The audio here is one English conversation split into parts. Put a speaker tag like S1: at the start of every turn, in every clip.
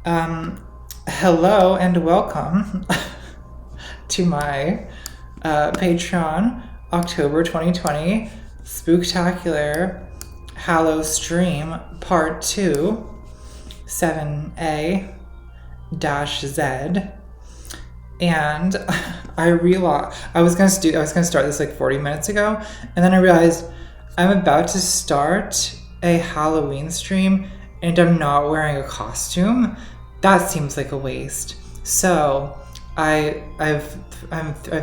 S1: Hello and welcome to my Patreon October 2020 Spooktacular HallowSTREAM Part 2 7A-Z. And I realized I was gonna start this like 40 minutes ago, and then I realized I'm about to start a Halloween stream and I'm not wearing a costume. That seems like a waste. So I've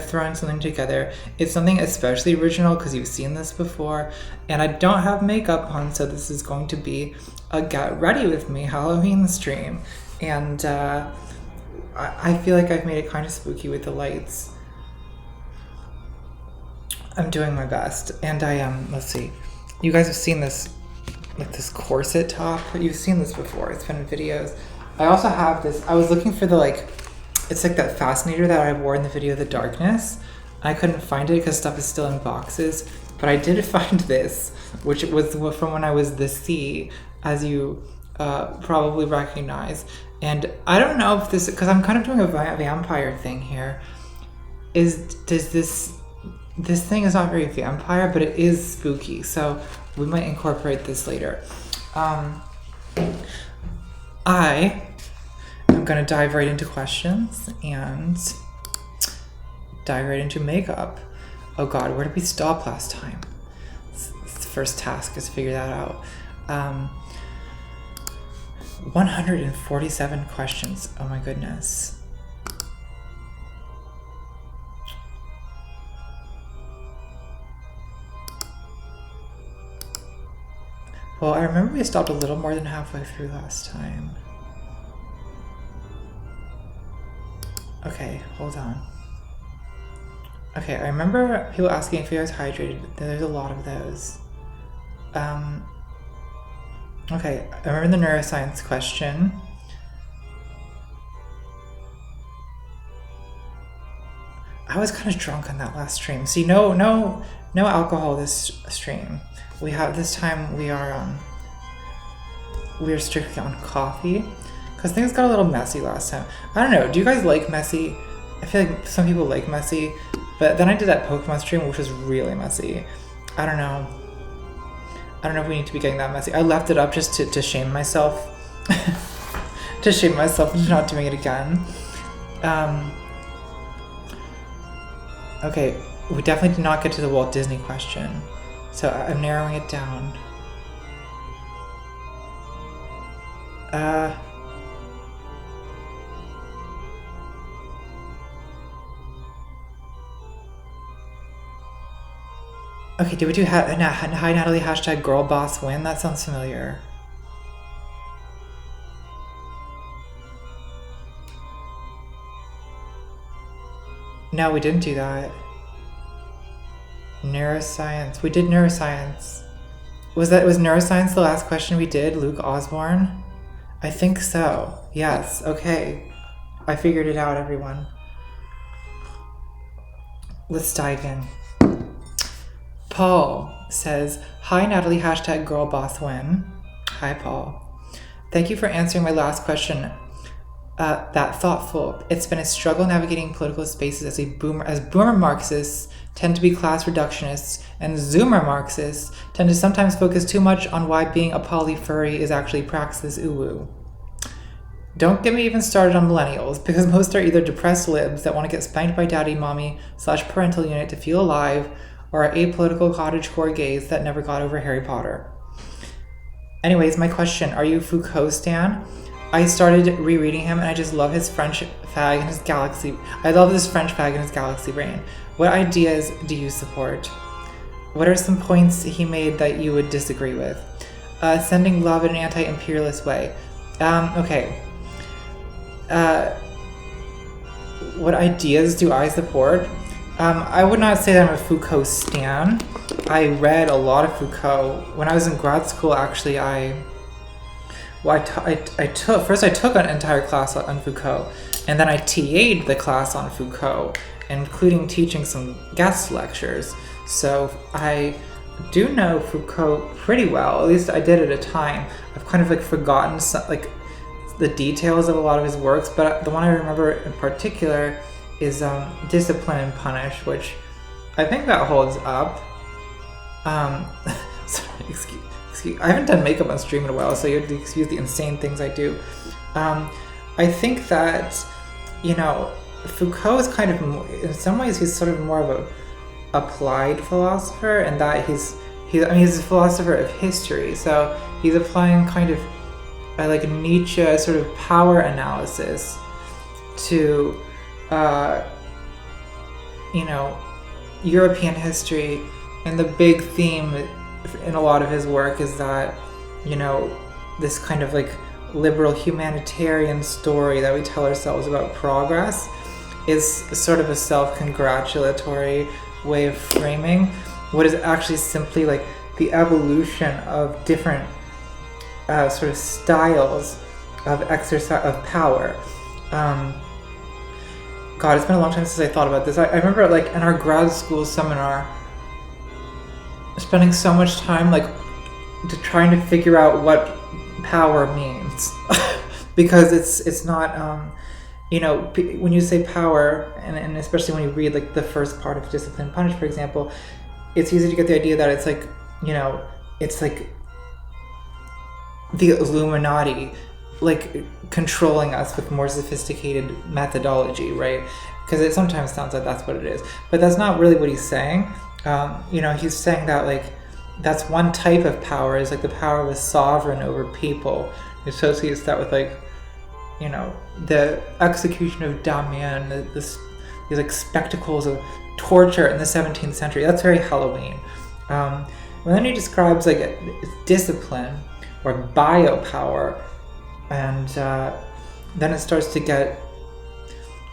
S1: thrown something together. It's something especially original because you've seen this before, and I don't have makeup on, so this is going to be a get ready with me Halloween stream. And I feel like I've made it kind of spooky with the lights. I'm doing my best, and I let's see. You guys have seen this, like this corset top. You've seen this before. It's been in videos. I also have this. I was looking for the it's like that fascinator that I wore in the video, The Darkness. I couldn't find it because stuff is still in boxes, but I did find this, which was from when I was the Sea, as you probably recognize. And I don't know if this, because I'm kind of doing a vampire thing here. Does this thing is not very vampire, but it is spooky, so we might incorporate this later. I am gonna dive right into questions and dive right into makeup. Oh God, where did we stop last time? It's the first task is to figure that out. 147 questions. Oh my goodness. Well, I remember we stopped a little more than halfway through last time. Okay, hold on. Okay, I remember people asking if you guys hydrated. There's a lot of those. Okay, I remember the neuroscience question. I was kind of drunk on that last stream. See, no alcohol this stream. We have this time we are strictly on coffee because things got a little messy last time. I don't know. Do you guys like messy? I feel like some people like messy, but then I did that Pokemon stream which was really messy. I don't know if we need to be getting that messy. I left it up just to shame myself. To shame myself into not doing it again. Okay, we definitely did not get to the Walt Disney question, so I'm narrowing it down. Okay, did we do hi Natalie hashtag girl boss win? That sounds familiar. No, we didn't do that. Neuroscience. We did neuroscience. Was neuroscience the last question we did? Luke Osborne? I think so. Yes. Okay. I figured it out, everyone. Let's dive in. Paul says, hi Natalie, hashtag girl boss win. Hi Paul. Thank you for answering my last question. That thoughtful. It's been a struggle navigating political spaces as boomer Marxists tend to be class reductionists, and Zoomer Marxists tend to sometimes focus too much on why being a poly furry is actually praxis uwu. Don't get me even started on millennials, because most are either depressed libs that want to get spanked by daddy, mommy / parental unit to feel alive, or are apolitical cottagecore gays that never got over Harry Potter. Anyways, my question, are you Foucault stan? I started rereading him and I just love his French fag and his galaxy. I love this French fag and his galaxy brain. What ideas do you support? What are some points he made that you would disagree with? Sending love in an anti-imperialist way. Okay. What ideas do I support? I would not say that I'm a Foucault stan. I read a lot of Foucault. When I was in grad school, actually, I took an entire class on Foucault, and then I TA'd the class on Foucault, including teaching some guest lectures. So I do know Foucault pretty well. At least I did at a time. I've kind of forgotten the details of a lot of his works, but the one I remember in particular is Discipline and Punish, which I think that holds up. Sorry, excuse, I haven't done makeup on stream in a while, so you have to excuse the insane things I do. I think that, you know, Foucault is kind of, in some ways, he's sort of more of a applied philosopher, and that he's a philosopher of history, so he's applying kind of like Nietzsche sort of power analysis to, you know, European history. And the big theme in a lot of his work is that, you know, this kind of like liberal humanitarian story that we tell ourselves about progress is sort of a self-congratulatory way of framing what is actually simply like the evolution of different sort of styles of exercise of power. God, it's been a long time since I thought about this. I remember like in our grad school seminar spending so much time like trying to figure out what power means because it's not you know, when you say power, and especially when you read like the first part of Discipline and Punish, for example, it's easy to get the idea that it's like, you know, it's like the Illuminati like controlling us with more sophisticated methodology, right? Because it sometimes sounds like that's what it is, but that's not really what he's saying. You know, he's saying that like that's one type of power, is like the power of a sovereign over people. He associates that with like, you know, the execution of Damiens, these like spectacles of torture in the 17th century. That's very Halloween. And then he describes like discipline or biopower, and then it starts to get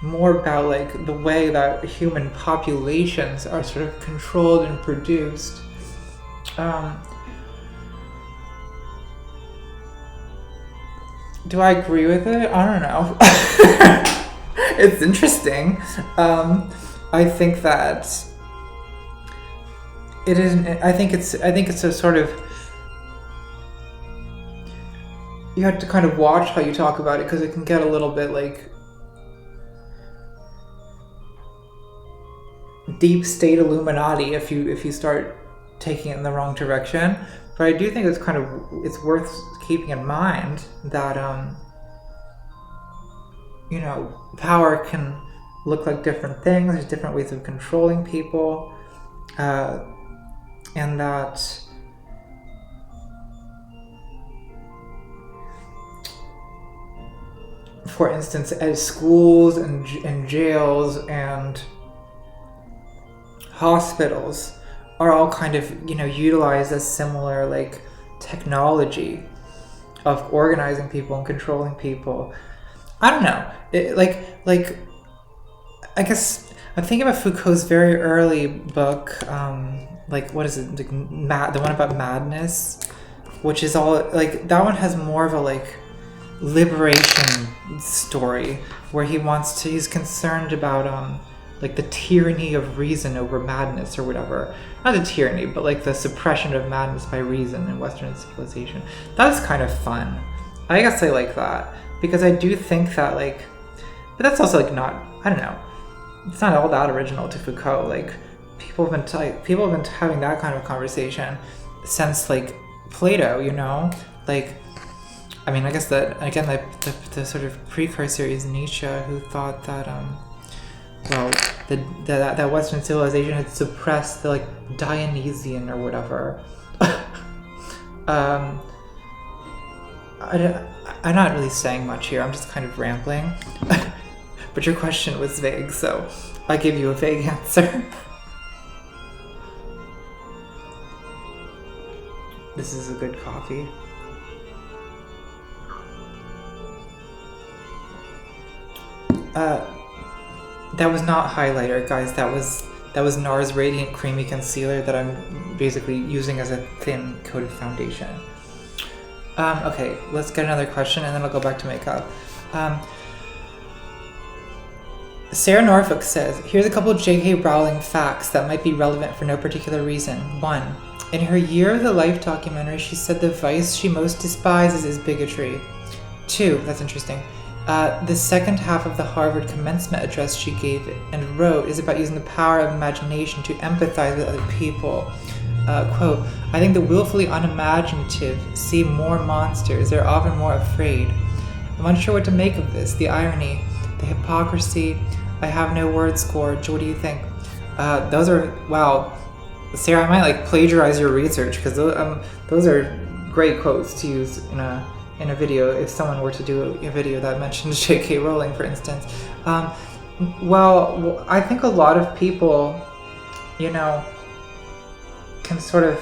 S1: more about like the way that human populations are sort of controlled and produced. Do I agree with it? I don't know. It's interesting. I think that it isn't. I think it's a sort of. You have to kind of watch how you talk about it, because it can get a little bit like deep state Illuminati if you start taking it in the wrong direction. But I do think it's worth keeping in mind that you know, power can look like different things. There's different ways of controlling people, and that for instance, as schools and jails and hospitals are all kind of, you know, utilized as similar like technology of organizing people and controlling people. I don't know. Like I guess I'm thinking about Foucault's very early book, like what is it? Like the one about madness, which is all like that one has more of a like liberation story where he's concerned about like the tyranny of reason over madness or whatever. Not the tyranny, but like the suppression of madness by reason in Western civilization. That's kind of fun. I guess I like that, because I do think that like, but that's also like not, I don't know, it's not all that original to Foucault. Like people have been having that kind of conversation since like Plato, you know? Like, I mean, I guess that again, the sort of precursor is Nietzsche, who thought that well, that Western civilization had suppressed the like Dionysian or whatever. I'm not really saying much here. I'm just kind of rambling. But your question was vague, so I give you a vague answer. This is a good coffee. That was not highlighter, guys. That was NARS Radiant Creamy Concealer that I'm basically using as a thin coated foundation. Okay, let's get another question and then I'll go back to makeup. Sarah Norfolk says, here's a couple of J.K. Rowling facts that might be relevant for no particular reason. 1. In her Year of the Life documentary, she said the vice she most despises is bigotry. 2, that's interesting. The second half of the Harvard commencement address she gave and wrote is about using the power of imagination to empathize with other people. Quote, I think the willfully unimaginative see more monsters. They're often more afraid. I'm unsure what to make of this. The irony, the hypocrisy. I have no words, Gorge. What do you think? Those are, wow. Sarah, I might like plagiarize your research because those are great quotes to use in a video if someone were to do a video that mentions J.K. Rowling, for instance. Well, I think a lot of people, you know, can sort of,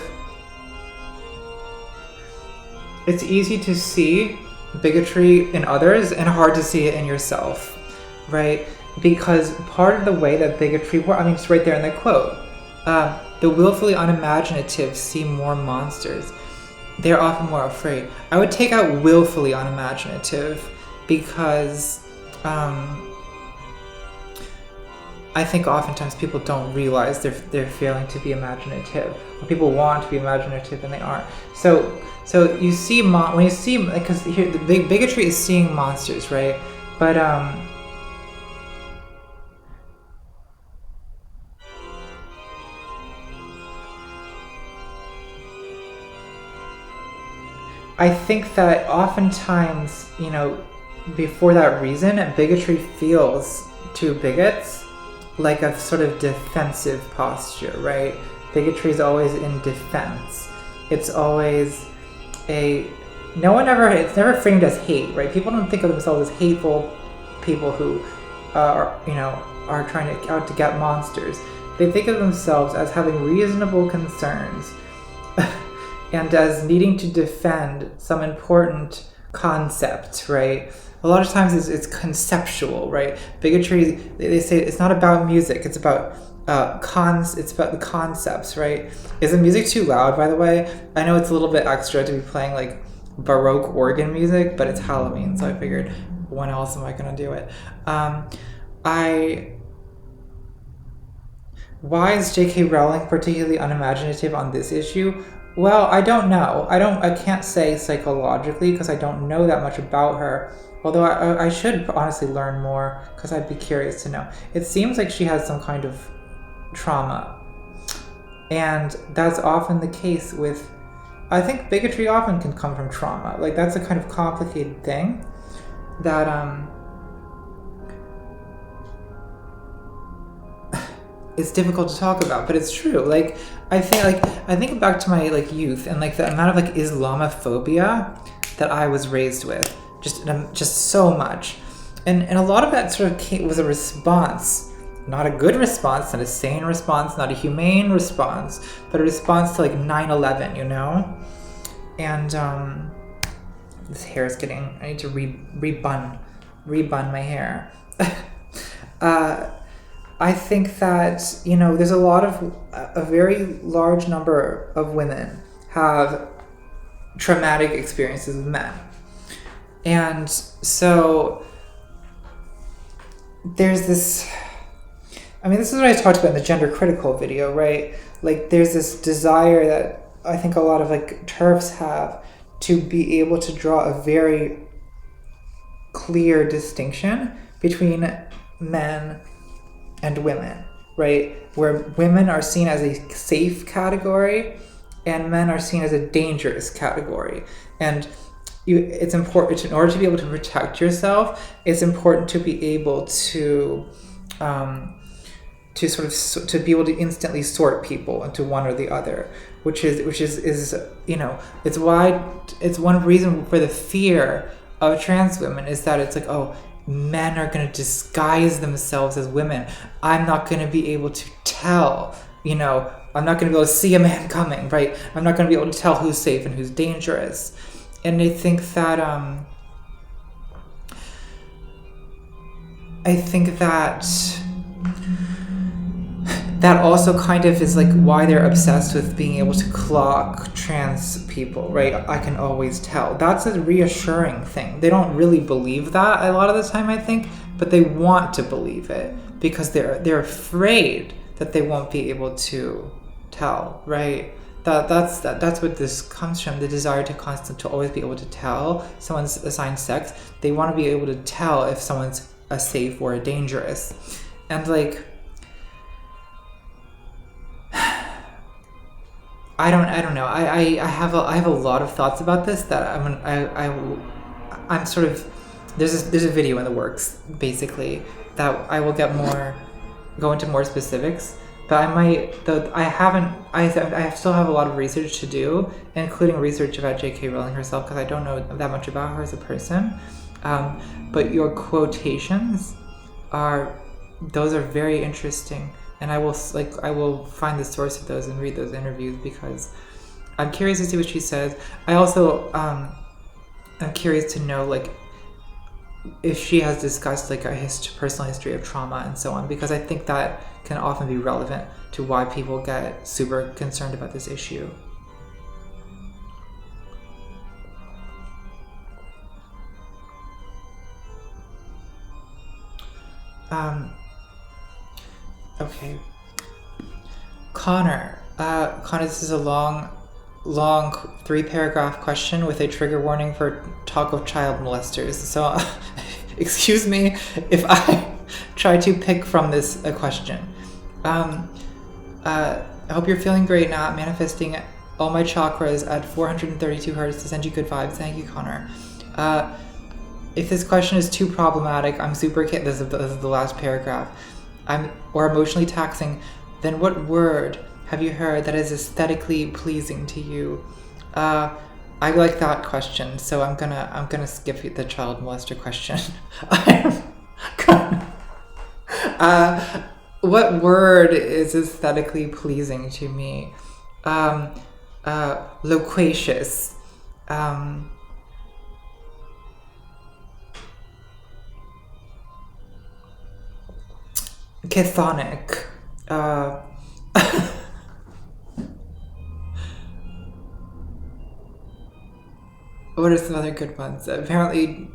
S1: it's easy to see bigotry in others and hard to see it in yourself, right? Because part of the way that bigotry works, I mean, it's right there in the quote, the willfully unimaginative see more monsters. They're often more afraid. I would take out willfully unimaginative because I think oftentimes people don't realize they're failing to be imaginative. Or people want to be imaginative and they aren't. So you see, when you see, because here the bigotry is seeing monsters, right? But I think that oftentimes, you know, before that reason, bigotry feels to bigots like a sort of defensive posture, right? Bigotry is always in defense. It's always it's never framed as hate, right? People don't think of themselves as hateful people who are trying out to get monsters. They think of themselves as having reasonable concerns and as needing to defend some important concept, right? A lot of times it's conceptual, right? Bigotry, they say it's not about music, it's about it's about the concepts, right? Is the music too loud, by the way? I know it's a little bit extra to be playing like Baroque organ music, but it's Halloween, so I figured, when else am I gonna do it? Why is J.K. Rowling particularly unimaginative on this issue? Well, I don't know. I can't say psychologically because I don't know that much about her. Although I should honestly learn more because I'd be curious to know. It seems like she has some kind of trauma. And that's often the case with, I think bigotry often can come from trauma. Like that's a kind of complicated thing that it's difficult to talk about, but it's true. Like I think back to my youth and the amount of Islamophobia that I was raised with, just so much, and a lot of that sort of was a response, not a good response, not a sane response, not a humane response, but a response to 9/11, you know. And this hair is getting. I need to rebun my hair. I think that, there's a very large number of women have traumatic experiences with men. And so there's this, this is what I talked about in the gender critical video, right? There's this desire that I think a lot of TERFs have to be able to draw a very clear distinction between men and women, right? Where women are seen as a safe category and men are seen as a dangerous category. And it's important, in order to be able to protect yourself, it's important to be able to to be able to instantly sort people into one or the other, which is it's one reason for the fear of trans women is that it's men are going to disguise themselves as women. I'm not going to be able to tell, I'm not going to be able to see a man coming, right? I'm not going to be able to tell who's safe and who's dangerous. And I think that, that also kind of is why they're obsessed with being able to clock trans people, right? I can always tell. That's a reassuring thing. They don't really believe that a lot of the time, I think, but they want to believe it because they're afraid that they won't be able to tell, right? That's what this comes from, the desire to always be able to tell someone's assigned sex. They want to be able to tell if someone's a safe or a dangerous. And like, I don't know. I have a lot of thoughts about this that I'm sort of, there's a video in the works basically that I will go into more specifics, but I still have a lot of research to do, including research about J.K. Rowling herself, because I don't know that much about her as a person. But your quotations those are very interesting, and I will find the source of those and read those interviews, because I'm curious to see what she says. I also I'm curious to know like if she has discussed like a personal history of trauma and so on, because I think that can often be relevant to why people get super concerned about this issue. Okay. Connor, this is a long 3-paragraph question with a trigger warning for talk of child molesters. So, excuse me if I try to pick from this a question. I hope you're feeling great now. Manifesting all my chakras at 432 hertz to send you good vibes. Thank you, Connor. If this question is too problematic, I'm super this is the last paragraph. Or emotionally taxing, then what word have you heard that is aesthetically pleasing to you? I like that question, so I'm gonna skip the child molester question. What word is aesthetically pleasing to me? Loquacious. Chthonic. What are some other good ones? Apparently,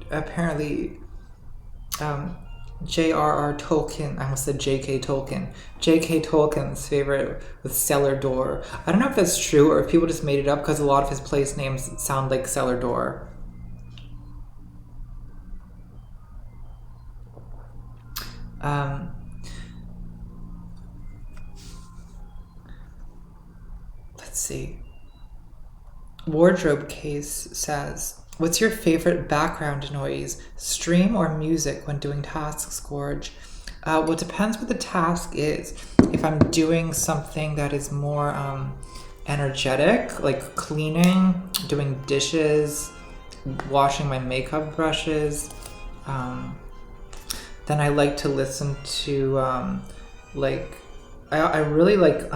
S1: J.R.R. Tolkien, I almost said J.K. Tolkien. J.K. Tolkien's favorite was Cellar Door. I don't know if that's true or if people just made it up, because a lot of his place names sound like Cellar Door. Let's see. Wardrobe Case says, what's your favorite background noise, stream or music when doing tasks, Gorge? Well, it depends what the task is. If I'm doing something that is more energetic, like cleaning, doing dishes, washing my makeup brushes, then I like to listen to I really like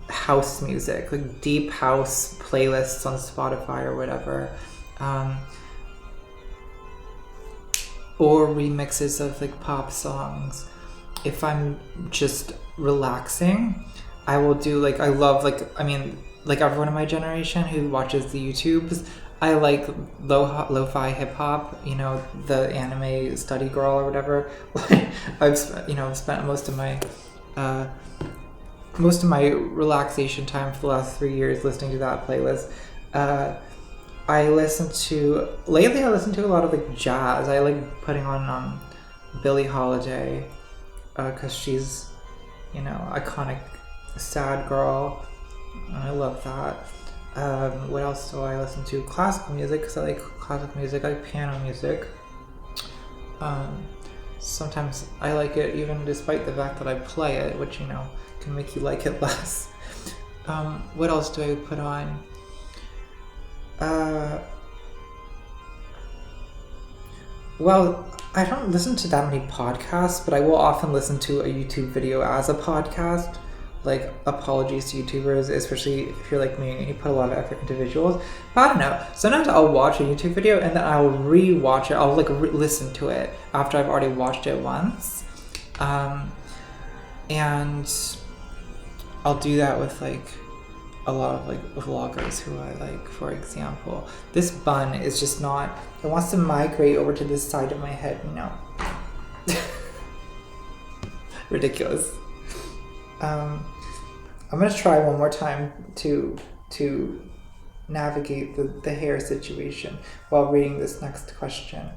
S1: house music, like deep house playlists on Spotify or whatever, or remixes of like pop songs. If I'm just relaxing, I will do like everyone in my generation who watches the YouTubes, I like lo-fi hip hop, the anime study girl or whatever. I've spent most of my relaxation time for the last 3 years listening to that playlist. Lately I listen to a lot of like jazz. I like putting on Billie Holiday, because she's, iconic sad girl. I love that. What else do I listen to? Classical music, because I like classical music. I like piano music. Sometimes I like it even despite the fact that I play it, which, can make you like it less. What else do I put on? Well, I don't listen to that many podcasts, but I will often listen to a YouTube video as a podcast. Like, apologies to YouTubers, especially if you're like me and you put a lot of effort into visuals. But I don't know. Sometimes I'll watch a YouTube video and then I'll re-watch it. I'll listen to it after I've already watched it once. And I'll do that with like a lot of like vloggers who I like. For example, this bun is just not, it wants to migrate over to this side of my head. No. Ridiculous. I'm gonna try one more time to navigate the hair situation while reading this next question.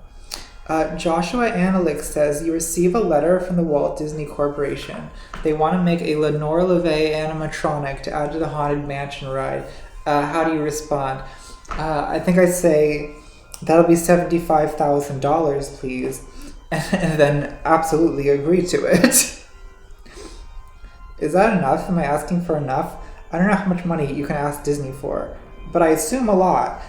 S1: Joshua Analyx says, you receive a letter from the Walt Disney Corporation. They want to make a Lenore LeVay animatronic to add to the Haunted Mansion ride. How do you respond? I think I'd say, that'll be $75,000, please. And then absolutely agree to it. Is that enough? Am I asking for enough? I don't know how much money you can ask Disney for, but I assume a lot.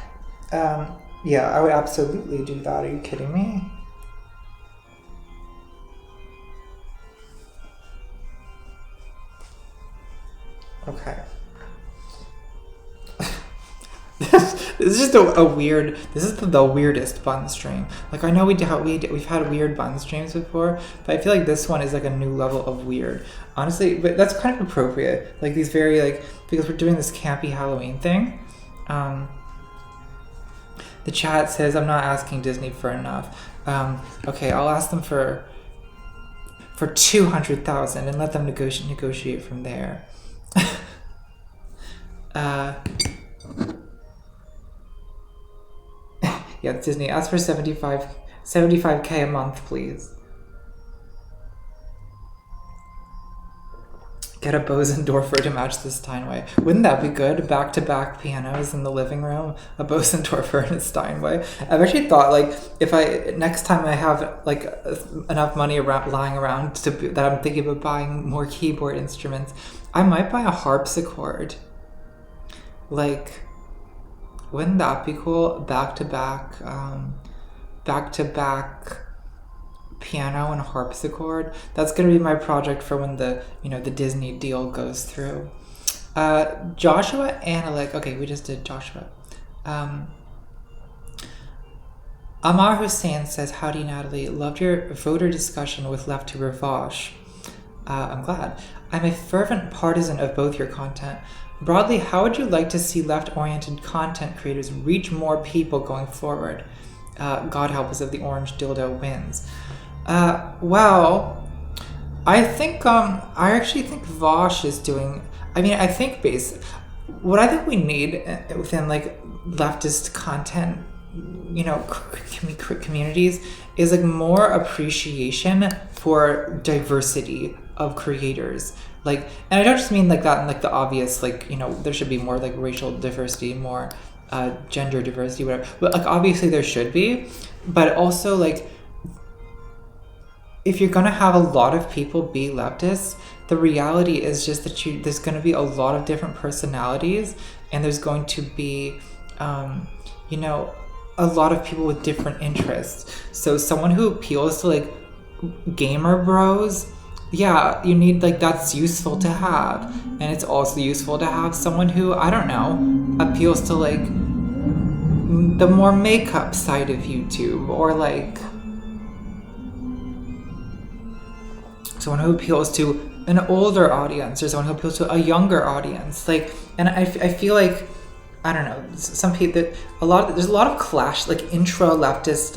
S1: Yeah, I would absolutely do that. Are you kidding me? Okay. This is just a weird. This is the weirdest bun stream. Like, I know we've had weird bun streams before, but I feel like this one is like a new level of weird. Honestly, but that's kind of appropriate. Like these very because we're doing this campy Halloween thing. The chat says I'm not asking Disney for enough. Okay, I'll ask them for 200,000 and let them negotiate from there. Yeah, Disney, ask for 75K a month, please. Get a Bosendorfer to match the Steinway. Wouldn't that be good? Back-to-back pianos in the living room, a Bosendorfer and a Steinway. I've actually thought, if next time I have enough money lying around that I'm thinking about buying more keyboard instruments, I might buy a harpsichord. Wouldn't that be cool? Back-to-back piano and harpsichord. That's gonna be my project for when the Disney deal goes through. Joshua Analyk. Okay, we just did Joshua. Amar Hussein says, howdy Natalie, loved your voter discussion with Left to Ravash. I'm glad. I'm a fervent partisan of both your content. Broadly, how would you like to see left-oriented content creators reach more people going forward? God help us if the orange dildo wins. Well, I think I actually think Vosh is doing. I think what I think we need within leftist content, communities is more appreciation for diversity of creators. And I don't just mean that in the obvious, there should be more racial diversity, more gender diversity, whatever. But obviously there should be, but also if you're gonna have a lot of people be leftists, the reality is just that there's gonna be a lot of different personalities, and there's going to be, a lot of people with different interests. So someone who appeals to gamer bros, yeah, you need that's useful to have, and it's also useful to have someone who, I don't know, appeals to the more makeup side of YouTube, or someone who appeals to an older audience, or someone who appeals to a younger audience. And I feel I don't know, some people there's a lot of clash, intra leftist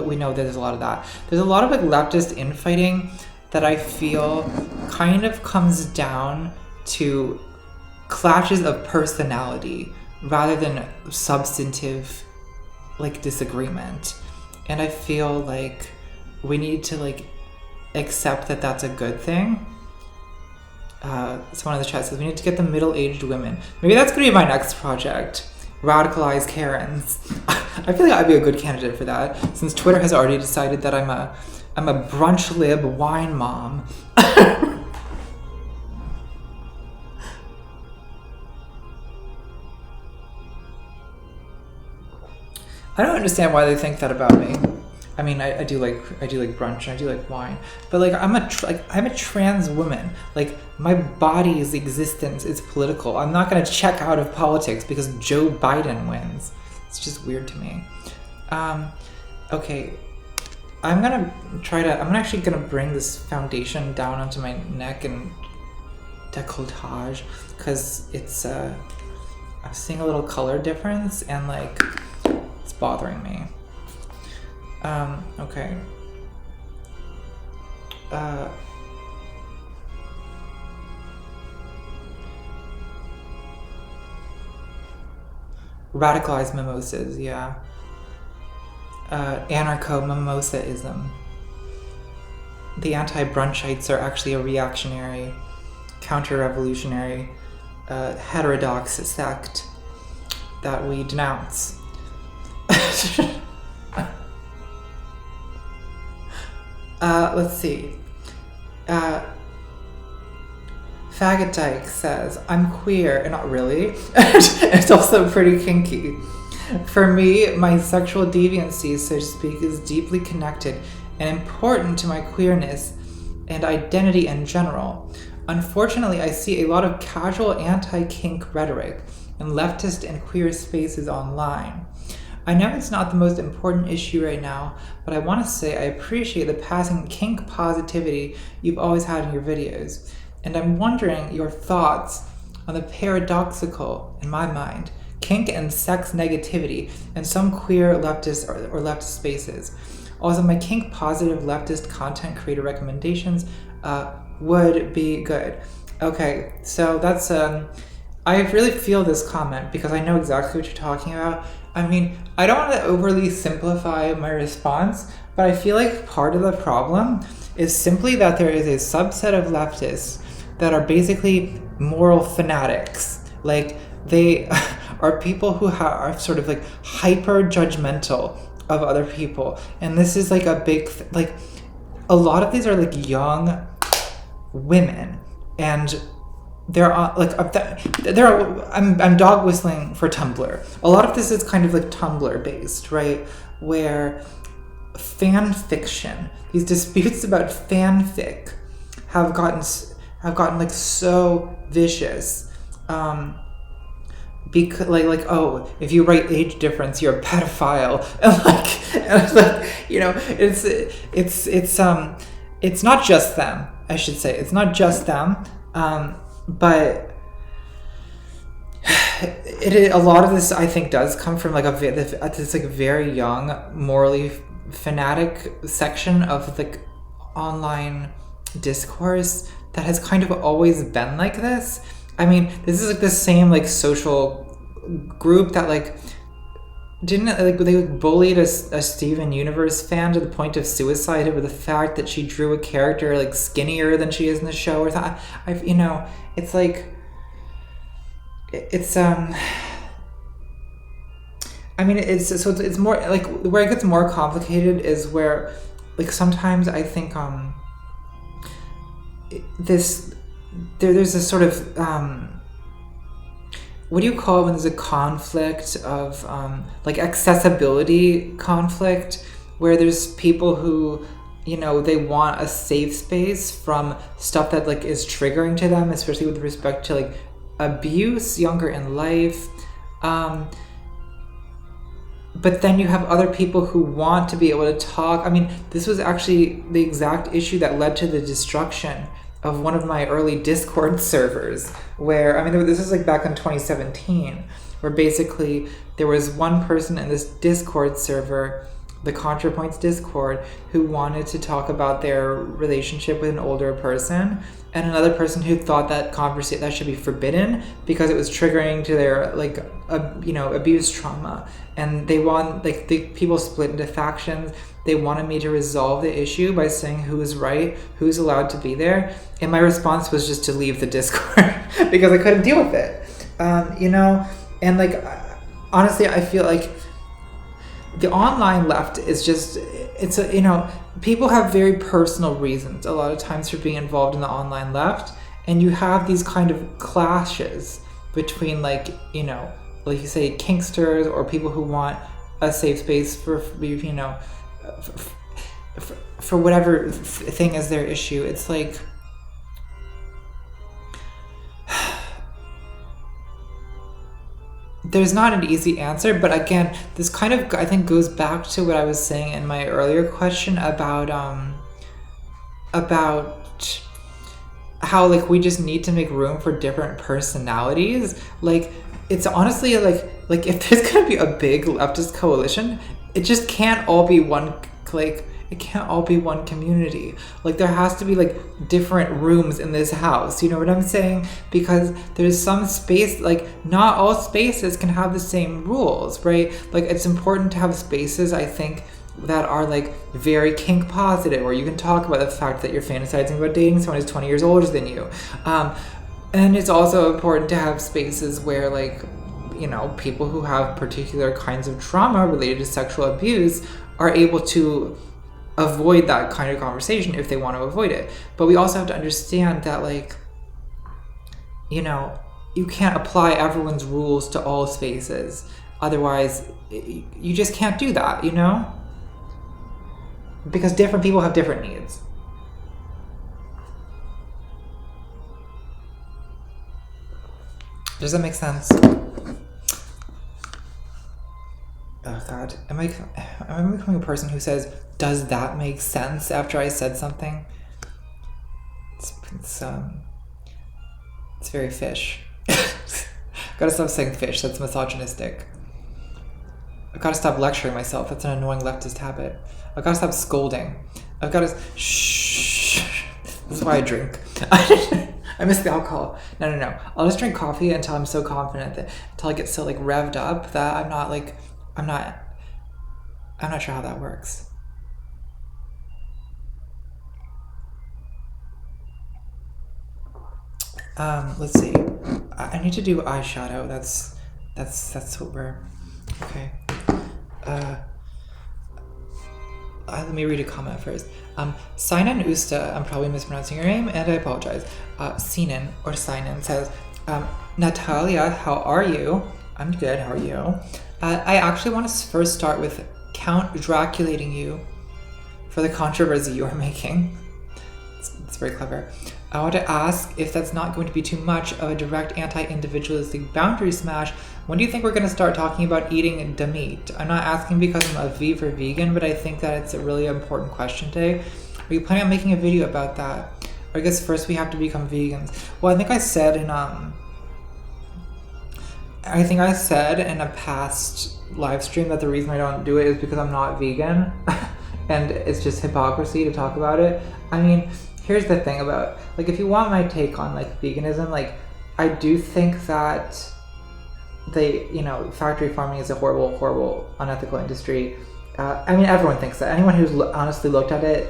S1: we know that there's a lot of that. There's a lot of leftist infighting that I feel kind of comes down to clashes of personality rather than substantive disagreement. And I feel we need to accept that that's a good thing. Someone in the chat says we need to get the middle-aged women. Maybe that's gonna be my next project. Radicalized Karens. I feel I'd be a good candidate for that, since Twitter has already decided that I'm a brunch lib wine mom. I don't understand why they think that about me. I do like brunch, and I do like wine, but I'm a trans woman. My body's existence is political. I'm not gonna check out of politics because Joe Biden wins. It's just weird to me. Okay, I'm actually gonna bring this foundation down onto my neck and décolletage, because it's I'm seeing a little color difference, and it's bothering me. Okay. Radicalized mimosas, yeah. Anarcho-mimosaism. The anti-brunchites are actually a reactionary, counter-revolutionary, heterodox sect that we denounce. Let's see. Faggot Dyke says, I'm queer, and not really. It's also pretty kinky. For me, my sexual deviancy, so to speak, is deeply connected and important to my queerness and identity in general. Unfortunately, I see a lot of casual anti-kink rhetoric in leftist and queer spaces online. I know it's not the most important issue right now, but I want to say I appreciate the passing kink positivity you've always had in your videos. And I'm wondering your thoughts on the paradoxical, in my mind, kink and sex negativity in some queer leftist or leftist spaces. Also, my kink positive leftist content creator recommendations would be good. Okay, so that's, I really feel this comment because I know exactly what you're talking about. I mean, I don't want to overly simplify my response, but I feel like part of the problem is simply that there is a subset of leftists that are basically moral fanatics. Like, they are people who are sort of like hyper judgmental of other people. And this is like a big, like, a lot of these are like young women. And there are like, I'm dog whistling for Tumblr. A lot of this is kind of like Tumblr based, right? Where fan fiction, these disputes about fanfic have gotten like so vicious, because like oh, if you write age difference, you're a pedophile, and like you know, it's not just them. I should say it's not just them, but a lot of this I think does come from like this like very young, morally fanatic section of the online discourse that has kind of always been like this. I mean, this is like the same like social group that like didn't like they bullied a Steven Universe fan to the point of suicide over the fact that she drew a character like skinnier than she is in the show or that. You know, it's like it's I mean, it's more like where it gets more complicated is where like sometimes I think there's a sort of what do you call it when there's a conflict of like accessibility conflict, where there's people who, you know, they want a safe space from stuff that like is triggering to them, especially with respect to like abuse younger in life, but then you have other people who want to be able to talk. I mean, this was actually the exact issue that led to the destruction of one of my early Discord servers, where, I mean, this was like back in 2017, where basically there was one person in this Discord server, the ContraPoints Discord, who wanted to talk about their relationship with an older person, and another person who thought that that should be forbidden because it was triggering to their like abuse trauma. And they want like the people split into factions. They wanted me to resolve the issue by saying who is right, who's allowed to be there, and my response was just to leave the Discord because I couldn't deal with it. You know, and like honestly, I feel like the online left is just, it's a, you know, people have very personal reasons a lot of times for being involved in the online left, and you have these kind of clashes between like, you know, like you say, kinksters or people who want a safe space for you know, for whatever thing is their issue. It's like there's not an easy answer, but again, this kind of, I think, goes back to what I was saying in my earlier question about how like we just need to make room for different personalities. Like, it's honestly like if there's gonna be a big leftist coalition, it just can't all be one, like it can't all be one community. Like, there has to be like different rooms in this house, you know what I'm saying? Because there's some space, like not all spaces can have the same rules, right? Like, it's important to have spaces, I think, that are like very kink positive, where you can talk about the fact that you're fantasizing about dating someone who's 20 years older than you. And it's also important to have spaces where, like, you know, people who have particular kinds of trauma related to sexual abuse are able to avoid that kind of conversation if they want to avoid it. But we also have to understand that, like, you know, you can't apply everyone's rules to all spaces. Otherwise, you just can't do that, you know? Because different people have different needs. Does that make sense? Oh God, am I becoming a person who says, "Does that make sense?" after I said something? It's very fish. Gotta stop saying fish. That's misogynistic. I gotta stop lecturing myself. That's an annoying leftist habit. I gotta stop scolding. I've gotta shh. This is why I drink. I miss the alcohol. No. I'll just drink coffee until I'm so confident until I get so like revved up that I'm not sure how that works. Let's see. I need to do eyeshadow. That's what we're okay. Let me read a comment first. Sinan Usta, I'm probably mispronouncing your name, and I apologize. Sinan or Sinan says, Natalia, how are you? I'm good. How are you? I actually want to first start with Count Draculating you for the controversy you are making. It's very clever. I want to ask if that's not going to be too much of a direct anti-individualistic boundary smash. When do you think we're going to start talking about eating the meat? I'm not asking because I'm a V for vegan, but I think that it's a really important question today. Are you planning on making a video about that? Or I guess first we have to become vegans. Well, I think I said in a past live stream that the reason I don't do it is because I'm not vegan, and it's just hypocrisy to talk about it. I mean, here's the thing about, like, if you want my take on like veganism, like, I do think that factory farming is a horrible, unethical industry. I mean, everyone thinks that. Anyone who's honestly looked at it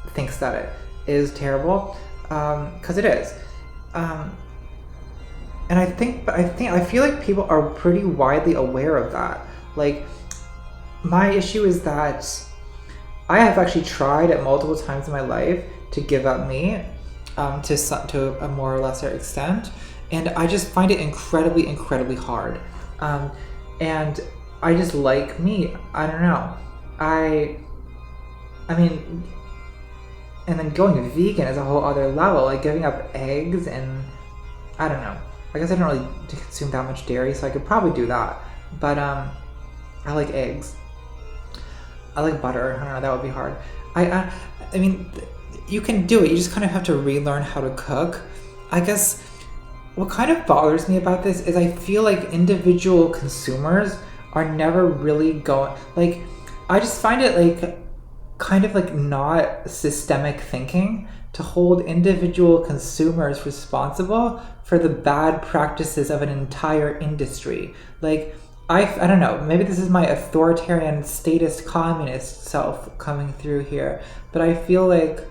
S1: thinks that it is terrible, because it is. And I feel like people are pretty widely aware of that. Like, my issue is that I have actually tried at multiple times in my life to give up meat, to a more or lesser extent, and I just find it incredibly hard. And I just like meat. I don't know. I mean, and then going vegan is a whole other level, like giving up eggs, and I don't know. I guess I don't really consume that much dairy, so I could probably do that. But I like eggs. I like butter. I don't know, that would be hard. I mean, you can do it. You just kind of have to relearn how to cook. I guess what kind of bothers me about this is I feel like individual consumers are never really going, like, I just find it like kind of like not systemic thinking to hold individual consumers responsible for the bad practices of an entire industry. Like, I don't know, maybe this is my authoritarian statist communist self coming through here, but I feel like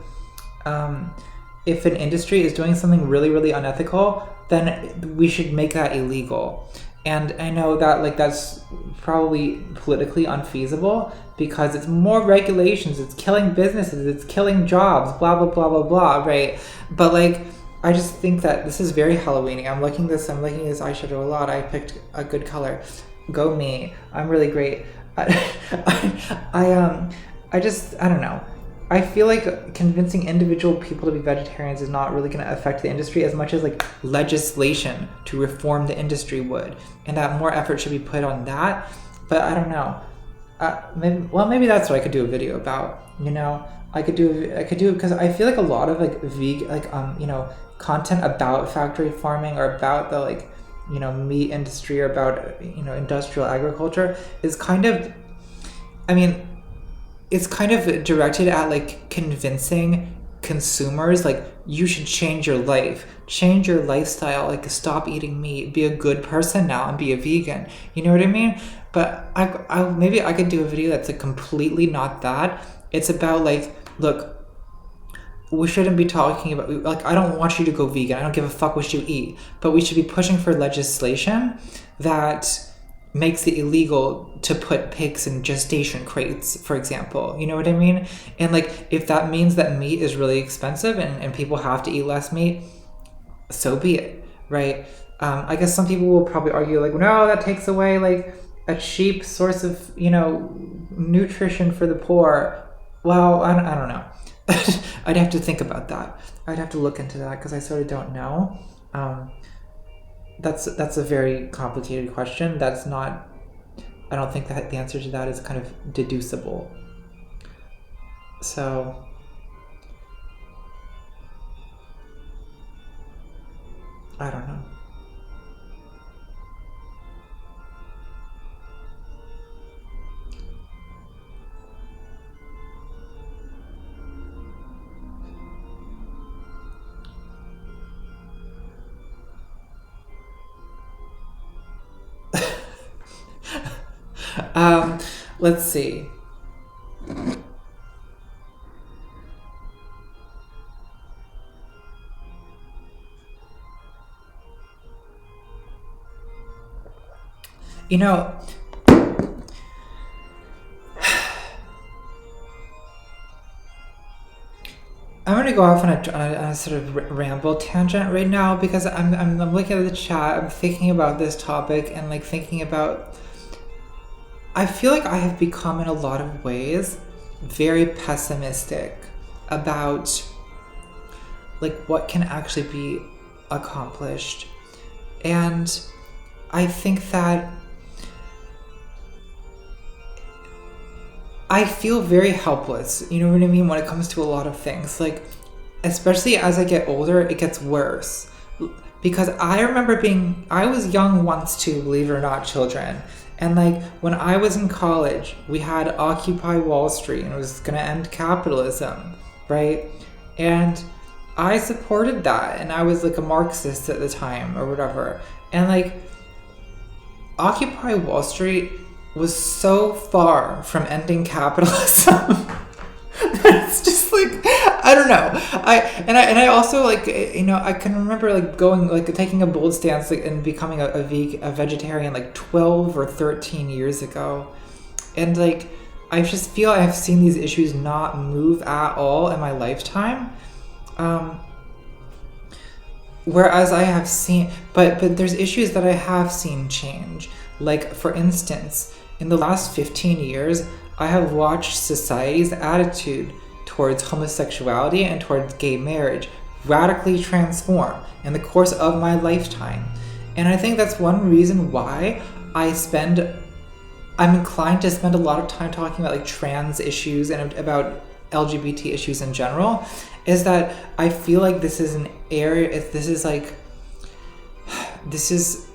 S1: if an industry is doing something really unethical, then we should make that illegal. And I know that, like, that's probably politically unfeasible because it's more regulations, it's killing businesses, it's killing jobs, blah blah blah, right? But like, I just think that this is very Halloween-y. I'm liking this eyeshadow a lot. I picked a good color. Go me. I'm really great. I don't know. I feel like convincing individual people to be vegetarians is not really going to affect the industry as much as like legislation to reform the industry would, and that more effort should be put on that. But I don't know. Maybe that's what I could do a video about. You know, I could do it because I feel like a lot of like content about factory farming or about the like, you know, meat industry or about, you know, industrial agriculture is kind of, I mean, it's kind of directed at like convincing consumers like you should change your life, change your lifestyle, like stop eating meat, be a good person now and be a vegan. You know what I mean? But I maybe I could do a video that's like completely not that. It's about like, look, we shouldn't be talking about, like, I don't want you to go vegan. I don't give a fuck what you eat. But we should be pushing for legislation that makes it illegal to put pigs in gestation crates, for example. You know what I mean? And like, if that means that meat is really expensive and people have to eat less meat, so be it, right? I guess some people will probably argue like, no, that takes away like a cheap source of, you know, nutrition for the poor. Well, I don't know. I'd have to think about that. I'd have to look into that because I sort of don't know. That's a very complicated question. That's not, I don't think that the answer to that is kind of deducible. So I don't know. Let's see. You know, I'm gonna go off on a sort of ramble tangent right now because I'm looking at the chat. I'm thinking about this topic and like thinking about. I feel like I have become in a lot of ways very pessimistic about like what can actually be accomplished, and I think that I feel very helpless, you know what I mean, when it comes to a lot of things. Like, especially as I get older, it gets worse. Because I remember I was young once too, believe it or not, children. And like, when I was in college, we had Occupy Wall Street and it was gonna end capitalism, right? And I supported that, and I was like a Marxist at the time or whatever. And like, Occupy Wall Street was so far from ending capitalism. It's just like, I don't know. I also like, you know, I can remember like going like taking a bold stance like, and becoming a vegetarian like 12 or 13 years ago, and like I just feel I've seen these issues not move at all in my lifetime. Whereas I have seen, but there's issues that I have seen change. Like, for instance, in the last 15 years, I have watched society's attitude towards homosexuality and towards gay marriage radically transform in the course of my lifetime. And I think that's one reason why I'm inclined to spend a lot of time talking about like trans issues and about LGBT issues in general, is that I feel like this is an area, this is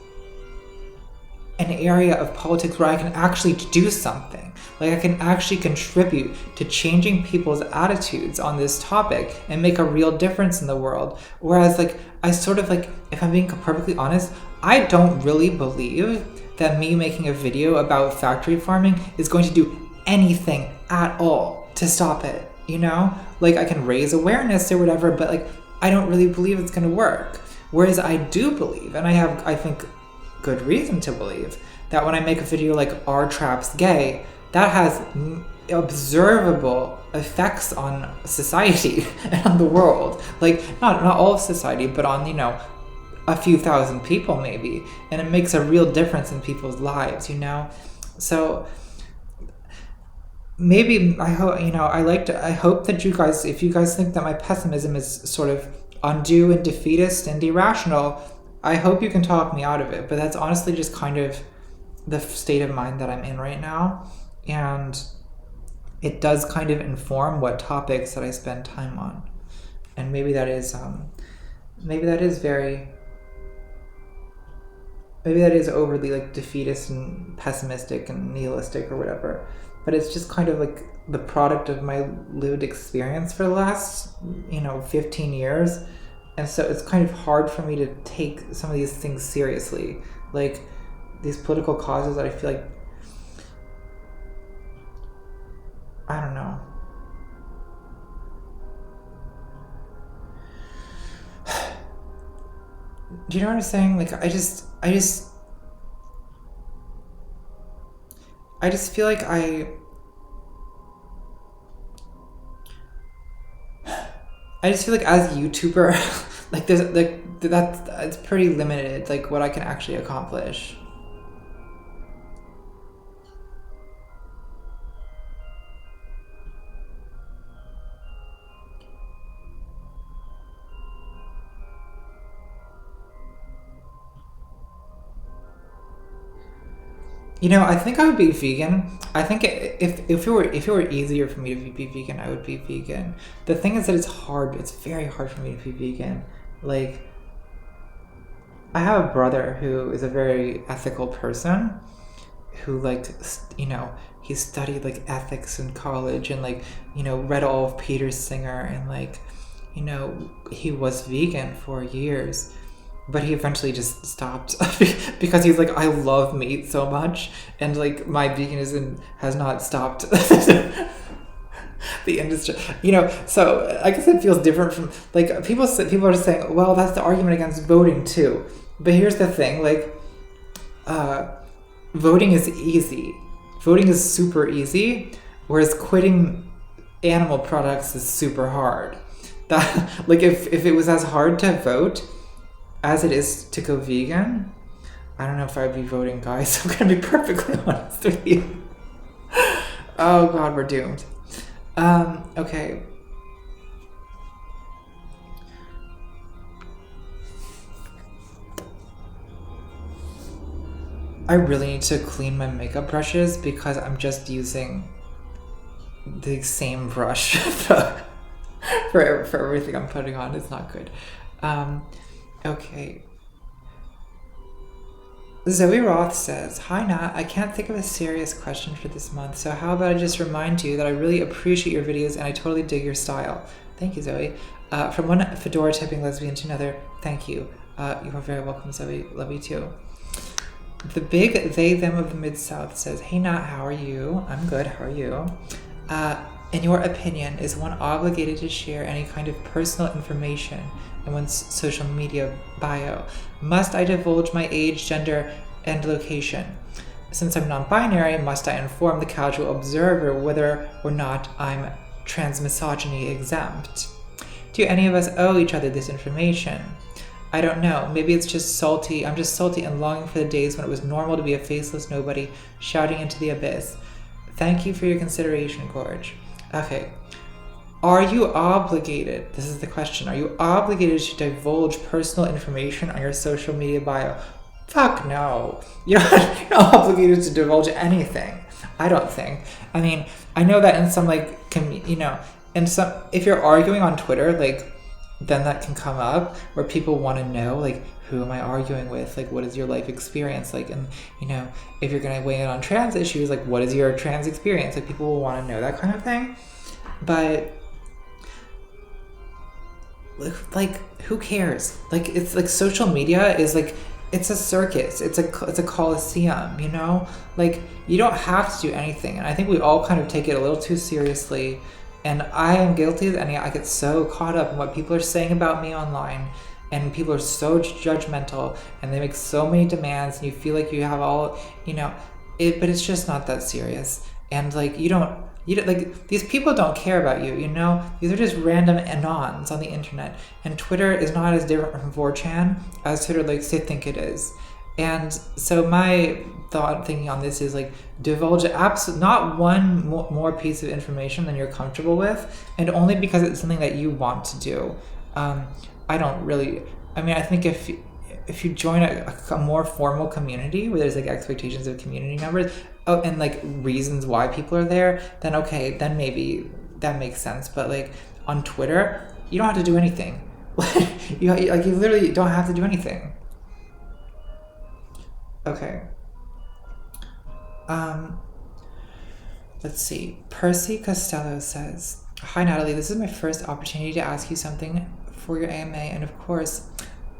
S1: an area of politics where I can actually do something. Like, I can actually contribute to changing people's attitudes on this topic and make a real difference in the world. Whereas like, I sort of like, if I'm being perfectly honest, I don't really believe that me making a video about factory farming is going to do anything at all to stop it, you know? Like, I can raise awareness or whatever, but like, I don't really believe it's gonna work. Whereas I do believe, and I think good reason to believe, that when I make a video like "Are Traps Gay?", that has observable effects on society and on the world. Like, not all of society, but on, you know, a few thousand people maybe, and it makes a real difference in people's lives, you know? So maybe I hope that you guys, if you guys think that my pessimism is sort of undue and defeatist and irrational, I hope you can talk me out of it. But that's honestly just kind of the state of mind that I'm in right now, and it does kind of inform what topics that I spend time on. And maybe that is very maybe that is overly like defeatist and pessimistic and nihilistic or whatever, but it's just kind of like the product of my lived experience for the last 15 years. And so it's kind of hard for me to take some of these things seriously, like these political causes that I feel like, I don't know. Do you know what I'm saying? Like, I just feel like I just feel like as a YouTuber, like there's like that's it's pretty limited, like what I can actually accomplish. I think I would be vegan. I think if it were easier for me to be vegan, I would be vegan. The thing is that it's hard. It's very hard for me to be vegan. Like, I have a brother who is a very ethical person, who he studied like ethics in college and read all of Peter Singer and he was vegan for years. But he eventually just stopped because he's like, I love meat so much, and like my veganism has not stopped the industry. So I guess it feels different from like people are just saying, well, that's the argument against voting too. But here's the thing, voting is easy. Voting is super easy, whereas quitting animal products is super hard. That if it was as hard to vote as it is to go vegan, I don't know if I'd be voting, guys. I'm gonna be perfectly honest with you. Oh god, we're doomed. Okay. I really need to clean my makeup brushes because I'm just using the same brush for everything I'm putting on. It's not good. Okay. Zoe Roth says, hi Nat, I can't think of a serious question for this month, so how about I just remind you that I really appreciate your videos and I totally dig your style. Thank you, Zoe. From one fedora tipping lesbian to another, thank you. You are very welcome, Zoe. Love you too. The big they them of the Mid-South says, hey Nat, how are you? I'm good, how are you? In your opinion, is one obligated to share any kind of personal information in one's social media bio? Must I divulge my age, gender, and location? Since I'm non-binary, must I inform the casual observer whether or not I'm transmisogyny exempt? Do any of us owe each other this information? I don't know. Maybe it's just salty. I'm just salty and longing for the days when it was normal to be a faceless nobody shouting into the abyss. Thank you for your consideration, Gorge. Okay. Are you obligated? This is the question. Are you obligated to divulge personal information on your social media bio? Fuck no. You're not obligated to divulge anything. I don't think. I mean, I know that in some in some, if you're arguing on Twitter, then that can come up where people want to know, who am I arguing with? What is your life experience? And, if you're going to weigh in on trans issues, what is your trans experience? People will want to know that kind of thing. But, who cares? It's social media is it's a circus. It's a coliseum, you don't have to do anything. And I think we all kind of take it a little too seriously. And I am guilty of I get so caught up in what people are saying about me online, and people are so judgmental, and they make so many demands, and you feel like you have all, but it's just not that serious. And these people don't care about you, These are just random anons on the internet, and Twitter is not as different from 4chan as Twitter likes to think it is. And so my thinking on this is divulge not one more piece of information than you're comfortable with, and only because it's something that you want to do. I think if you join a more formal community where there's expectations of community members, and reasons why people are there, then okay, then maybe that makes sense. But on Twitter, you don't have to do anything. You literally don't have to do anything. Okay. Let's see. Percy Costello says, "Hi Natalie, this is my first opportunity to ask you something for your AMA, and of course,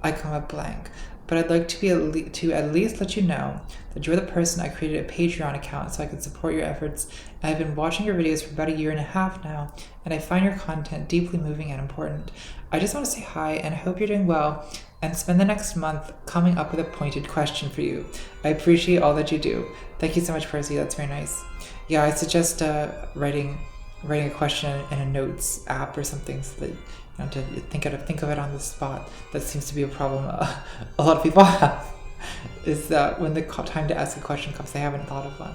S1: I come up blank. But I'd like to at least let you know that you're the person I created a Patreon account so I could support your efforts. I've been watching your videos for about a year and a half now, and I find your content deeply moving and important. I just want to say hi and I hope you're doing well, and spend the next month coming up with a pointed question for you. I appreciate all that you do. Thank you so much, Percy. That's very nice. Yeah, I suggest writing a question in a notes app or something so that to think of it on the spot. That seems to be a problem a lot of people have, is that when the time to ask a question comes, they haven't thought of one.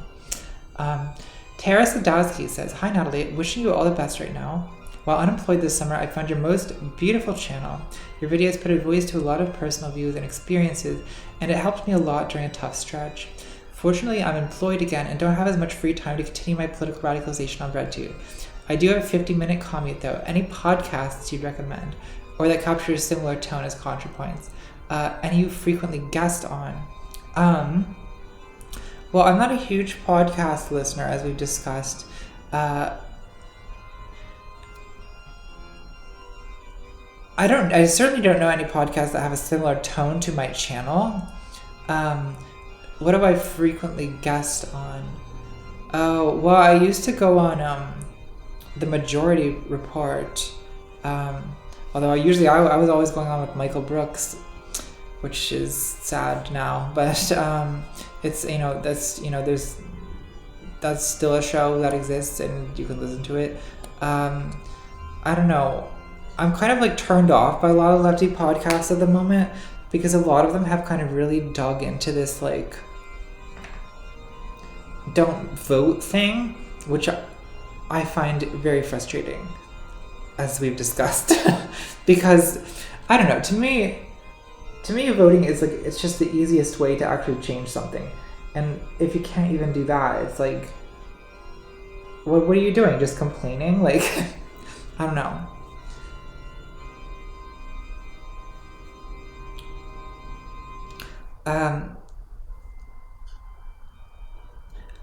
S1: Tara Sadowski says, "Hi Natalie, wishing you all the best right now. While unemployed this summer, I found your most beautiful channel. Your videos put a voice to a lot of personal views and experiences, and it helped me a lot during a tough stretch. Fortunately, I'm employed again and don't have as much free time to continue my political radicalization on RedTube. I do have a 50-minute commute though. Any podcasts you'd recommend, or that capture a similar tone as ContraPoints? Any you frequently guest on?" Well, I'm not a huge podcast listener, as we've discussed. I certainly don't know any podcasts that have a similar tone to my channel. What do I frequently guest on? Oh, well, I used to go on The Majority Report. Although I was always going on with Michael Brooks, which is sad now, but it's that's still a show that exists and you can listen to it. I don't know. I'm kind of like turned off by a lot of lefty podcasts at the moment because a lot of them have kind of really dug into this like don't vote thing, which I find very frustrating, as we've discussed. Because I don't know, to me voting is like, it's just the easiest way to actually change something. And if you can't even do that, it's like, what are you doing? Just complaining? Like, I don't know.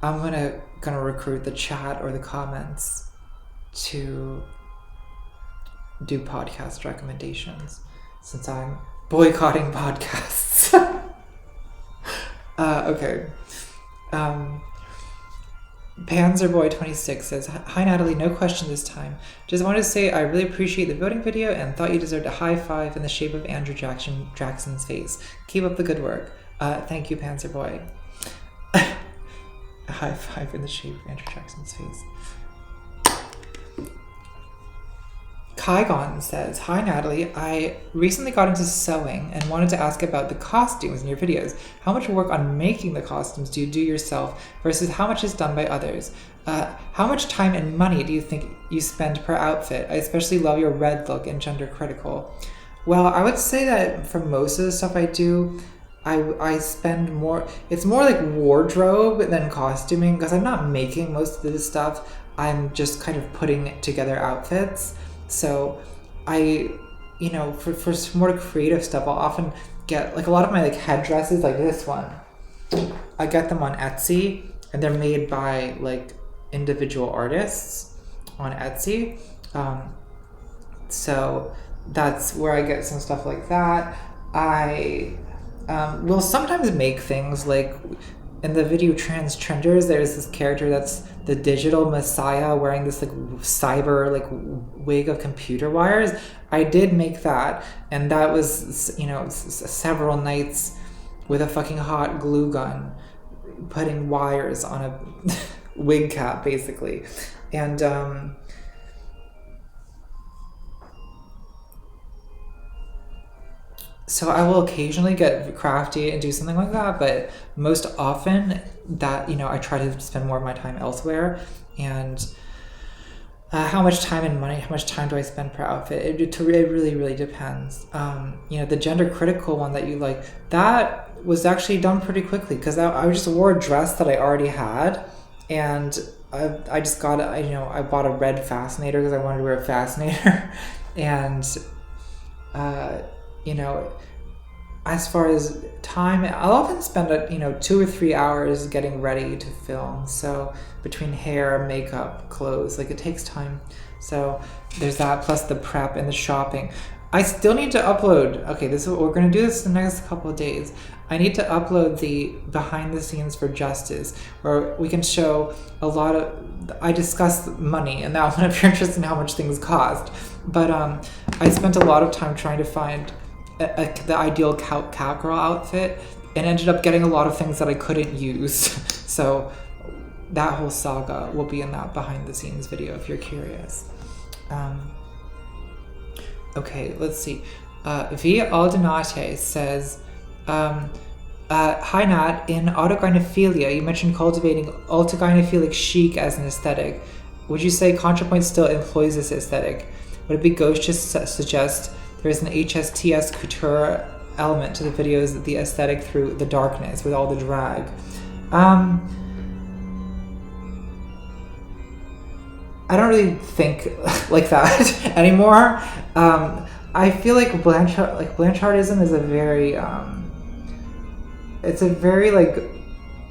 S1: I'm gonna recruit the chat or the comments to do podcast recommendations since I'm boycotting podcasts. Okay. Panzerboy26 says, "Hi Natalie, no question this time. Just wanted to say I really appreciate the voting video and thought you deserved a high five in the shape of Andrew Jackson's face. Keep up the good work." Thank you, Panzerboy. A high five in the shape of Andrew Jackson's face. Kygon says, "Hi Natalie, I recently got into sewing and wanted to ask about the costumes in your videos. How much work on making the costumes do you do yourself versus how much is done by others? How much time and money do you think you spend per outfit? I especially love your red look and gender critical." Well, I would say that for most of the stuff I do, I spend more, it's more like wardrobe than costuming, because I'm not making most of this stuff. I'm just kind of putting together outfits. So for some more creative stuff, I'll often get like a lot of my like headdresses, like this one. I get them on Etsy, and they're made by like individual artists on Etsy. So that's where I get some stuff like that. I will sometimes make things like in the video Trenders, there's this character that's the digital messiah wearing this like cyber like wig of computer wires. I did make that, and that was several nights with a fucking hot glue gun putting wires on a wig cap basically. And so I will occasionally get crafty and do something like that, but most often that, I try to spend more of my time elsewhere. And how much time and money, how much time do I spend per outfit? It really, really depends. The gender critical one that you like, that was actually done pretty quickly because I just wore a dress that I already had, and I just got, I bought a red fascinator because I wanted to wear a fascinator. And as far as time, I'll often spend 2 or 3 hours getting ready to film. So between hair, makeup, clothes, like it takes time. So there's that, plus the prep and the shopping. I still need to upload. Okay, this is what we're gonna do this the next couple of days. I need to upload the behind the scenes for Justice, where we can show a lot of. I discuss money and that one if you're interested in how much things cost. But I spent a lot of time trying to find the ideal cowgirl outfit, and ended up getting a lot of things that I couldn't use. So that whole saga will be in that behind the scenes video if you're curious. Okay, let's see. Via Aldinate says, hi Nat, in autogynephilia, you mentioned cultivating autogynephilic chic as an aesthetic. Would you say ContraPoints still employs this aesthetic? Would it be gauche to suggest there's an HSTS couture element to the videos, the aesthetic through the darkness with all the drag? I don't really think like that anymore. I feel like Blanchardism is a very, it's a very like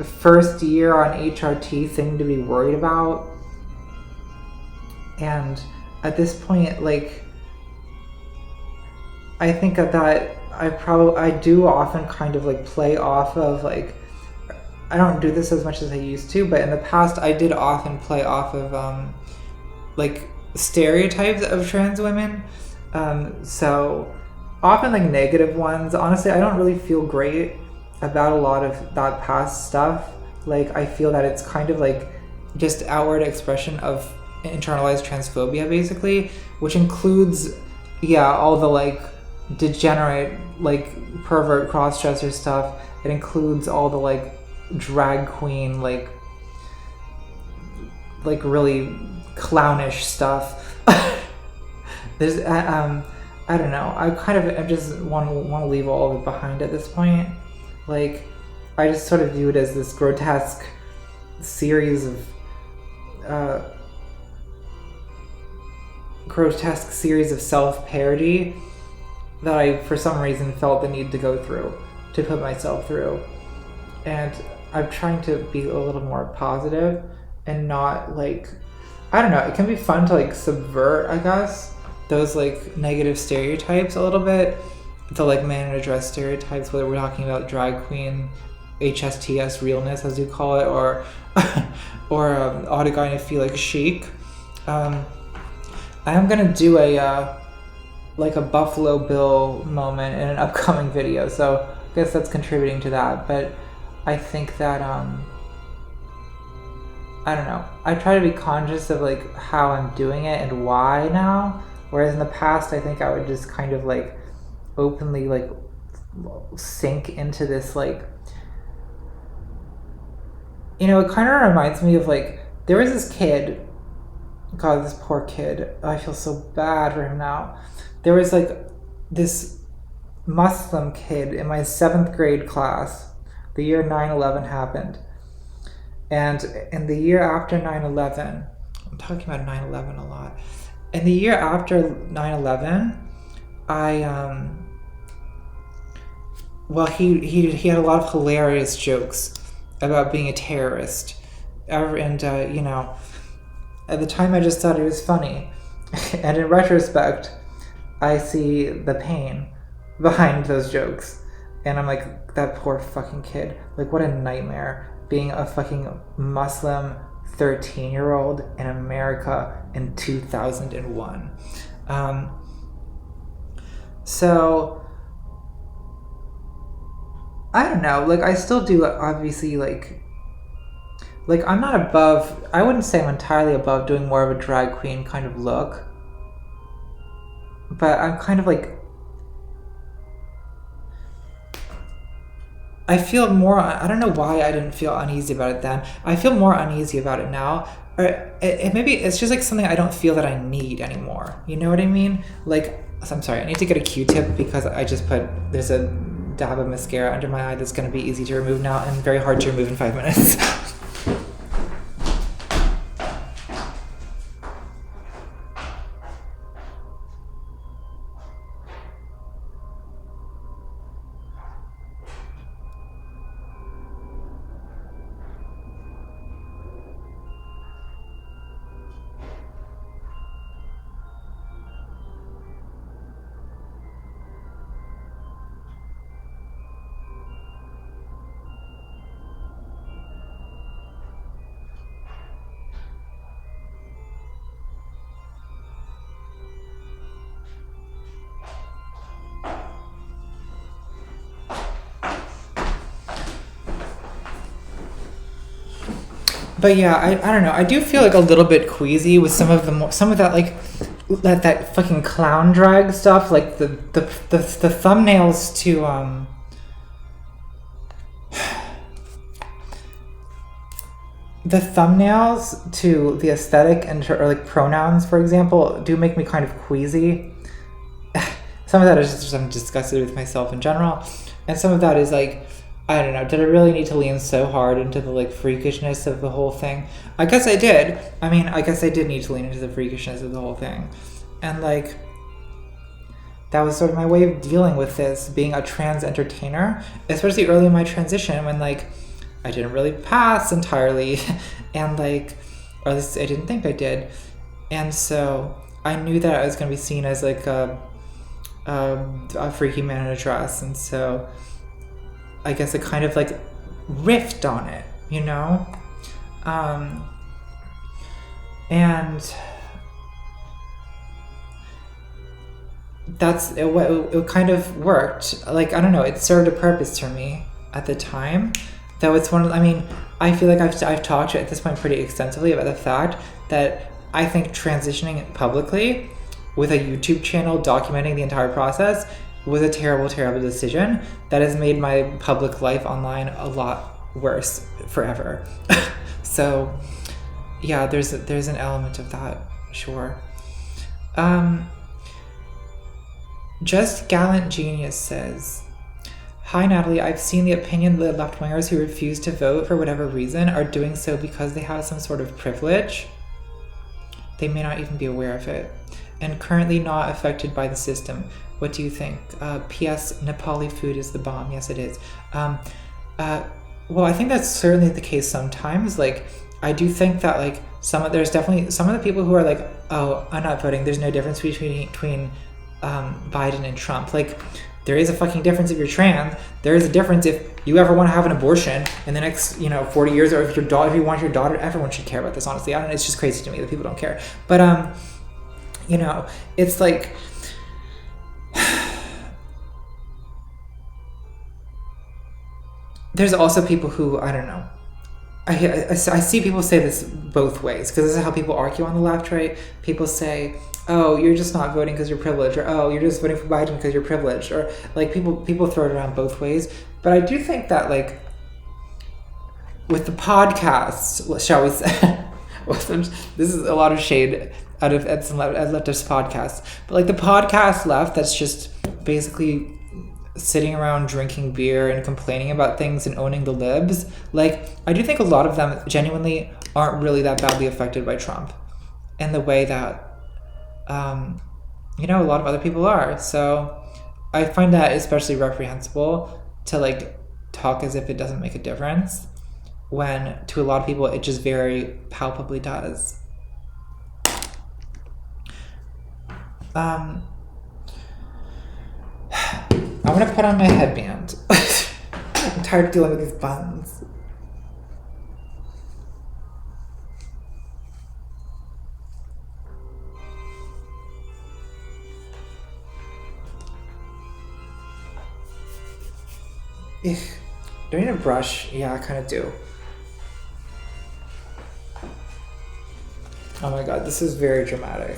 S1: first year on HRT thing to be worried about. And at this point, like, I think that I do often kind of like play off of like, I don't do this as much as I used to, but in the past I did often play off of like stereotypes of trans women. So often like negative ones. Honestly, I don't really feel great about a lot of that past stuff. Like, I feel that it's kind of like just outward expression of internalized transphobia, basically, which includes, all the like degenerate, like pervert cross-dresser stuff. It includes all the like drag queen, like really clownish stuff. There's I don't know. I just want to leave all of it behind at this point. Like, I just sort of view it as this grotesque series of self-parody that I, for some reason, felt the need to go through, to put myself through. And I'm trying to be a little more positive and not like, I don't know, it can be fun to like subvert, I guess, those like negative stereotypes a little bit, the like man in a dress stereotypes, whether we're talking about drag queen, HSTS realness as you call it, or autogynephilic chic. I am gonna do a Buffalo Bill moment in an upcoming video, so I guess that's contributing to that. But I think that I don't know. I try to be conscious of like how I'm doing it and why now. Whereas in the past, I think I would just kind of like openly like sink into this like, it kind of reminds me of like, there was this kid, God, this poor kid. I feel so bad for him now. There was like this Muslim kid in my 7th grade class, the year 9/11 happened. And in the year after 9/11, I'm talking about 9/11 a lot. In the year after 9/11, he had a lot of hilarious jokes about being a terrorist. And, at the time I just thought it was funny. And in retrospect, I see the pain behind those jokes. And I'm like, that poor fucking kid. Like, what a nightmare. Being a fucking Muslim 13-year-old in America in 2001. So, I don't know, like, I still do, obviously, like, I'm not above, I wouldn't say I'm entirely above doing more of a drag queen kind of look, but I'm kind of like, I feel more, I don't know why I didn't feel uneasy about it then. I feel more uneasy about it now. Or maybe it's just like something I don't feel that I need anymore. You know what I mean? Like, I'm sorry, I need to get a Q-tip because I just there's a dab of mascara under my eye that's going to be easy to remove now and very hard to remove in 5 minutes. But yeah, I don't know. I do feel like a little bit queasy with some of that like that fucking clown drag stuff, like the thumbnails to the thumbnails to the aesthetic and or like pronouns, for example, do make me kind of queasy. Some of that is just I'm disgusted with myself in general, and some of that is like, I don't know, did I really need to lean so hard into the like freakishness of the whole thing? I guess I did. I mean, I guess I did need to lean into the freakishness of the whole thing, and like that was sort of my way of dealing with this, being a trans entertainer, especially early in my transition when like I didn't really pass entirely, and like, or at least I didn't think I did, and so I knew that I was going to be seen as like a freaky man in a dress, and so I guess I kind of like riffed on it, you know, and that's it kind of worked. Like, I don't know, it served a purpose for me at the time. Though it's one of, I mean, I feel like I've talked at this point pretty extensively about the fact that I think transitioning publicly with a YouTube channel documenting the entire process was a terrible, terrible decision that has made my public life online a lot worse forever. So yeah, there's an element of that, sure. Just Gallant Genius says, "Hi Natalie, I've seen the opinion that left-wingers who refuse to vote for whatever reason are doing so because they have some sort of privilege. They may not even be aware of it, and currently not affected by the system. What do you think? P.S. Nepali food is the bomb." Yes, it is. Well, I think that's certainly the case sometimes. Like, I do think that like there's definitely some of the people who are like, oh, I'm not voting. There's no difference between Biden and Trump. Like, there is a fucking difference if you're trans. There is a difference if you ever want to have an abortion in the next, 40 years, or if if you want your daughter. Everyone should care about this, honestly. I don't know, it's just crazy to me that people don't care. But it's like there's also people who, I don't know. I see people say this both ways, because this is how people argue on the left, right? People say, oh, you're just not voting because you're privileged, or oh, you're just voting for Biden because you're privileged, or like people throw it around both ways. But I do think that like with the podcasts, shall we say, this is a lot of shade out of leftist podcasts, but like the podcast left that's just basically sitting around drinking beer and complaining about things and owning the libs, like I do think a lot of them genuinely aren't really that badly affected by Trump in the way that a lot of other people are. So I find that especially reprehensible to like talk as if it doesn't make a difference, when to a lot of people it just very palpably does. I'm gonna put on my headband. I'm tired of dealing with these buttons. Do I need a brush? Yeah, I kind of do. Oh my god, this is very dramatic.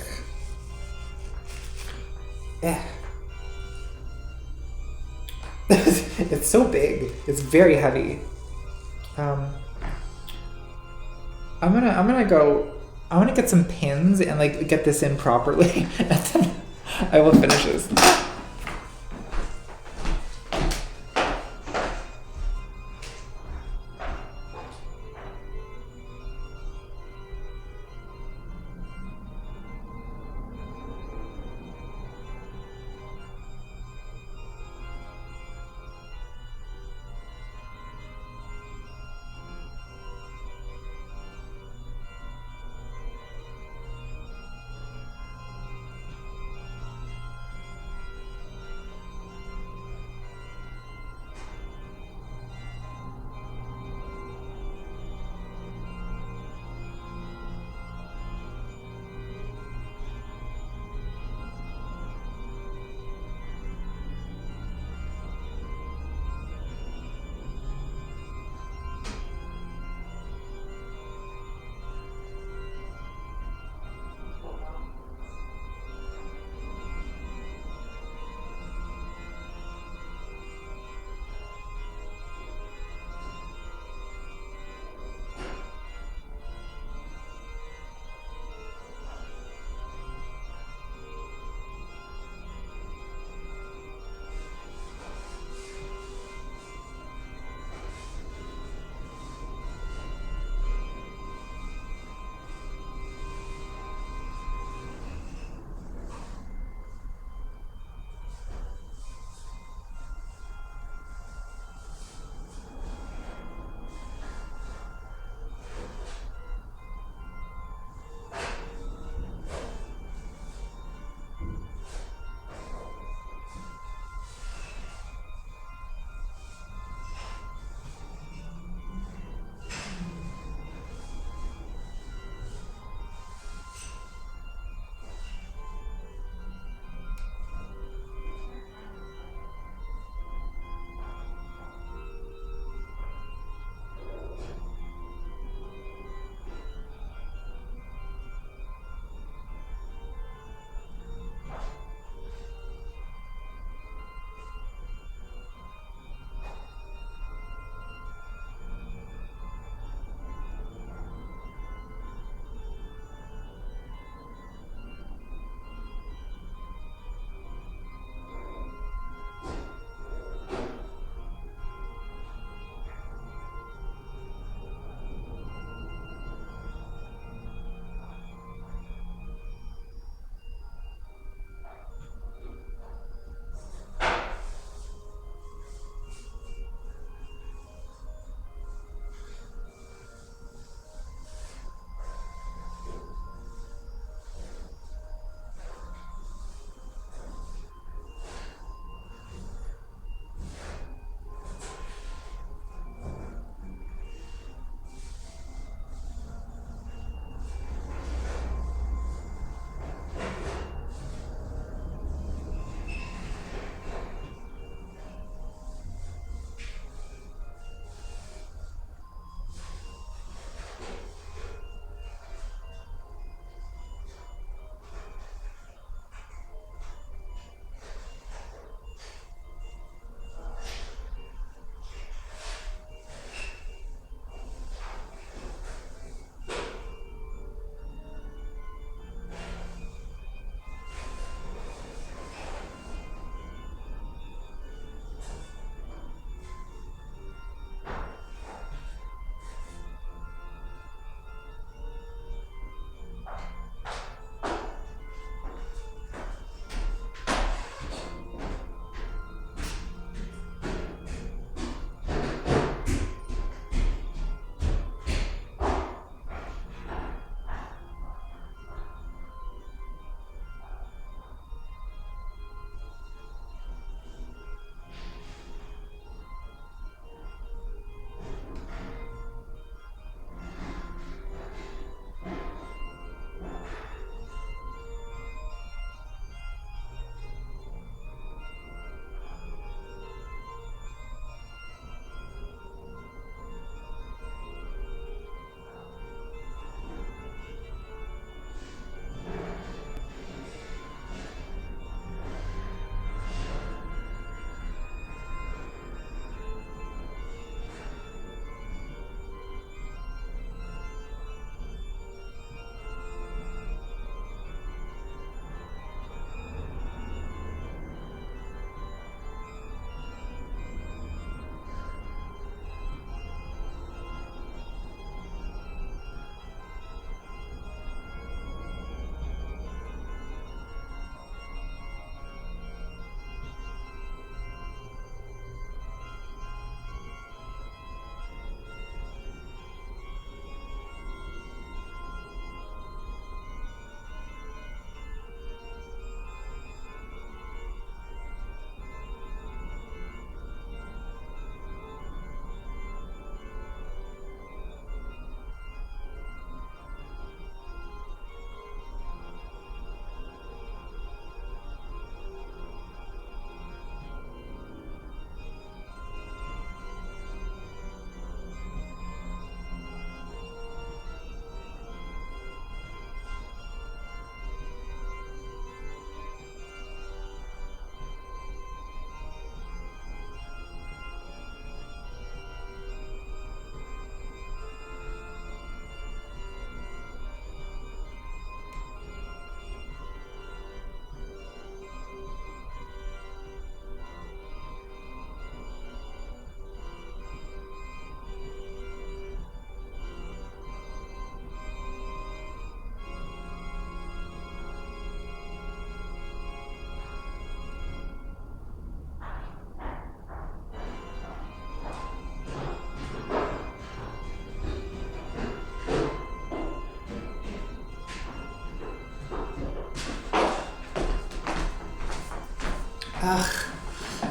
S1: It's so big. It's very heavy. I'm gonna get some pins and like get this in properly, and then I will finish this.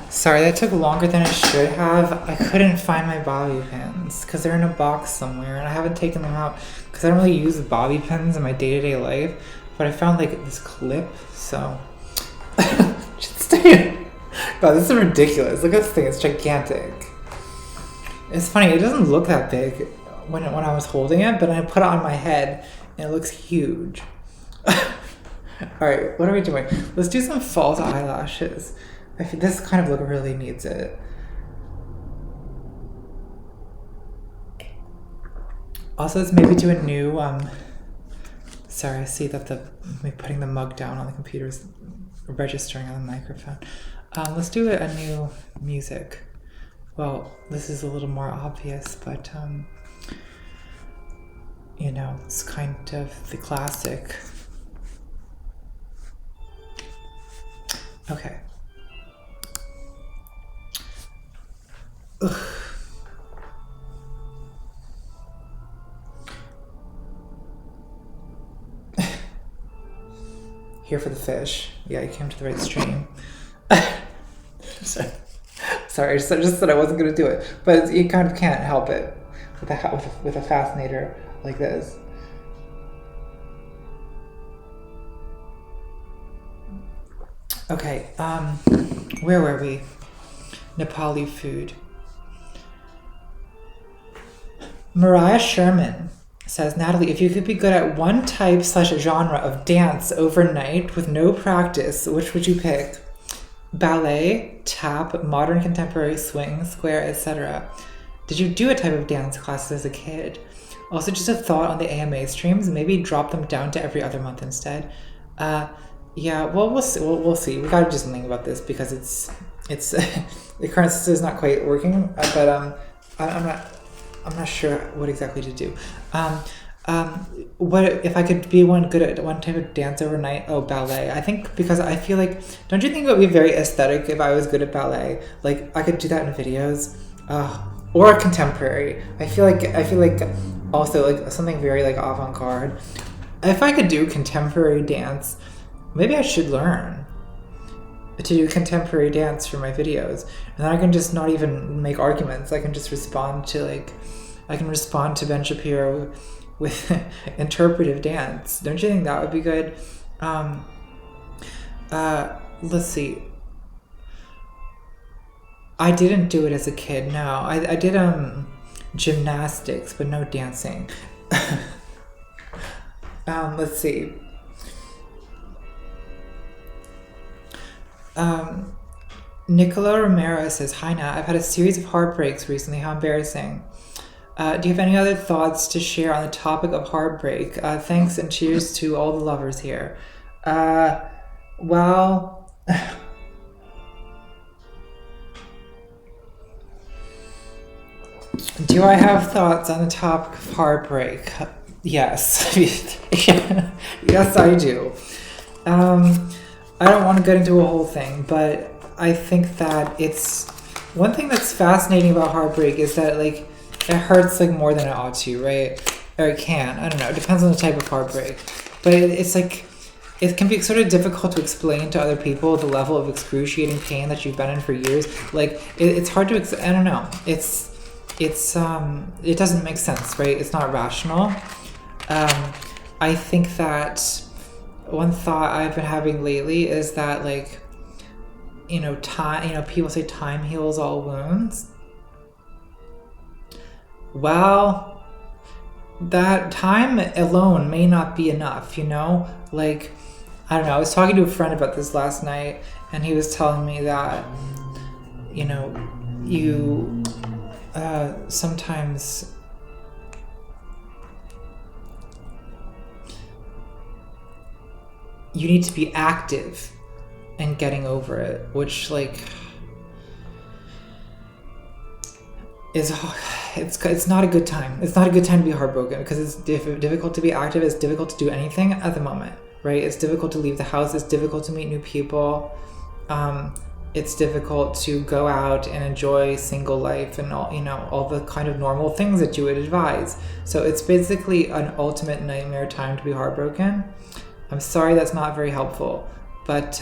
S1: Sorry, that took longer than it should have. I couldn't find my bobby pins because they're in a box somewhere and I haven't taken them out because I don't really use bobby pins in my day-to-day life. But I found like this clip, so just God, this is ridiculous. Look at this thing, it's gigantic. It's funny, it doesn't look that big when I was holding it, but I put it on my head and it looks huge. Alright, what are we doing? Let's do some false eyelashes. I feel this kind of look really needs it. Also, let's maybe do a new, sorry, I see that me putting the mug down on the computer is registering on the microphone. Let's do a new music. Well, this is a little more obvious, but, you know, it's kind of the classic. Okay. Ugh. Here for the fish. Yeah, you came to the right stream. Sorry, I just said I wasn't going to do it. But you kind of can't help it with a fascinator like this. Okay, where were we? Nepali food. Mariah Sherman says, Natalie, if you could be good at one type / genre of dance overnight with no practice, which would you pick? Ballet, tap, modern contemporary swing, square, etc. Did you do a type of dance classes as a kid? Also, just a thought on the AMA streams, maybe drop them down to every other month instead. Yeah, well, we'll see. We'll see. We gotta do something about this because it's the current system is not quite working. But I'm not sure what exactly to do. What if I could be good at one type of dance overnight? Oh, ballet. I think because I feel like, don't you think it would be very aesthetic if I was good at ballet? Like I could do that in videos, or contemporary. I feel like also like something very like avant-garde. If I could do contemporary dance, maybe I should learn to do contemporary dance for my videos, and then I can just not even make arguments. I can just respond to Ben Shapiro with interpretive dance. Don't you think that would be good? Let's see. I didn't do it as a kid. No, I did gymnastics, but no dancing. Let's see. Nicola Romero says, hi Nat, I've had a series of heartbreaks recently. How embarrassing. Do you have any other thoughts to share on the topic of heartbreak? Thanks and cheers to all the lovers here. Well, do I have thoughts on the topic of heartbreak? Yes. Yes, I do. I don't want to get into a whole thing, but I think that it's one thing that's fascinating about heartbreak is that like it hurts like more than it ought to, right? Or it can. I don't know. It depends on the type of heartbreak. But it's like it can be sort of difficult to explain to other people the level of excruciating pain that you've been in for years. Like it's hard to. I don't know. It doesn't make sense, right? It's not rational. I think that one thought I've been having lately is that like, time. People say time heals all wounds. Well, that time alone may not be enough, Like, I don't know, I was talking to a friend about this last night, and he was telling me that, you sometimes you need to be active in getting over it, which, like, it's not a good time. It's not a good time to be heartbroken because it's difficult to be active. It's difficult to do anything at the moment, right? It's difficult to leave the house. It's difficult to meet new people. It's difficult to go out and enjoy single life and all the kind of normal things that you would advise. So it's basically an ultimate nightmare time to be heartbroken. I'm sorry that's not very helpful, but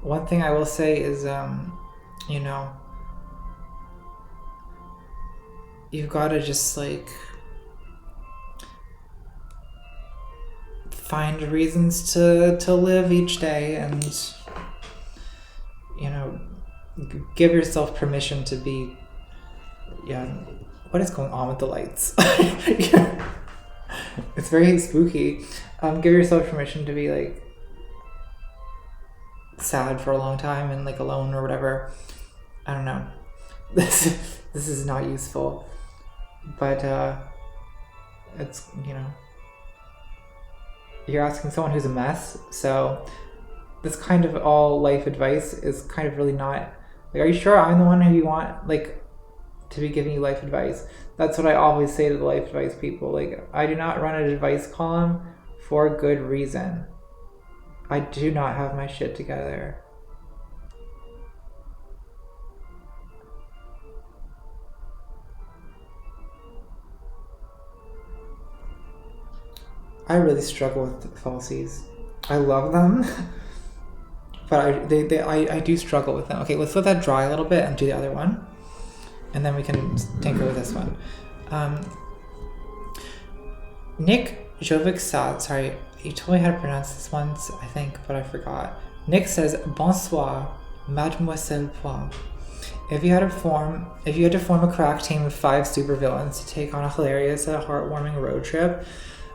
S1: one thing I will say is, you've got to just like find reasons to live each day, and give yourself permission to be. What is going on with the lights? It's very spooky. Give yourself permission to be like sad for a long time and like alone or whatever. I don't know. This is not useful, but it's you're asking someone who's a mess, so this kind of all life advice is kind of really not like, are you sure I'm the one who you want like to be giving you life advice? That's what I always say to the life advice people. Like, I do not run an advice column for good reason. I do not have my shit together. I really struggle with falsies. I love them, but I do struggle with them. Okay, let's let that dry a little bit and do the other one, and then we can tinker with this one. Nick Jovic said, sorry, you told me how to pronounce this once, I think, but I forgot. Nick says, "Bonsoir, Mademoiselle Poire. If you had to form a crack team of 5 supervillains to take on a hilarious, heartwarming road trip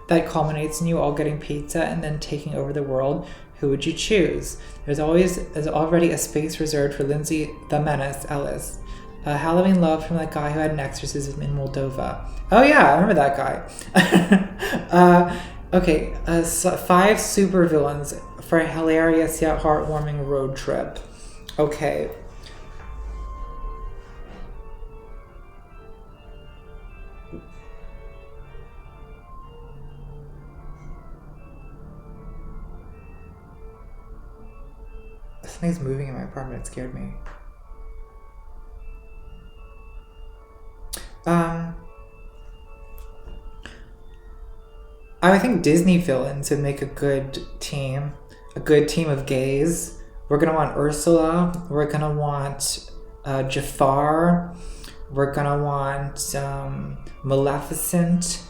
S1: that culminates in you all getting pizza and then taking over the world, who would you choose? There's already a space reserved for Lindsay the Menace Ellis. Halloween love from that guy who had an exorcism in Moldova." Oh yeah, I remember that guy. Okay, so 5 supervillains for a hilarious yet heartwarming road trip. Okay. Something's moving in my apartment. It scared me. I think Disney villains would make a good team of gays. We're gonna want Ursula. We're gonna want Jafar. We're gonna want Maleficent.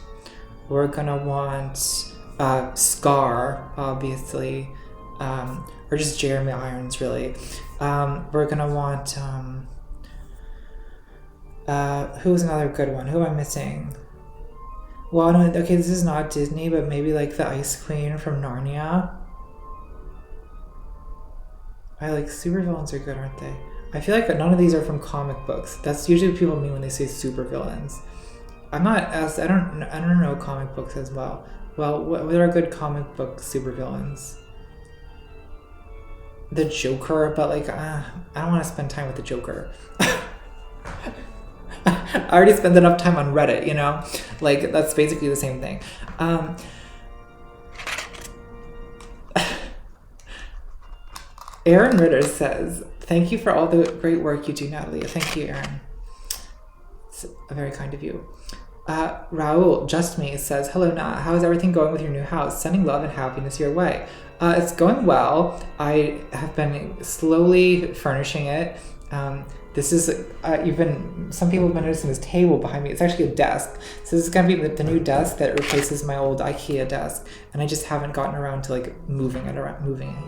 S1: We're gonna want Scar, obviously, or just Jeremy Irons, really. We're gonna want who's another good one? Who am I missing? Well, no, okay, this is not Disney, but maybe like the Ice Queen from Narnia. Supervillains are good, aren't they? I feel like none of these are from comic books. That's usually what people mean when they say supervillains. I don't know comic books as well. Well, what are good comic book supervillains? The Joker, but like, I don't want to spend time with the Joker. I already spent enough time on Reddit, Like, that's basically the same thing. Aaron Ritter says, "Thank you for all the great work you do, Natalie." Thank you, Aaron. It's very kind of you. Raul, just me, says, "Hello, Nat. How is everything going with your new house? Sending love and happiness your way." It's going well. I have been slowly furnishing it. This is, some people have been noticing this table behind me. It's actually a desk. So this is going to be the new desk that replaces my old IKEA desk. And I just haven't gotten around to like moving it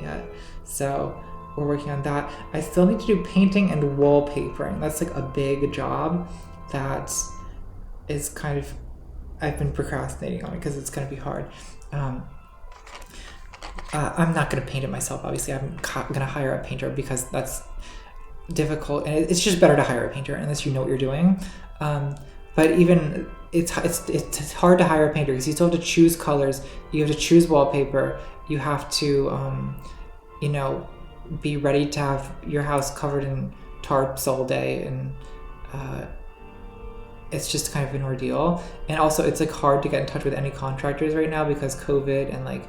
S1: yet. So we're working on that. I still need to do painting and wallpapering. That's like a big job that is kind of, I've been procrastinating on it because it's going to be hard. I'm not going to paint it myself, obviously. I'm going to hire a painter because that's difficult, and it's just better to hire a painter unless you know what you're doing. But even it's hard to hire a painter because you still have to choose colors, you have to choose wallpaper, you have to be ready to have your house covered in tarps all day, and it's just kind of an ordeal. And also it's like hard to get in touch with any contractors right now because COVID, and like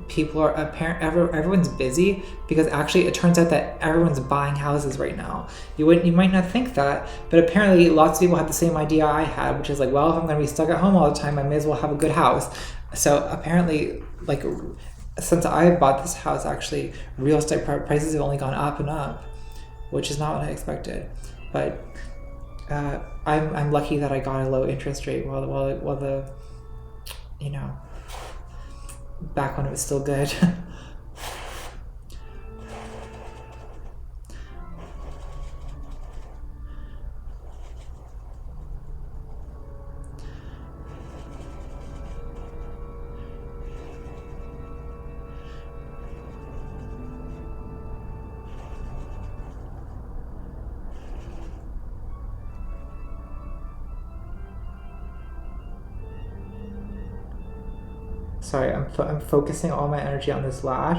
S1: people are everyone's busy because actually it turns out that everyone's buying houses right now. You might not think that, but apparently lots of people have the same idea I had, which is like, well, if I'm going to be stuck at home all the time, I may as well have a good house. So apparently, like, since I bought this house, actually, real estate prices have only gone up and up, which is not what I expected. But I'm lucky that I got a low interest rate while the back when it was still good. Sorry, I'm focusing all my energy on this lash.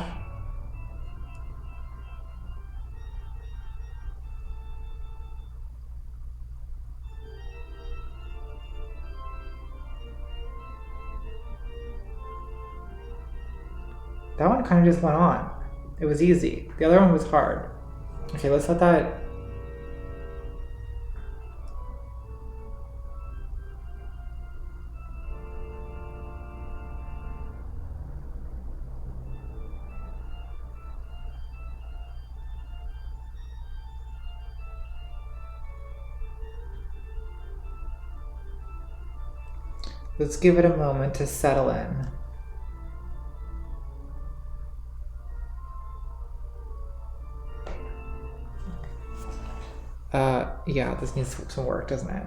S1: That one kind of just went on. It was easy. The other one was hard. Okay, let's let that... Let's give it a moment to settle in. Yeah, this needs some work, doesn't it?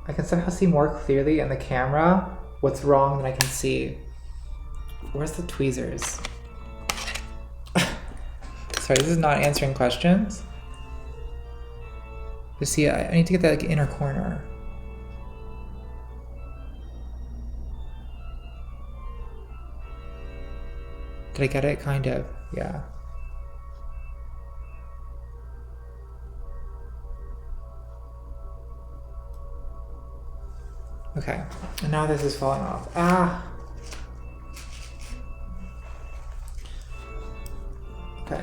S1: I can somehow see more clearly in the camera what's wrong than I can see. Where's the tweezers? Sorry, this is not answering questions. You see, I need to get that like inner corner. Did I get it? Kind of, yeah. Okay, and now this is falling off. Ah! Okay.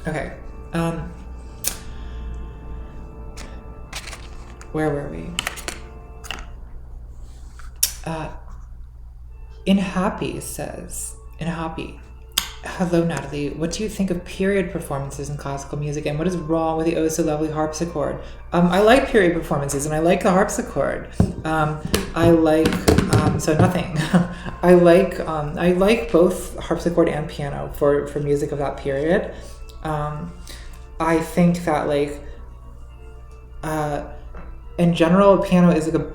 S1: Okay, where were we? In Happy says, hello Natalie, what do you think of period performances in classical music and what is wrong with the oh so lovely harpsichord? I like period performances and I like the harpsichord. I like, so nothing. I like both harpsichord and piano for music of that period. I think that like, in general, piano is like a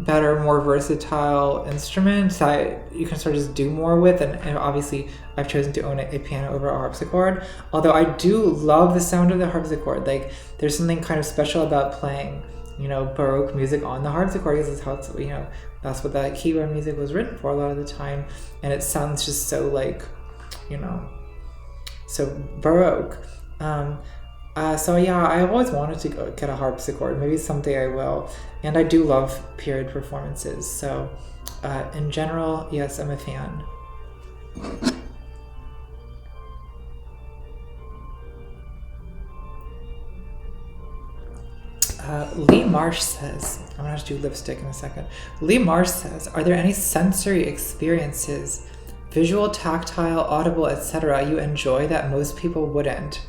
S1: better, more versatile instrument that you can sort of just do more with, and obviously I've chosen to own a piano over a harpsichord, although I do love the sound of the harpsichord. Like there's something kind of special about playing, Baroque music on the harpsichord, because it's how it's, that's what that keyboard music was written for a lot of the time, and it sounds just so like, so Baroque. So yeah, I always wanted to get a harpsichord. Maybe someday I will. And I do love period performances. So in general, yes, I'm a fan. Lee Marsh says, I'm gonna have to do lipstick in a second. Lee Marsh says, are there any sensory experiences, visual, tactile, audible, etc. you enjoy that most people wouldn't?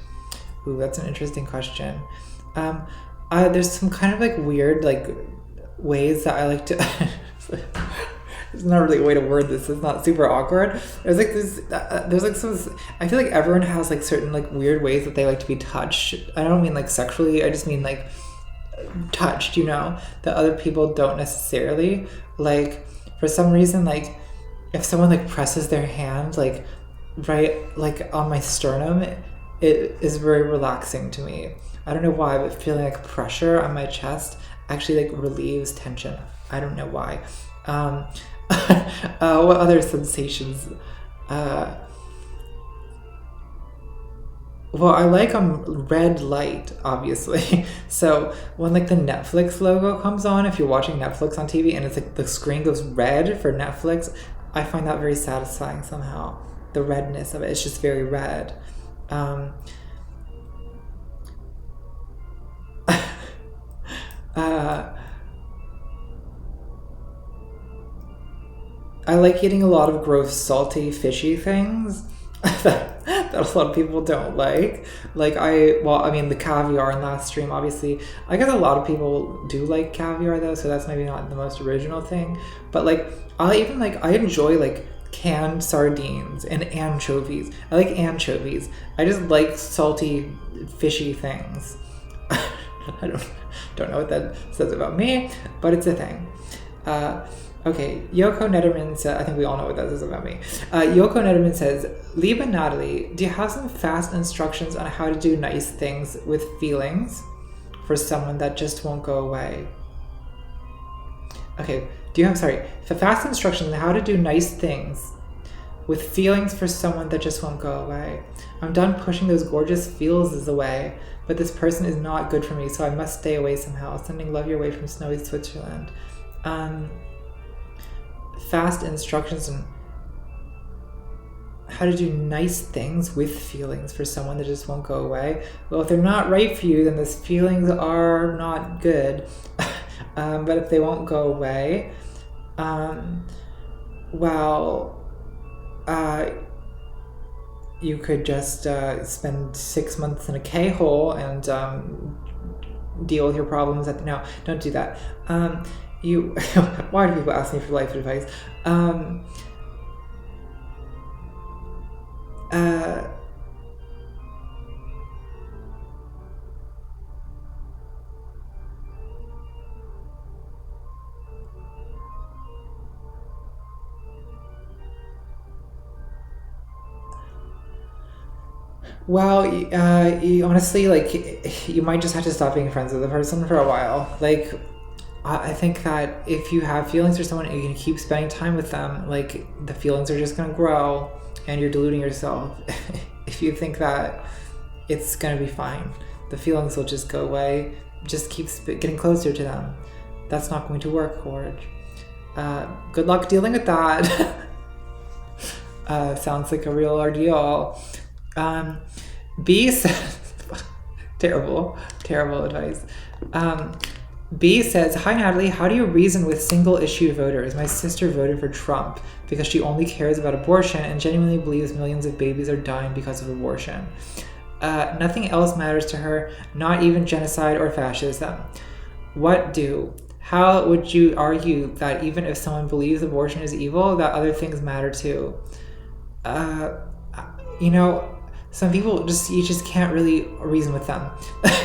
S1: Ooh, that's an interesting question. There's some kind of like weird like ways that I like to there's not really a way to word this, it's not super awkward. There's like this there's like some, I feel like everyone has like certain like weird ways that they like to be touched. I don't mean like sexually, I just mean like touched, that other people don't necessarily. Like for some reason, like if someone like presses their hand like right like on my sternum, it is very relaxing to me. I don't know why, but feeling like pressure on my chest actually like relieves tension. I don't know why. What other sensations? Well, I like red light, obviously. So when like the Netflix logo comes on, if you're watching Netflix on TV and it's like the screen goes red for Netflix, I find that very satisfying somehow. The redness of it, it's just very red. I like eating a lot of gross, salty, fishy things that a lot of people don't like. I mean, the caviar in last stream, obviously. I guess a lot of people do like caviar though, so that's maybe not the most original thing. But like, I enjoy like canned sardines and anchovies. I like anchovies. I just like salty, fishy things. I don't know what that says about me, but it's a thing. Okay, Yoko Nederman said, I think we all know what that says about me. Yoko Nederman says, Liebe Natalie, do you have some fast instructions on how to do nice things with feelings for someone that just won't go away? Okay, fast instructions on how to do nice things with feelings for someone that just won't go away. I'm done pushing those gorgeous feels away, but this person is not good for me, so I must stay away somehow. Sending love your way from snowy Switzerland. Fast instructions on how to do nice things with feelings for someone that just won't go away. Well, if they're not right for you, then those feelings are not good. But if they won't go away, you could just spend 6 months in a K-hole and deal with your problems. No, don't do that. Why do people ask me for life advice? Well, you honestly, like, you might just have to stop being friends with the person for a while. Like, I think that if you have feelings for someone and you can keep spending time with them, like, the feelings are just going to grow and you're deluding yourself. If you think that it's going to be fine, the feelings will just go away. Just keep getting closer to them. That's not going to work, George. Good luck dealing with that. Sounds like a real ordeal. B says, terrible advice. B says, hi Natalie, how do you reason with single issue voters? My sister voted for Trump because she only cares about abortion and genuinely believes millions of babies are dying because of abortion. Nothing else matters to her, not even genocide or fascism. What do? How would you argue that even if someone believes abortion is evil, that other things matter too? Some people you just can't really reason with them.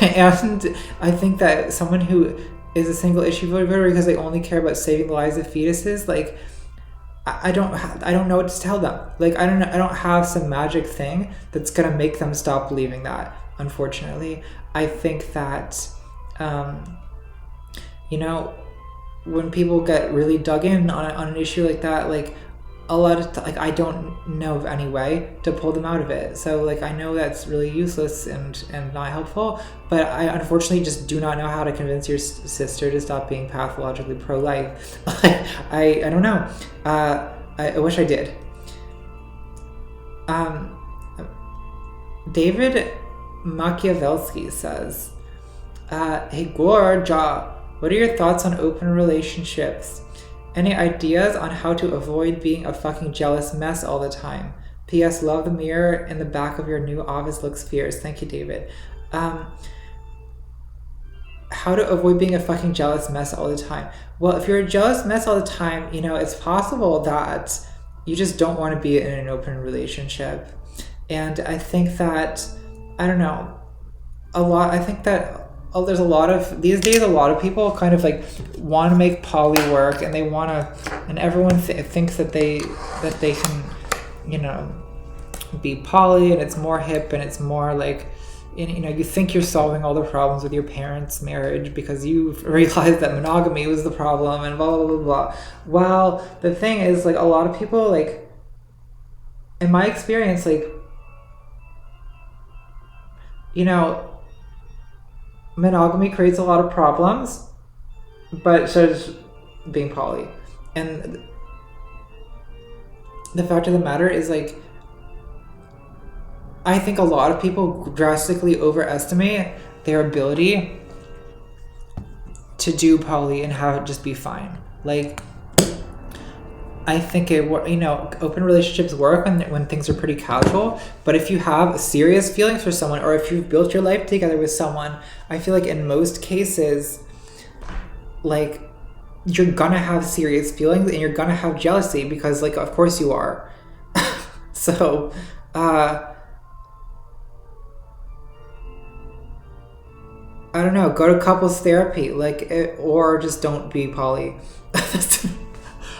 S1: And I think that someone who is a single issue voter because they only care about saving the lives of fetuses, like, I don't know what to tell them. Like, I don't have some magic thing that's gonna make them stop believing that, unfortunately. I think that, when people get really dug in on an issue like that, like, a lot of I don't know of any way to pull them out of it. So, like, I know that's really useless and not helpful, but I unfortunately just do not know how to convince your sister to stop being pathologically pro-life. I don't know. I wish I did. David Machiavelsky says, hey Gorja, what are your thoughts on open relationships? Any ideas on how to avoid being a fucking jealous mess all the time? P.S. Love the mirror in the back of your new office looks fierce. Thank you, David. How to avoid being a fucking jealous mess all the time? Well, if you're a jealous mess all the time, it's possible that you just don't want to be in an open relationship. And I think that, I don't know, there's a lot of, these days, a lot of people kind of like want to make poly work, and they want to, and everyone thinks that they can, be poly, and it's more hip, and it's more like, you think you're solving all the problems with your parents' marriage because you realized that monogamy was the problem, and blah, blah, blah, blah. Well, the thing is, like, a lot of people, like, in my experience, like, monogamy creates a lot of problems, but so does being poly. And the fact of the matter is, like, I think a lot of people drastically overestimate their ability to do poly and have it just be fine. Like, I think open relationships work when things are pretty casual, but if you have serious feelings for someone, or if you've built your life together with someone, I feel like in most cases, like, you're gonna have serious feelings and you're gonna have jealousy because, like, of course you are. So, I don't know, go to couples therapy, or just don't be poly.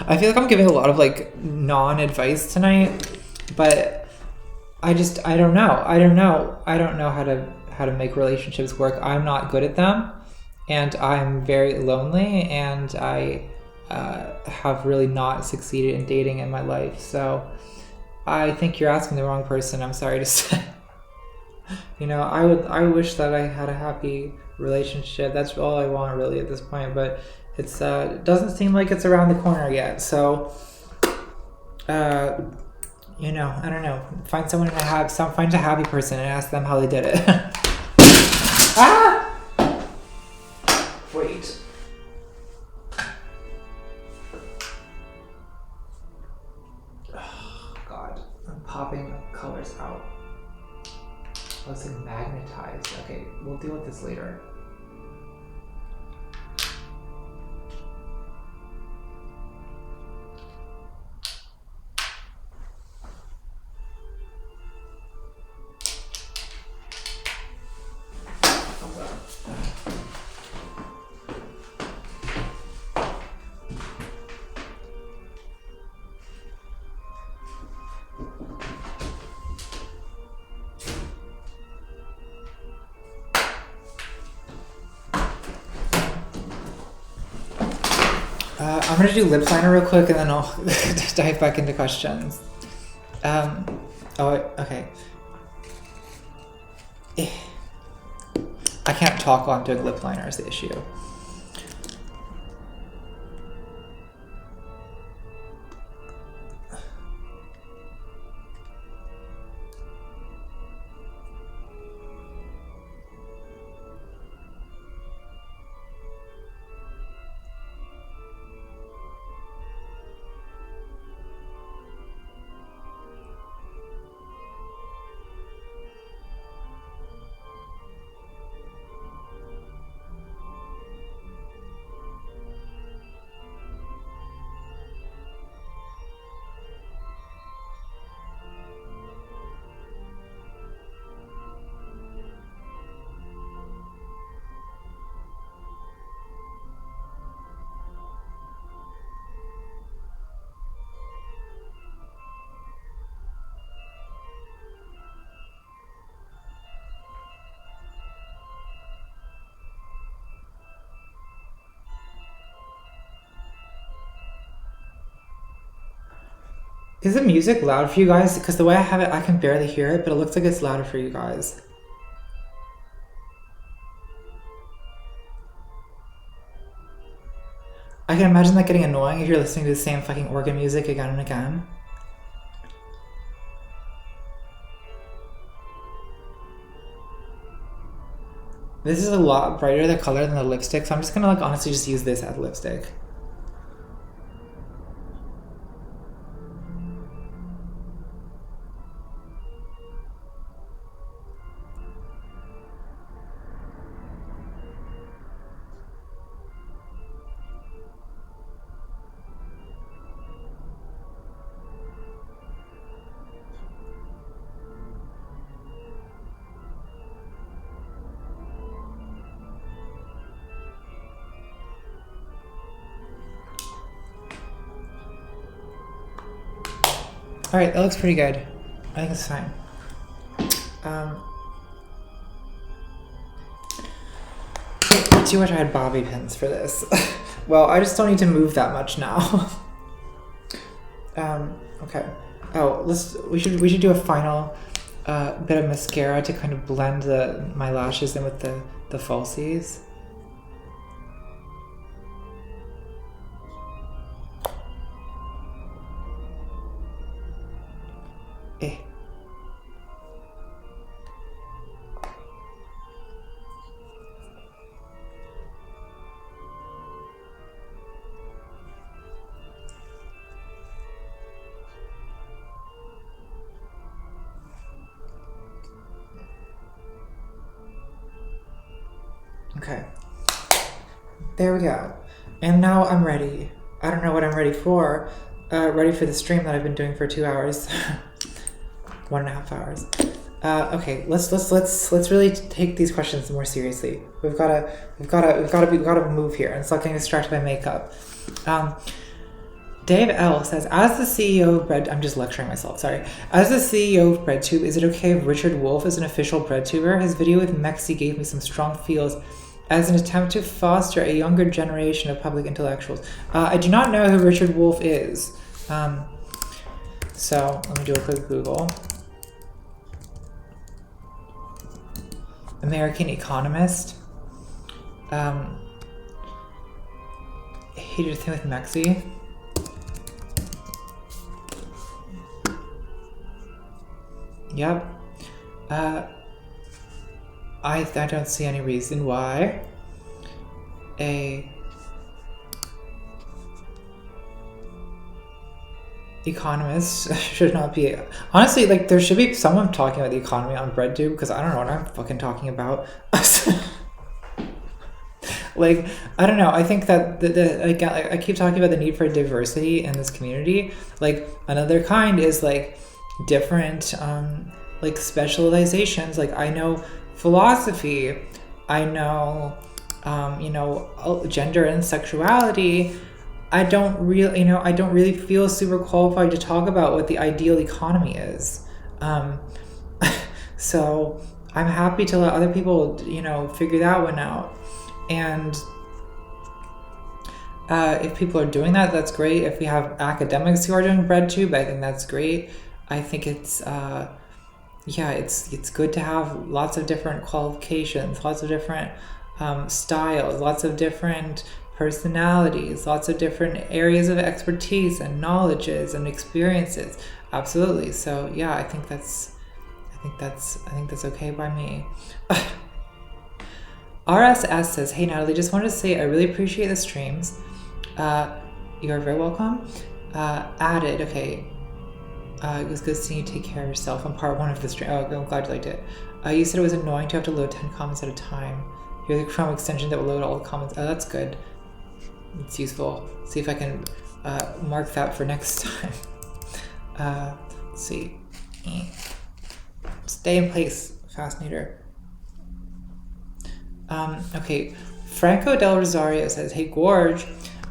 S1: I feel like I'm giving a lot of, like, non-advice tonight, but I don't know. I don't know how to make relationships work. I'm not good at them, and I'm very lonely, and I have really not succeeded in dating in my life. So I think you're asking the wrong person. I'm sorry to say. I wish that I had a happy relationship. That's all I want really at this point, but it doesn't seem like it's around the corner yet. So I don't know. Find someone find a happy person and ask them how they did it. Ah! Wait. Oh, God, I'm popping colors out. Oh, it's like magnetized. Okay, we'll deal with this later. I'm gonna do lip liner real quick and then I'll dive back into questions. Okay. I can't talk while I'm doing lip liner is the issue. Is the music loud for you guys? Because the way I have it, I can barely hear it, but it looks like it's louder for you guys. I can imagine that getting annoying if you're listening to the same fucking organ music again and again. This is a lot brighter the color than the lipstick, so I'm just gonna honestly just use this as lipstick. Alright, that looks pretty good. I think it's fine. Too much I had bobby pins for this. Well, I just don't need to move that much now. Okay. Oh, we should do a final bit of mascara to kind of blend my lashes in with the falsies. Eh. Okay. There we go. And now I'm ready. I don't know what I'm ready for. Ready for the stream that I've been doing for 2 hours. 1.5 hours. Okay, let's really take these questions more seriously. We've gotta move here and stop getting distracted by makeup. Dave L says, as the CEO of Bread, I'm just lecturing myself, sorry. As the CEO of BreadTube, is it okay if Richard Wolff is an official BreadTuber? His video with Mexi gave me some strong feels as an attempt to foster a younger generation of public intellectuals. I do not know who Richard Wolff is. So let me do a quick Google. American economist. He did a thing with Mexi. Yep. I don't see any reason why a economist should not be. Honestly, like, there should be someone talking about the economy on BreadTube, because I don't know what I'm fucking talking about. Like, I don't know. I think that I keep talking about the need for diversity in this community. Like, another kind is like different like specializations. Like, I know philosophy, I know you know, gender and sexuality. I don't really feel super qualified to talk about what the ideal economy is. So I'm happy to let other people, you know, figure that one out. And if people are doing that, that's great. If we have academics who are doing BreadTube, I think that's great. I think it's yeah, it's good to have lots of different qualifications, lots of different styles, lots of different personalities, lots of different areas of expertise and knowledges and experiences. Absolutely. So yeah, I think that's okay by me. RSS says, hey Natalie, just wanted to say I really appreciate the streams. You are very welcome. Added, okay. It was good seeing you take care of yourself on part 1 of the stream. Oh, I'm glad you liked it. You said it was annoying to have to load 10 comments at a time. You're the Chrome extension that will load all the comments. Oh, that's good. It's useful. See if I can mark that for next time. Let's see. Stay in place, Fascinator. Okay, Franco Del Rosario says, hey Gorge,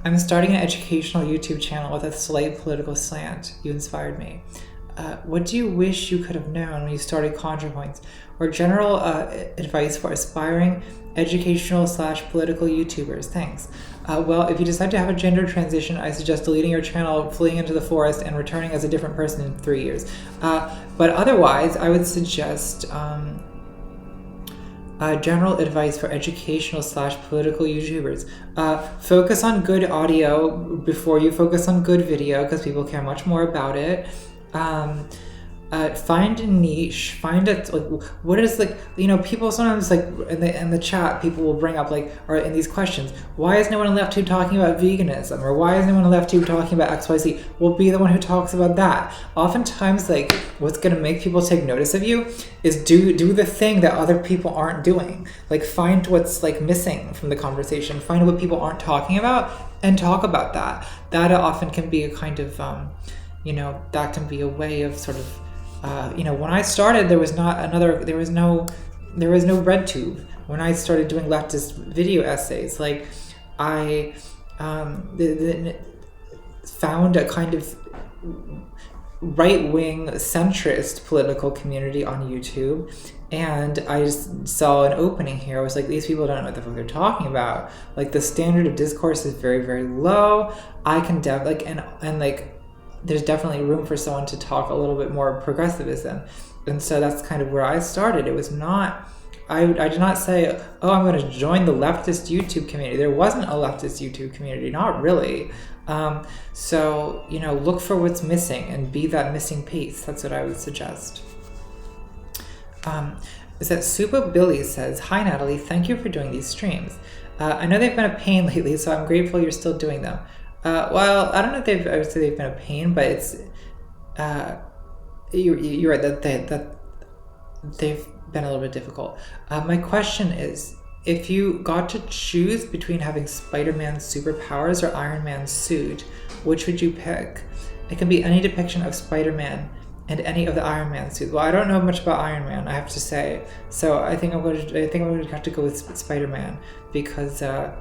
S1: I'm starting an educational YouTube channel with a slight political slant. You inspired me. What do you wish you could have known when you started ContraPoints? Or general advice for aspiring educational/political YouTubers? Thanks. Well, if you decide to have a gender transition, I suggest deleting your channel, fleeing into the forest, and returning as a different person in 3 years. But otherwise, I would suggest general advice for educational/political YouTubers. Focus on good audio before you focus on good video, because people care much more about it. Find a niche, find it, like, what is, like, you know, people sometimes, like, in the chat, people will bring up, like, or in these questions, why is no one on LeftTube talking about veganism, or why is no one on LeftTube talking about XYZ? We'll be the one who talks about that. Oftentimes, like, what's gonna make people take notice of you is do the thing that other people aren't doing. Like, find what's, like, missing from the conversation, find what people aren't talking about, and talk about that. That often can be a kind of, you know, that can be a way of sort of, you know, when I started, there was no BreadTube. When I started doing leftist video essays, like, I found a kind of right-wing centrist political community on YouTube, and I just saw an opening here. I was like, these people don't know what the fuck they're talking about. Like, the standard of discourse is very, very low. I can there's definitely room for someone to talk a little bit more progressivism. And so that's kind of where I started. It was not I did not say, oh, I'm going to join the leftist YouTube community. There wasn't a leftist YouTube community, not really. So, you know, look for what's missing and be that missing piece. That's what I would suggest. Is that Super Billy says, hi Natalie, thank you for doing these streams. I know they've been a pain lately, so I'm grateful you're still doing them. Well, I don't know if I would say they've been a pain, but it's, you're right, that they've been a little bit difficult. My question is, if you got to choose between having Spider-Man's superpowers or Iron Man's suit, which would you pick? It can be any depiction of Spider-Man and any of the Iron Man suits. Well, I don't know much about Iron Man, I have to say. So I think I'm going to have to go with Spider-Man, because I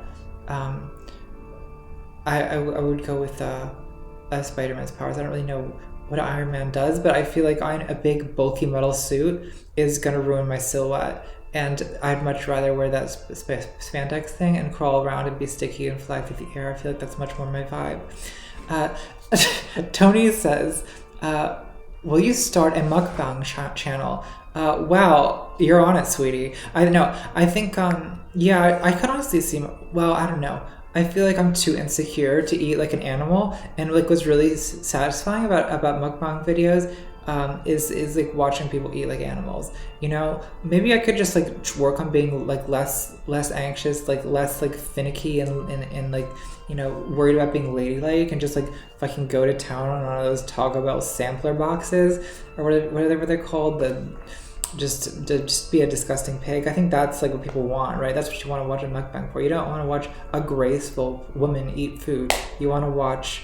S1: would go with Spider-Man's powers. I don't really know what Iron Man does, but I feel like a big bulky metal suit is going to ruin my silhouette. And I'd much rather wear that spandex thing and crawl around and be sticky and fly through the air. I feel like that's much more my vibe. Tony says, will you start a mukbang channel? Wow, you're on it, sweetie. I don't know. I think, yeah, I could honestly see, well, I don't know. I feel like I'm too insecure to eat like an animal, and like what's really satisfying about mukbang videos is like watching people eat like animals. You know, maybe I could just like work on being like less anxious, like less like finicky and like, you know, worried about being ladylike, and just like fucking go to town on one of those Taco Bell sampler boxes or whatever they're called, just be a disgusting pig. I think that's like what people want, right? That's what you want to watch a mukbang for. You don't want to watch a graceful woman eat food. You want to watch,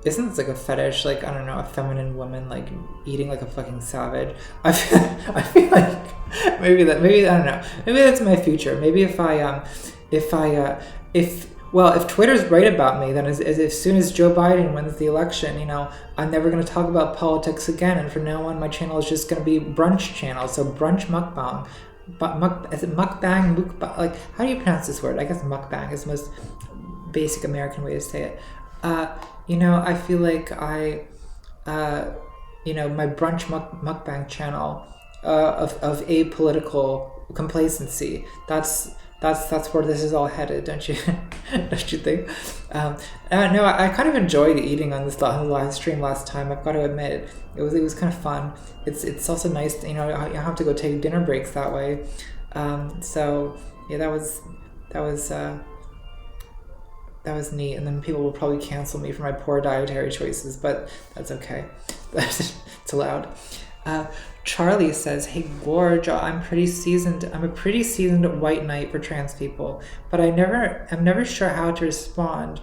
S1: isn't this like a fetish, like, I don't know, a feminine woman like eating like a fucking savage? I feel like maybe I don't know, maybe that's my future. Maybe if Twitter's right about me, then as soon as Joe Biden wins the election, you know, I'm never going to talk about politics again, and from now on my channel is just going to be brunch channel. So brunch mukbang, is it mukbang, like, how do you pronounce this word? I guess mukbang is the most basic American way to say it. You know, I feel like you know, my brunch mukbang channel of apolitical complacency, that's where this is all headed, don't you? Don't you think? No, I kind of enjoyed eating on this live stream last time. I've got to admit, it was kind of fun. It's also nice, you know, I have to go take dinner breaks that way. So yeah, that was neat. And then people will probably cancel me for my poor dietary choices, but that's okay. It's allowed. Charlie says, hey Gorge, I'm a pretty seasoned white knight for trans people, but I'm never sure how to respond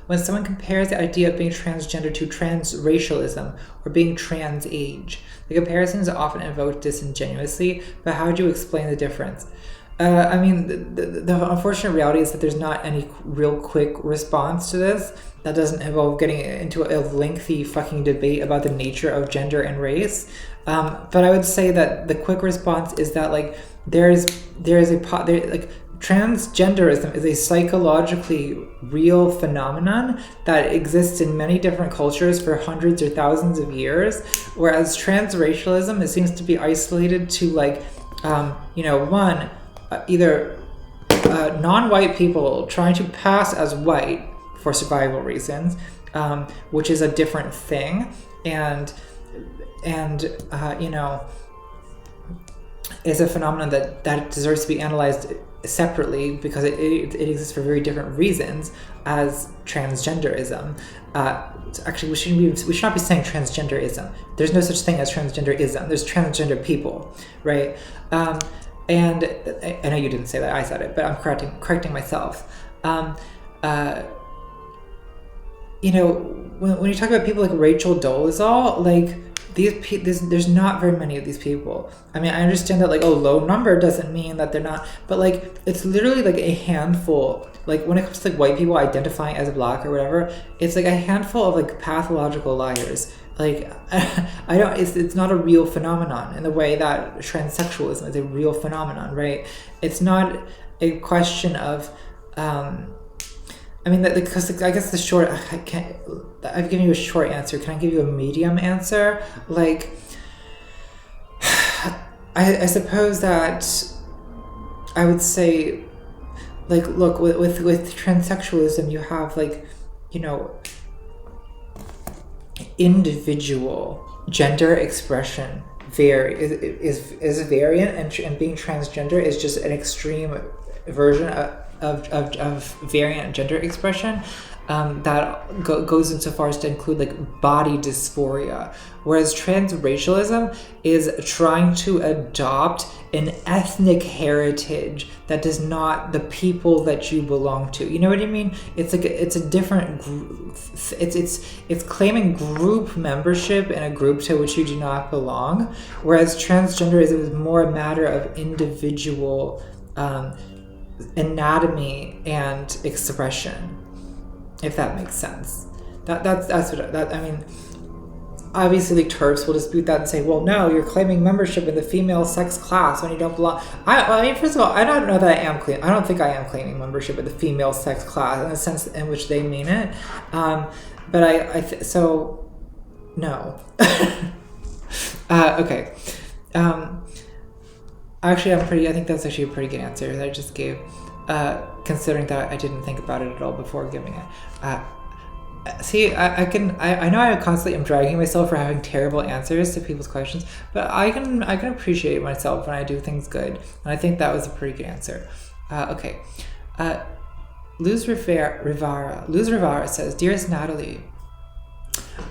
S1: when someone compares the idea of being transgender to transracialism or being trans age. The comparison is often invoked disingenuously, but how do you explain the difference? I mean, the unfortunate reality is that there's not any real quick response to this that doesn't involve getting into a lengthy fucking debate about the nature of gender and race. But I would say that the quick response is that like transgenderism is a psychologically real phenomenon that exists in many different cultures for hundreds or thousands of years, whereas transracialism, it seems to be isolated to like, you know, either non-white people trying to pass as white for survival reasons, which is a different thing, and you know, is a phenomenon that deserves to be analyzed separately because it exists for very different reasons as transgenderism. Actually, we should not be saying transgenderism. There's no such thing as transgenderism. There's transgender people, right? And I know you didn't say that, I said it, but I'm correcting myself. You know, when you talk about people like Rachel Dolezal, like there's not very many of these people. I mean, I understand that like, oh, low number doesn't mean that they're not, but like it's literally like a handful. Like when it comes to like white people identifying as black or whatever, it's like a handful of like pathological liars. Like, it's not a real phenomenon in the way that transsexualism is a real phenomenon, right? It's not a question of, I mean, because I guess I've given you a short answer. Can I give you a medium answer? Like, I suppose that I would say, like, look, with transsexualism, you have, like, you know, individual gender expression is variant, and being transgender is just an extreme version of variant gender expression. That goes insofar as to include, like, body dysphoria, whereas transracialism is trying to adopt an ethnic heritage that does not the people that you belong to. You know what I mean? It's like it's a different group. It's claiming group membership in a group to which you do not belong, whereas transgenderism is more a matter of individual anatomy and expression. If that makes sense. That's what I mean. Obviously, like, TERFs will dispute that and say, well, no, you're claiming membership in the female sex class when you don't belong. I mean, first of all, I don't know that I am claiming. I don't think I am claiming membership in the female sex class in the sense in which they mean it. But so no. Okay. Actually, I think that's actually a pretty good answer that I just gave. Considering that I didn't think about it at all before giving it. See, I know I constantly am dragging myself for having terrible answers to people's questions, but I can appreciate myself when I do things good, and I think that was a pretty good answer. Okay. Luz Rivera says, Dearest Natalie,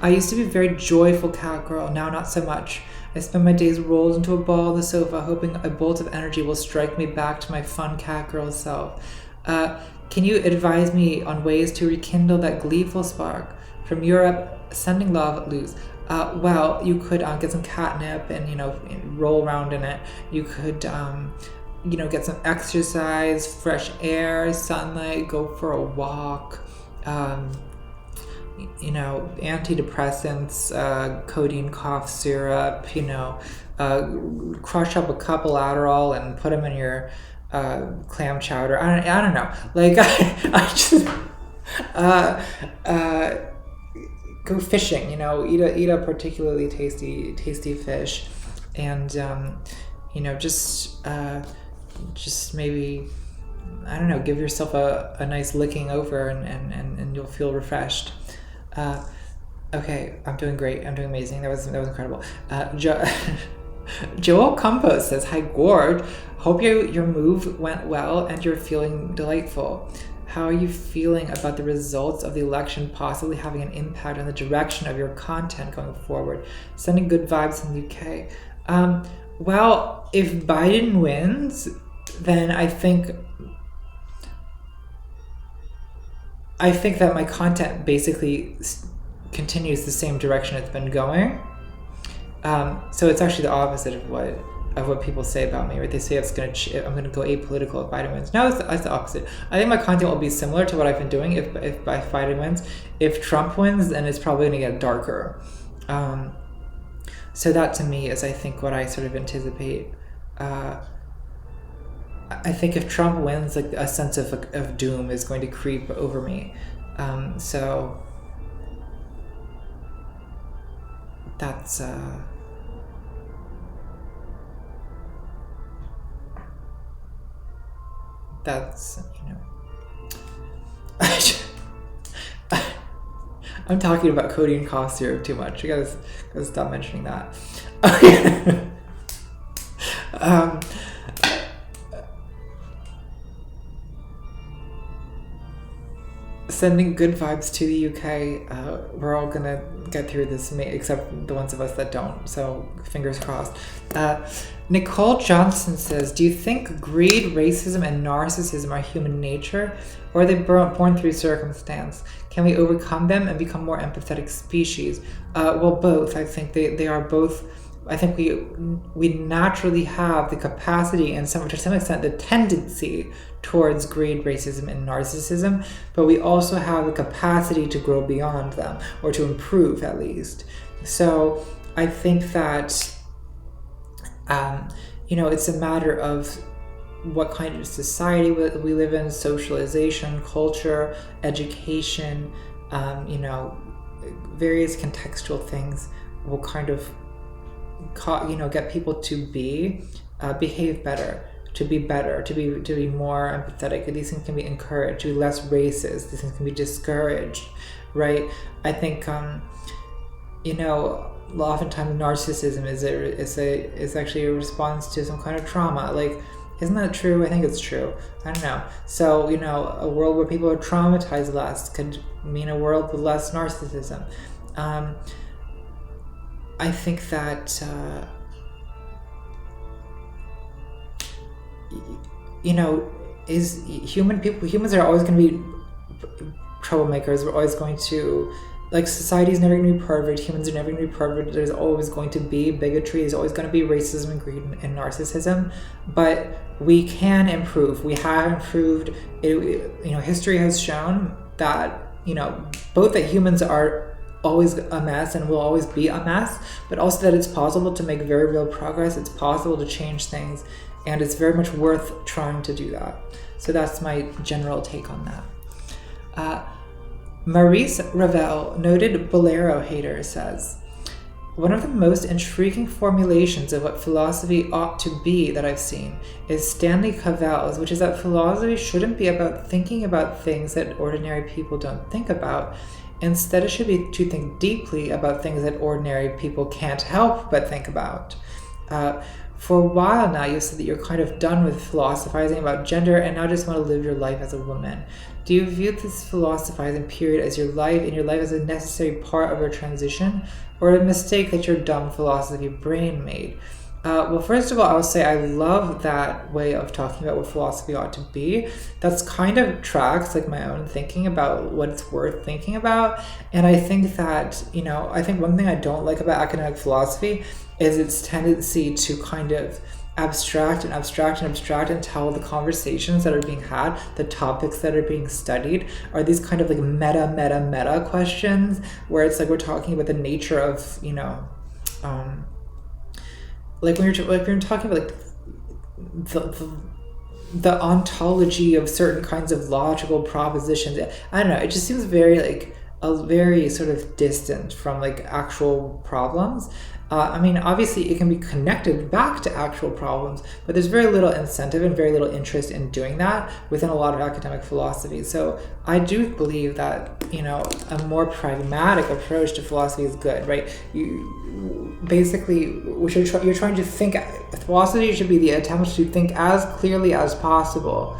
S1: I used to be a very joyful cat girl, now not so much. I spend my days rolled into a ball on the sofa, hoping a bolt of energy will strike me back to my fun cat girl self. Can you advise me on ways to rekindle that gleeful spark? From Europe, sending love, Luz. Well, you could get some catnip and roll around in it. You could get some exercise, fresh air, sunlight, go for a walk. Antidepressants, codeine cough syrup, crush up a couple Adderall and put them in your clam chowder. I don't know. Like, I just go fishing, eat a particularly tasty fish, and just maybe, I don't know, give yourself a nice licking over, and you'll feel refreshed. Okay, I'm doing great. I'm doing amazing. That was incredible. Joel Campos says, Hi, Gord. Hope your move went well and you're feeling delightful. How are you feeling about the results of the election possibly having an impact on the direction of your content going forward? Sending good vibes in the UK. Well, if Biden wins, then I think that my content basically continues the same direction it's been going. So it's actually the opposite of what people say about me, right? They say I'm gonna go apolitical if Biden wins. No, it's the opposite. I think my content will be similar to what I've been doing if Biden wins. If Trump wins, then it's probably gonna get darker. So that to me is, I think, what I sort of anticipate. I think if Trump wins, like, a sense of doom is going to creep over me. So that's I'm talking about codeine cough syrup too much. You gotta stop mentioning that. Okay. Sending good vibes to the UK. We're all gonna get through this, except the ones of us that don't. So fingers crossed. Nicole Johnson says, do you think greed, racism, and narcissism are human nature, or are they born through circumstance? Can we overcome them and become more empathetic species? Well, both. I think they are both. I think we naturally have the capacity and to some extent the tendency towards greed, racism, and narcissism, but we also have the capacity to grow beyond them, or to improve at least. So I think that it's a matter of what kind of society we live in, socialization, culture, education, various contextual things will kind of get people to behave better, to be better, to be more empathetic. These things can be encouraged, to be less racist. These things can be discouraged, right? I think oftentimes narcissism is actually a response to some kind of trauma. Like, isn't that true? I think it's true. I don't know. So, a world where people are traumatized less could mean a world with less narcissism. I think that humans are always going to be troublemakers. We're always going to, society's never going to be perfect. Humans are never going to be perfect. There's always going to be bigotry. There's always going to be racism and greed and narcissism. But we can improve. We have improved. History has shown that, both that humans are always a mess and will always be a mess, but also that it's possible to make very real progress. It's possible to change things, and it's very much worth trying to do that. So that's my general take on that. Maurice Ravel, noted Bolero hater, says, one of the most intriguing formulations of what philosophy ought to be that I've seen is Stanley Cavell's, which is that philosophy shouldn't be about thinking about things that ordinary people don't think about. Instead, it should be to think deeply about things that ordinary people can't help but think about. For a while now, you said that you're kind of done with philosophizing about gender and now just want to live your life as a woman. Do you view this philosophizing period as your life and your life as a necessary part of your transition, or a mistake that your dumb philosophy brain made? Well, first of all, I would say I love that way of talking about what philosophy ought to be. That's kind of tracks my own thinking about what it's worth thinking about. And I think that, I think one thing I don't like about academic philosophy is its tendency to kind of abstract until the conversations that are being had, the topics that are being studied, are these kind of meta questions where it's we're talking about the nature of, when you're talking about the ontology of certain kinds of logical propositions. I don't know, it just seems very very sort of distant from actual problems. Obviously it can be connected back to actual problems, but there's very little incentive and very little interest in doing that within a lot of academic philosophy. So I do believe that, a more pragmatic approach to philosophy is good, right? You're trying to think, philosophy should be the attempt to think as clearly as possible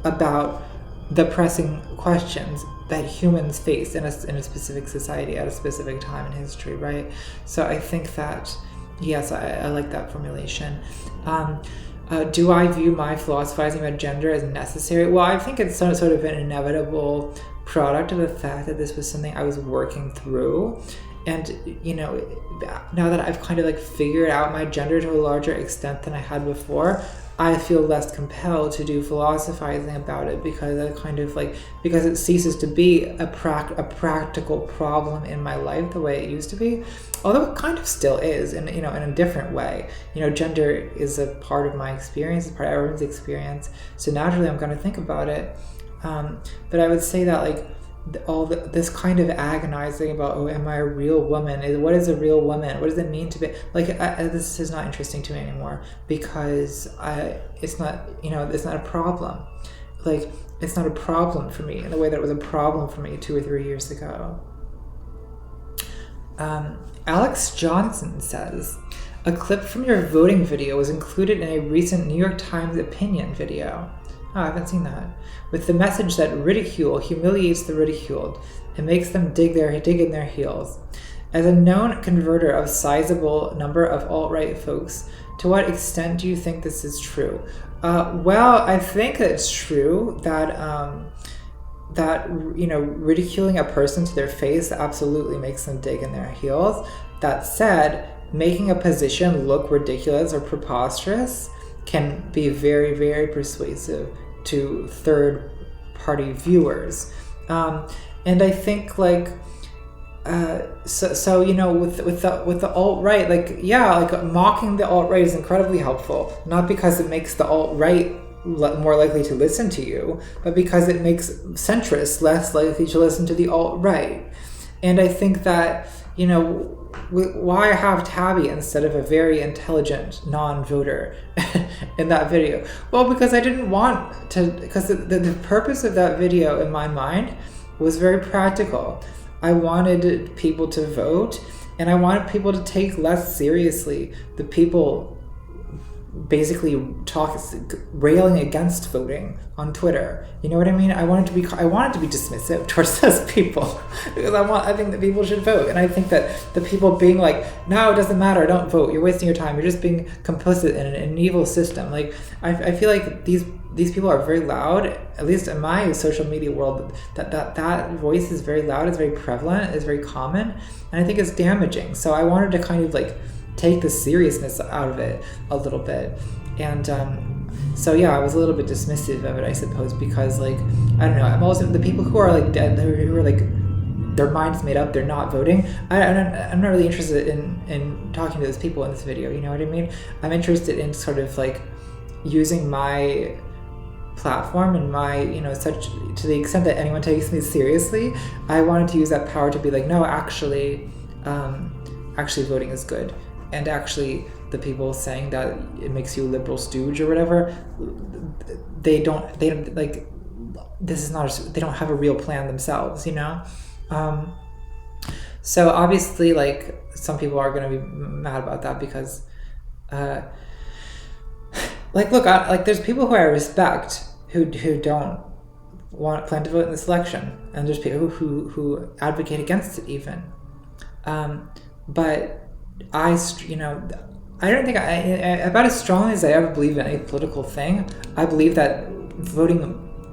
S1: about the pressing questions that humans face in a specific society at a specific time in history, right? So I think that, yes, I like that formulation. Do I view my philosophizing about gender as necessary? Well, I think it's sort of an inevitable product of the fact that this was something I was working through. And, now that I've kind of figured out my gender to a larger extent than I had before, I feel less compelled to do philosophizing about it because because it ceases to be a practical problem in my life the way it used to be, although it kind of still is, in a different way. Gender is a part of my experience, it's part of everyone's experience, so naturally I'm going to think about it. But I would say that this kind of agonizing about, am I a real woman? What is a real woman? What does it mean to be this is not interesting to me anymore, because it's not a problem. It's not a problem for me in the way that it was a problem for me 2 or 3 years ago. Alex Johnson says, a clip from your voting video was included in a recent New York Times opinion video. Oh, I haven't seen that. With the message that ridicule humiliates the ridiculed and makes them dig in their heels. As a known converter of sizable number of alt-right folks, to what extent do you think this is true? Well, I think it's true that ridiculing a person to their face absolutely makes them dig in their heels. That said, making a position look ridiculous or preposterous can be very, very persuasive to third-party viewers, and I think with the alt-right, mocking the alt-right is incredibly helpful, not because it makes the alt-right more likely to listen to you, but because it makes centrists less likely to listen to the alt-right. And I think that why have Tabby instead of a very intelligent non-voter in that video? Well, because I didn't want to, because the purpose of that video in my mind was very practical. I wanted people to vote, and I wanted people to take less seriously the people basically railing against voting on Twitter. You know what I mean? I wanted to be dismissive towards those people because I think that people should vote, and I think that the people being like, no, it doesn't matter, don't vote, you're wasting your time, you're just being complicit in an evil system. Like I feel like these people are very loud, at least in my social media world. That voice is very loud, it's very prevalent, it's very common, and I think it's damaging. So I wanted to kind of like take the seriousness out of it a little bit, and so yeah, I was a little bit dismissive of it, I suppose, because like, I don't know, I'm also the people who are like dead, who are like their minds made up, they're not voting. I'm not really interested in talking to those people in this video, you know what I mean? I'm interested in sort of like using my platform and my, you know, such, to the extent that anyone takes me seriously, I wanted to use that power to be like, no, actually voting is good. And actually, the people saying that it makes you a liberal stooge or whatever, they don't like, this is not, they don't have a real plan themselves, you know? So obviously, like, some people are going to be mad about that because, like, look, there's people who I respect who don't plan to vote in this election, and there's people who advocate against it even. But I don't think about as strongly as I ever believe in any political thing, I believe that voting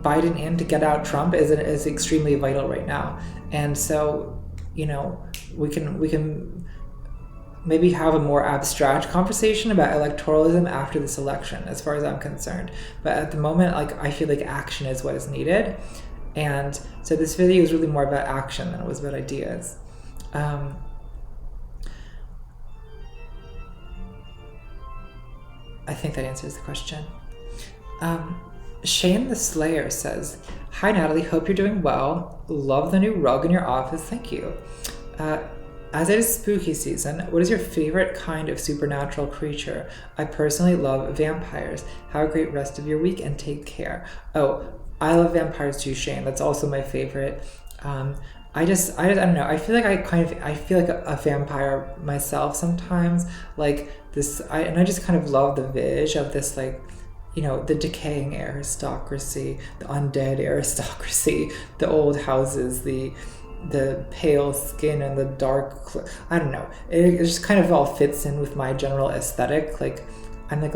S1: Biden in to get out Trump is extremely vital right now. And so, you know, we can maybe have a more abstract conversation about electoralism after this election, as far as I'm concerned. But at the moment, like, I feel like action is what is needed. And so this video is really more about action than it was about ideas. I think that answers the question. Shane the Slayer says, hi Natalie, hope you're doing well. Love the new rug in your office, thank you. As it is spooky season, what is your favorite kind of supernatural creature? I personally love vampires. Have a great rest of your week and take care. Oh, I love vampires too, Shane. That's also my favorite. I don't know. I feel like I feel like a vampire myself sometimes. Like this, I just kind of love the vid of this, like, you know, the decaying aristocracy, the undead aristocracy, the old houses, the pale skin and the dark, I don't know. It just kind of all fits in with my general aesthetic. Like, I'm a bit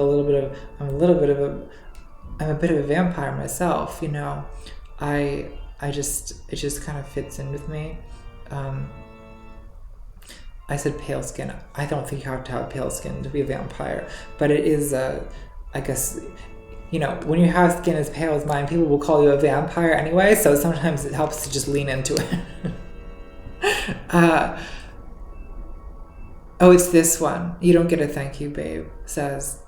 S1: of a vampire myself, you know. It just kind of fits in with me. I said pale skin. I don't think you have to have pale skin to be a vampire, but it is I guess, you know, when you have skin as pale as mine, people will call you a vampire anyway, so sometimes it helps to just lean into it. Oh, it's this one. You don't get a thank you, babe. Says,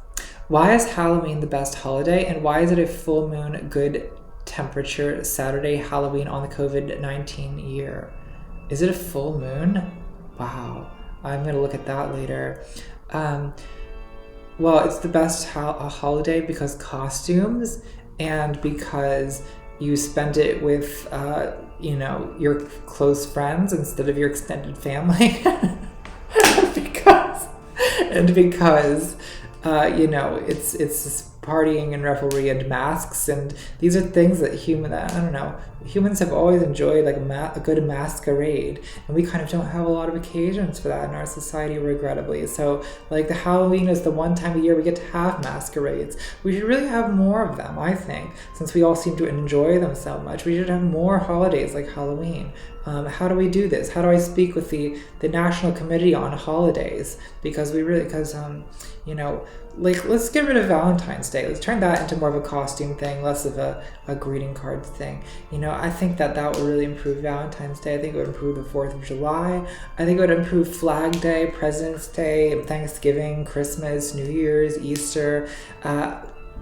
S1: why is Halloween the best holiday, and why is it a full moon good temperature Saturday Halloween on the COVID-19 year? Is it a full moon? Wow, I'm gonna look at that later. Well, it's the best holiday because costumes, and because you spend it with you know, your close friends instead of your extended family. because you know, it's this partying and revelry and masks, and these are things that humans have always enjoyed, like a good masquerade, and we kind of don't have a lot of occasions for that in our society, regrettably. So like, the Halloween is the one time a year we get to have masquerades. We should really have more of them, I think, since we all seem to enjoy them so much. We should have more holidays like Halloween. How do we do this? How do I speak with the National Committee on Holidays? Because you know, like, let's get rid of Valentine's Day. Let's turn that into more of a costume thing, less of a greeting card thing. You know, I think that would really improve Valentine's Day. I think it would improve the 4th of July. I think it would improve Flag Day, President's Day, Thanksgiving, Christmas, New Year's, Easter.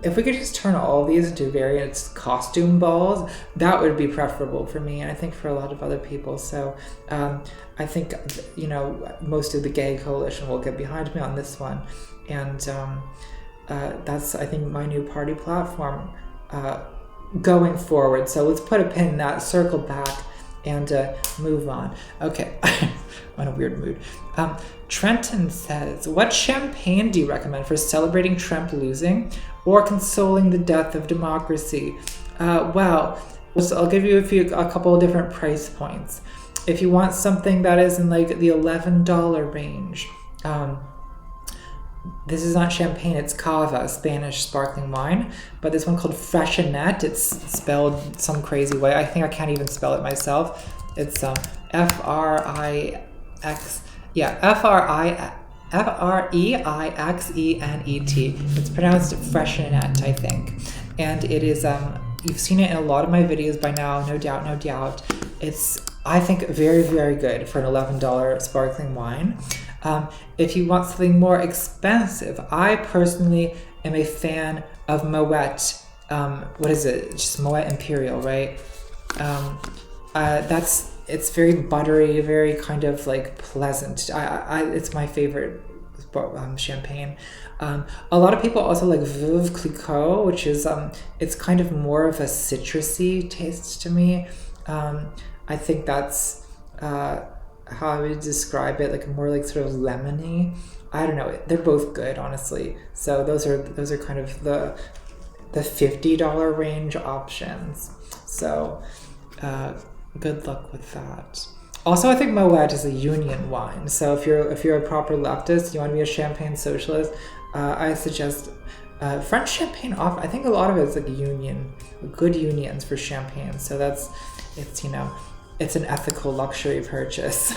S1: if we could just turn all these into various costume balls, that would be preferable for me, and I think for a lot of other people. So I think, you know, most of the gay coalition will get behind me on this one, and that's, I think, my new party platform going forward. So let's put a pin in that, circle back, and move on. Okay, I'm in a weird mood. Trenton says, what champagne do you recommend for celebrating Trump losing or consoling the death of democracy? Well, so I'll give you a couple of different price points. If you want something that is in like the $11 range, this is not champagne, it's cava, Spanish sparkling wine, but this one called Freshenet, it's spelled some crazy way. I think I can't even spell it myself. It's F-R-I-X, yeah, F-R-E-I-X-E-N-E-T. It's pronounced Freshenet, I think. And it is, you've seen it in a lot of my videos by now, no doubt, no doubt. It's, I think, very, very good for an $11 sparkling wine. If you want something more expensive, I personally am a fan of Moet. What is it? Just Moet Imperial, right? It's very buttery, very kind of like pleasant. It's my favorite champagne. A lot of people also like Veuve Clicquot, which is it's kind of more of a citrusy taste to me. I think that's how I would describe it, like more like sort of lemony. I don't know. They're both good, honestly. So those are kind of the $50 range options. So good luck with that. Also, I think Moet is a union wine. So if you're a proper leftist, you want to be a champagne socialist, I suggest French champagne. I think a lot of it is like good unions for champagne. So it's you know, it's an ethical luxury purchase.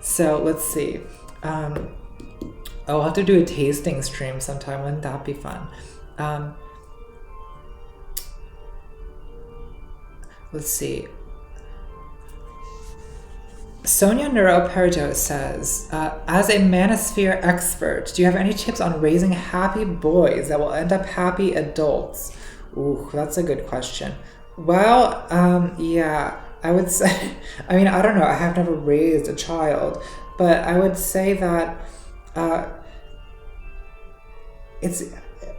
S1: So let's see. I'll have to do a tasting stream sometime. Wouldn't that be fun? Let's see. Sonia Neuroperito says, as a manosphere expert, do you have any tips on raising happy boys that will end up happy adults? Ooh, that's a good question. Well, yeah, I would say, I mean, I don't know, I have never raised a child, but I would say that it's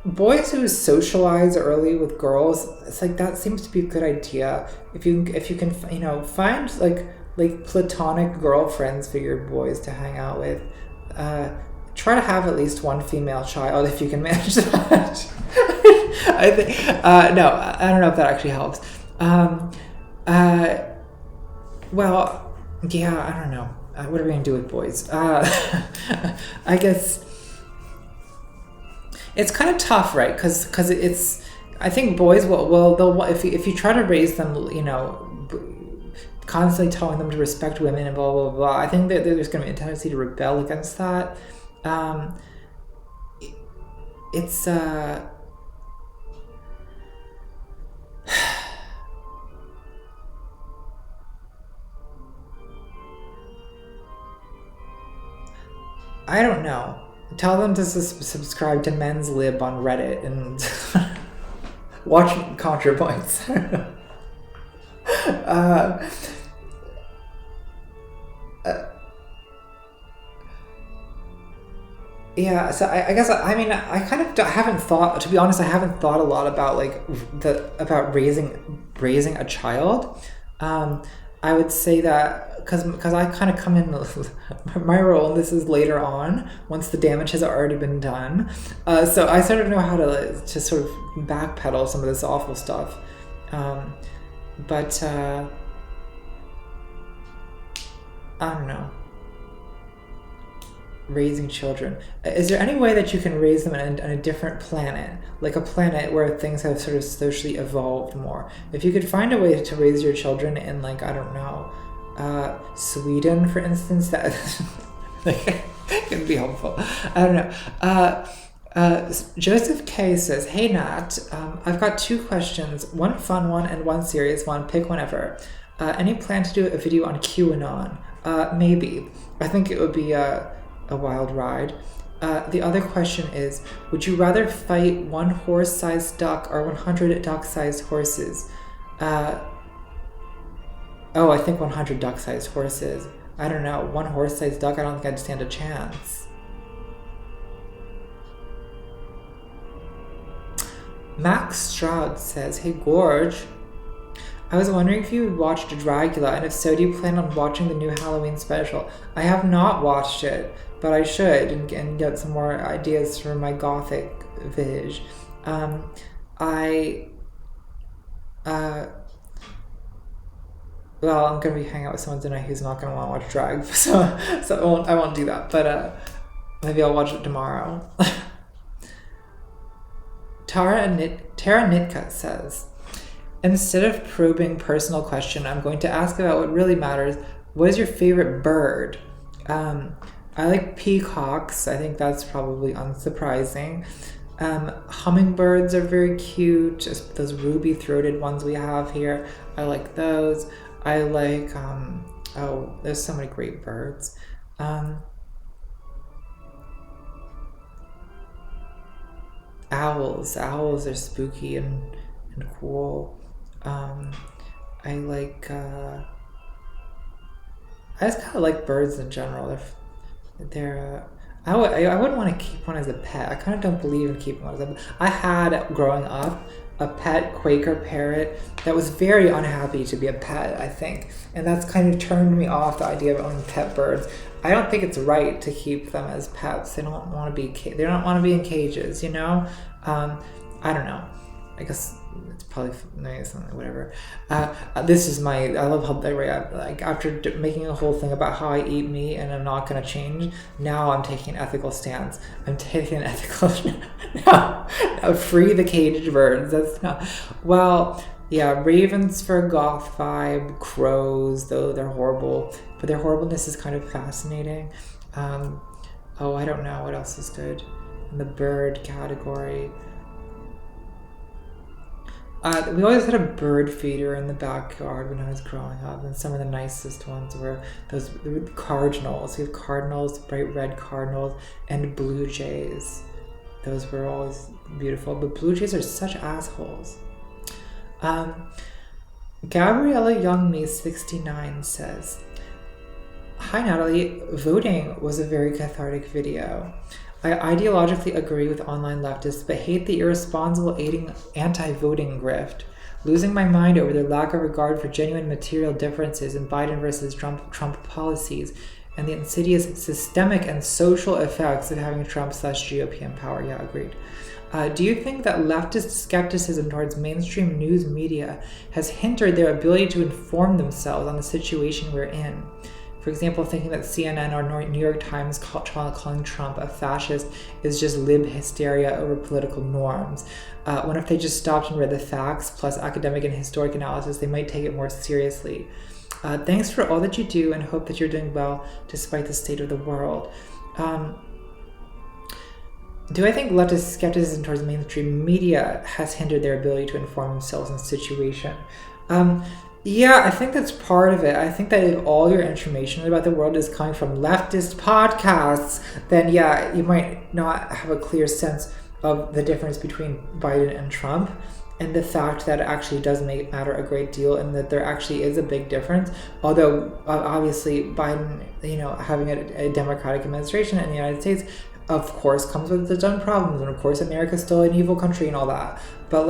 S1: boys who socialize early with girls, it's like that seems to be a good idea. If you can, you know, find like platonic girlfriends for your boys to hang out with. Try to have at least one female child if you can manage that. I think no, I don't know if that actually helps. Well, yeah, I don't know. What are we gonna do with boys? I guess it's kind of tough, right? Because it's, I think boys they'll if you try to raise them, you know, constantly telling them to respect women and blah blah blah. I think that there's going to be a tendency to rebel against that. It's I don't know. Tell them to subscribe to Men's Lib on Reddit and watch ContraPoints. Yeah, so I guess I mean I kind of haven't thought, to be honest, I haven't thought a lot about like about raising a child. I would say that because I kind of come in my role, and this is later on once the damage has already been done. So I sort of know how to sort of backpedal some of this awful stuff. But I don't know. Raising children. Is there any way that you can raise them on a different planet? Like a planet where things have sort of socially evolved more? If you could find a way to raise your children in, like, I don't know, Sweden, for instance, that could be helpful. I don't know. Joseph K says, hey Nat, I've got 2 questions, one fun one and one serious one, pick whenever. Any plan to do a video on QAnon? Maybe. I think it would be a wild ride. The other question is, would you rather fight one horse-sized duck or 100 duck-sized horses? I think 100 duck-sized horses. I don't know. One horse-sized duck, I don't think I'd stand a chance. Max Stroud says, hey Gorge, I was wondering if you had watched Dragula, and if so, do you plan on watching the new Halloween special? I have not watched it, but I should, and get some more ideas for my gothic viz. Well, I'm gonna be hanging out with someone tonight who's not gonna want to watch drag, so I won't do that. But maybe I'll watch it tomorrow. Tara Nitka says, instead of probing personal question, I'm going to ask about what really matters. What is your favorite bird? I like peacocks. I think that's probably unsurprising. Hummingbirds are very cute. Just those ruby-throated ones we have here. I like those. I like, there's so many great birds. Owls are spooky and cool. I just kind of like birds in general. I wouldn't want to keep one as a pet. I kind of don't believe in keeping one as a pet. I had, growing up, a pet Quaker parrot that was very unhappy to be a pet, I think. And that's kind of turned me off the idea of owning pet birds. I don't think it's right to keep them as pets. They don't want to be in cages, you know? I don't know. I guess it's probably nice, whatever. I love how like after making a whole thing about how I eat meat and I'm not going to change, now I'm taking an ethical stance. I'm taking an ethical now, free the caged birds. That's not, well, yeah, ravens for a goth vibe, crows, though they're horrible, but their horribleness is kind of fascinating. I don't know what else is good in the bird category. We always had a bird feeder in the backyard when I was growing up, and some of the nicest ones were those cardinals. We have cardinals, bright red cardinals, and blue jays. Those were always beautiful, but blue jays are such assholes. Gabriella Youngme 69 says, hi Natalie, voting was a very cathartic video. I ideologically agree with online leftists, but hate the irresponsible aiding anti-voting grift, losing my mind over their lack of regard for genuine material differences in Biden versus Trump policies, and the insidious systemic and social effects of having Trump/GOP in power. Yeah, agreed. Do you think that leftist skepticism towards mainstream news media has hindered their ability to inform themselves on the situation we're in? For example, thinking that CNN or New York Times calling Trump a fascist is just lib hysteria over political norms. When if they just stopped and read the facts plus academic and historic analysis, they might take it more seriously. Thanks for all that you do, and hope that you're doing well despite the state of the world. Do I think leftist skepticism towards mainstream media has hindered their ability to inform themselves on the situation? Yeah, I think that's part of it. I think that if all your information about the world is coming from leftist podcasts, then yeah, you might not have a clear sense of the difference between Biden and Trump, and the fact that it actually does matter a great deal, and that there actually is a big difference. Although obviously Biden, having a Democratic administration in the United States, of course, comes with its own problems, and of course America's still an evil country and all that. But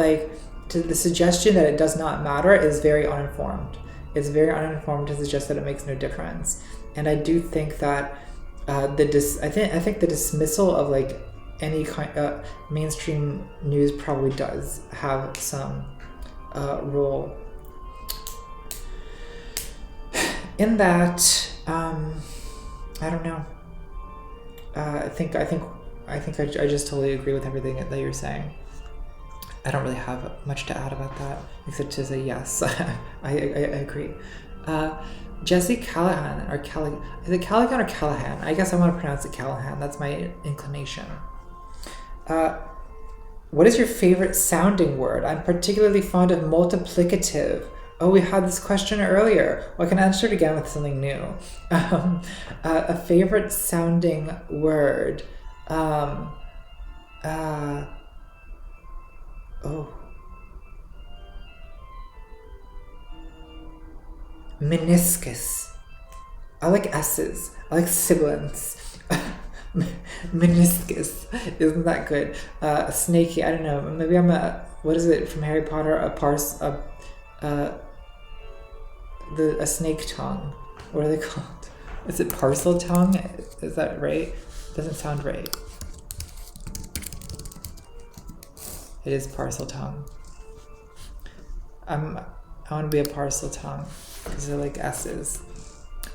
S1: the suggestion that it does not matter is very uninformed. It's very uninformed to suggest that it makes no difference. And I do think that I think the dismissal of any kind of mainstream news probably does have some role in that. I don't know. I think I just totally agree with everything that you're saying. I don't really have much to add about that, except to say yes. I agree. Jesse Callahan, is it Callaghan or Callahan? I guess I want to pronounce it Callahan. That's my inclination. What is your favorite sounding word? I'm particularly fond of multiplicative. Oh, we had this question earlier. Well, I can answer it again with something new. A favorite sounding word. Um, uh, oh. Meniscus. I like S's. I like sibilants. Meniscus. Isn't that good? Snaky. I don't know. Maybe I'm a. What is it from Harry Potter? A snake tongue. What are they called? Is it parcel tongue? Is that right? Doesn't sound right. It is parcel tongue. I want to be a parcel tongue because I like S's.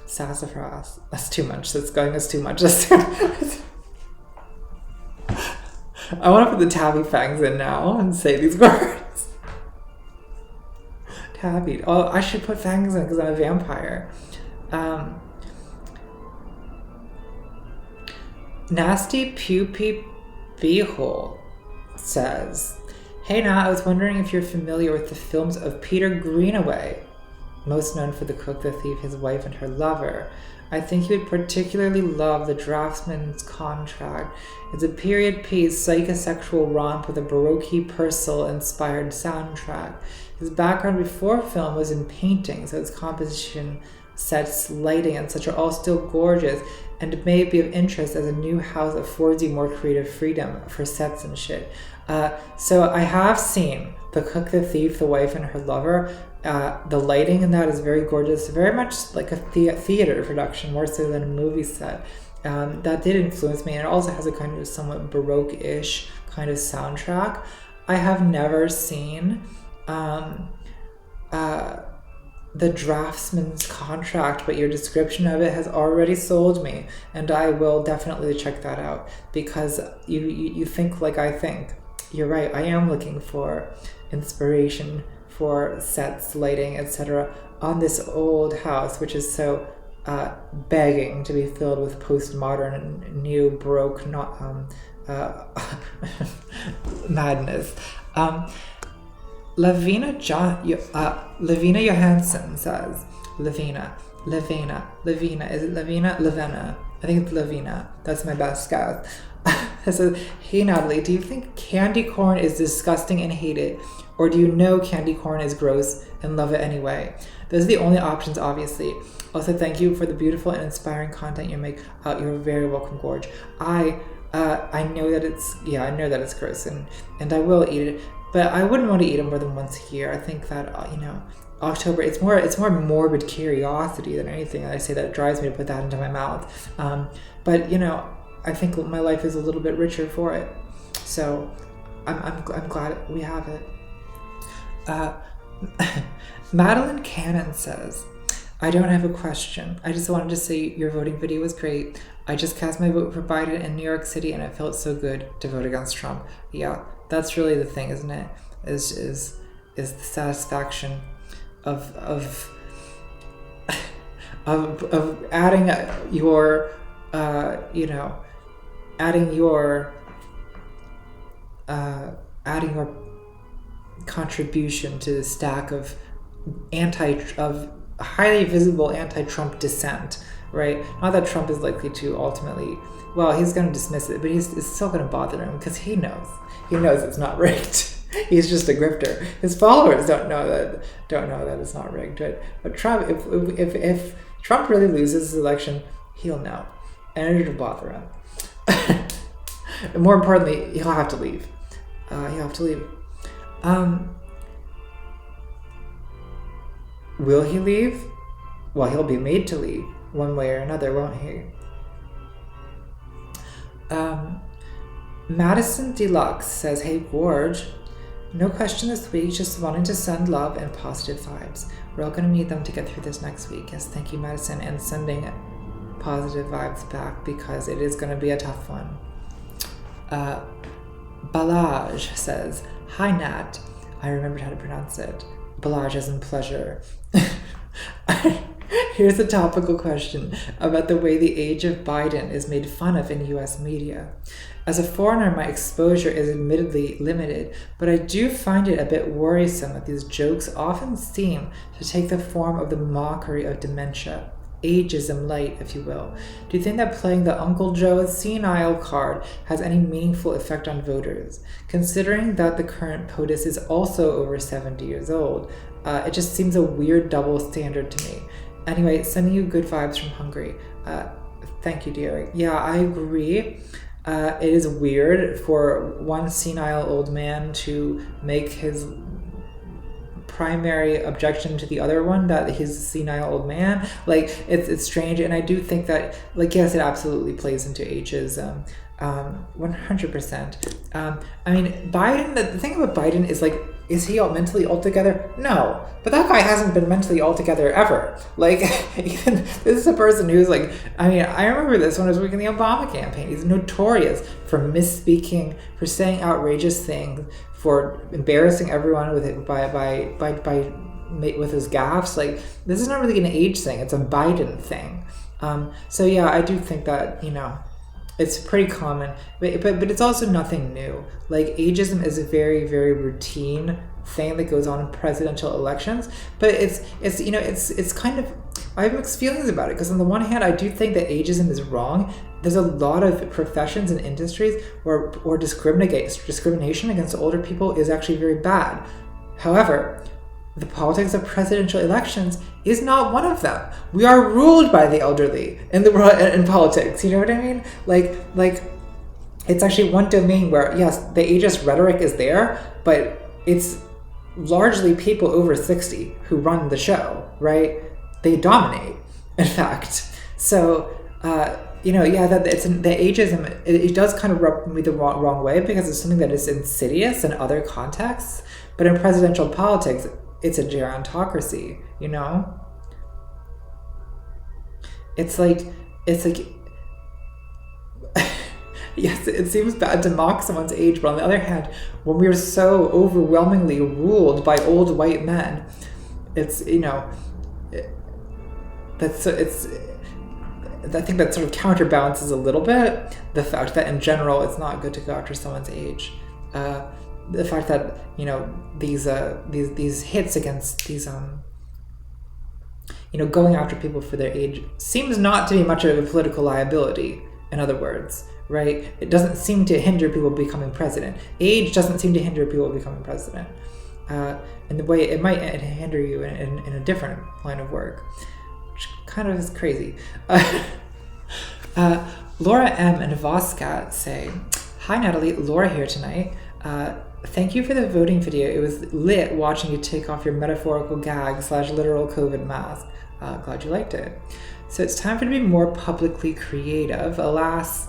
S1: Sassafras. That's too much. That's going as too much. I want to put the tabby fangs in now and say these words. Tabby. Oh, I should put fangs in because I'm a vampire. Nasty Pupy Beehole says, "Hey Nat, I was wondering if you're familiar with the films of Peter Greenaway, most known for The Cook, the Thief, His Wife, and Her Lover. I think you would particularly love The Draftsman's Contract. It's a period piece psychosexual romp with a Baroque Purcell-inspired soundtrack. His background before film was in painting, so his composition, sets, lighting, and such are all still gorgeous, and it may be of interest as a new house affords you more creative freedom for sets and shit." So I have seen The Cook, the Thief, the Wife, and Her Lover. The lighting in that is very gorgeous, very much like a theater production, more so than a movie set. That did influence me, and it also has a kind of somewhat Baroque-ish kind of soundtrack. I have never seen The Draftsman's Contract, but your description of it has already sold me, and I will definitely check that out, because you think like I think. You're right, I am looking for inspiration for sets, lighting, etc. on this old house, which is so begging to be filled with postmodern and new Baroque madness. Lavina Johansson says, Lavina. Is it Lavina? Lavena. I think it's Lavina. That's my best guess. It says, "Hey Natalie, do you think candy corn is disgusting and hate it? Or do you know candy corn is gross and love it anyway? Those are the only options, obviously. Also, thank you for the beautiful and inspiring content you make. You're very welcome, Gorge. I know that it's gross and I will eat it, but I wouldn't want to eat it more than once a year. I think that, October, it's more morbid curiosity than anything. I say that drives me to put that into my mouth. But I think my life is a little bit richer for it. So I'm glad we have it. Madeline Cannon says, "I don't have a question. I just wanted to say your voting video was great. I just cast my vote for Biden in New York City and it felt so good to vote against Trump." Yeah, that's really the thing, isn't it? Is the satisfaction of adding your adding your contribution to the stack of highly visible anti-Trump dissent, right? Not that Trump is likely to ultimately, well, he's going to dismiss it, but it's still going to bother him because he knows it's not rigged. He's just a grifter. His followers don't know that it's not rigged, right? But Trump, if Trump really loses his election, he'll know, and it'll bother him. And more importantly, he'll have to leave. Will he leave? Well, he'll be made to leave one way or another, won't he? Madison Deluxe says, "Hey Gorge, no question this week, just wanting to send love and positive vibes. We're all going to need them to get through this next week." Yes, thank you, Madison, and sending positive vibes back because it is going to be a tough one. Balaj says, "Hi Nat." I remembered how to pronounce it. Balaj as in pleasure. Here's a topical question about the way the age of Biden is made fun of in US media. As a foreigner, my exposure is admittedly limited, but I do find it a bit worrisome that these jokes often seem to take the form of the mockery of dementia, ageism light, if you will. Do you think that playing the Uncle Joe senile card has any meaningful effect on voters? Considering that the current POTUS is also over 70 years old, it just seems a weird double standard to me. Anyway, sending you good vibes from Hungary. Thank you, dear. Yeah, I agree. It is weird for one senile old man to make his primary objection to the other one that he's a senile old man. Like, it's strange, and I do think that, like, yes, it absolutely plays into ageism. 100%. I mean, Biden, the thing about Biden is, like, is he all mentally altogether? No. But that guy hasn't been mentally altogether ever. Like, even, this is a person who's like, I mean, I remember this when I was working in the Obama campaign. He's notorious for misspeaking, for saying outrageous things, for embarrassing everyone with it with his gaffes. Like, this is not really an age thing. It's a Biden thing. So yeah, I do think that, you know, it's pretty common, but it's also nothing new. Like, ageism is a very, very routine thing that goes on in presidential elections. But it's you know, it's kind of, I have mixed feelings about it, because on the one hand, I do think that ageism is wrong. There's a lot of professions and industries where discrimination against older people is actually very bad. However, the politics of presidential elections is not one of them. We are ruled by the elderly in the world, in politics. You know what I mean? Like it's actually one domain where, yes, the ageist rhetoric is there, but it's largely people over 60 who run the show, right? They dominate, in fact. So, you know, yeah, that it's the ageism. It does kind of rub me the wrong way, because it's something that is insidious in other contexts. But in presidential politics, it's a gerontocracy, you know? It's like yes, it seems bad to mock someone's age, but on the other hand, when we are so overwhelmingly ruled by old white men, it's, you know, I think that sort of counterbalances a little bit the fact that in general it's not good to go after someone's age. The fact that, you know, these hits against these you know, going after people for their age seems not to be much of a political liability. In other words, right? It doesn't seem to hinder people becoming president. Age doesn't seem to hinder people becoming president. In the way it might hinder you in a different line of work, which kind of is crazy. Laura M. and Voska say, "Hi Natalie, Laura here tonight. Thank you for the voting video. It was lit watching you take off your metaphorical gag / literal COVID mask. Glad you liked it. So it's time for me to be more publicly creative. Alas,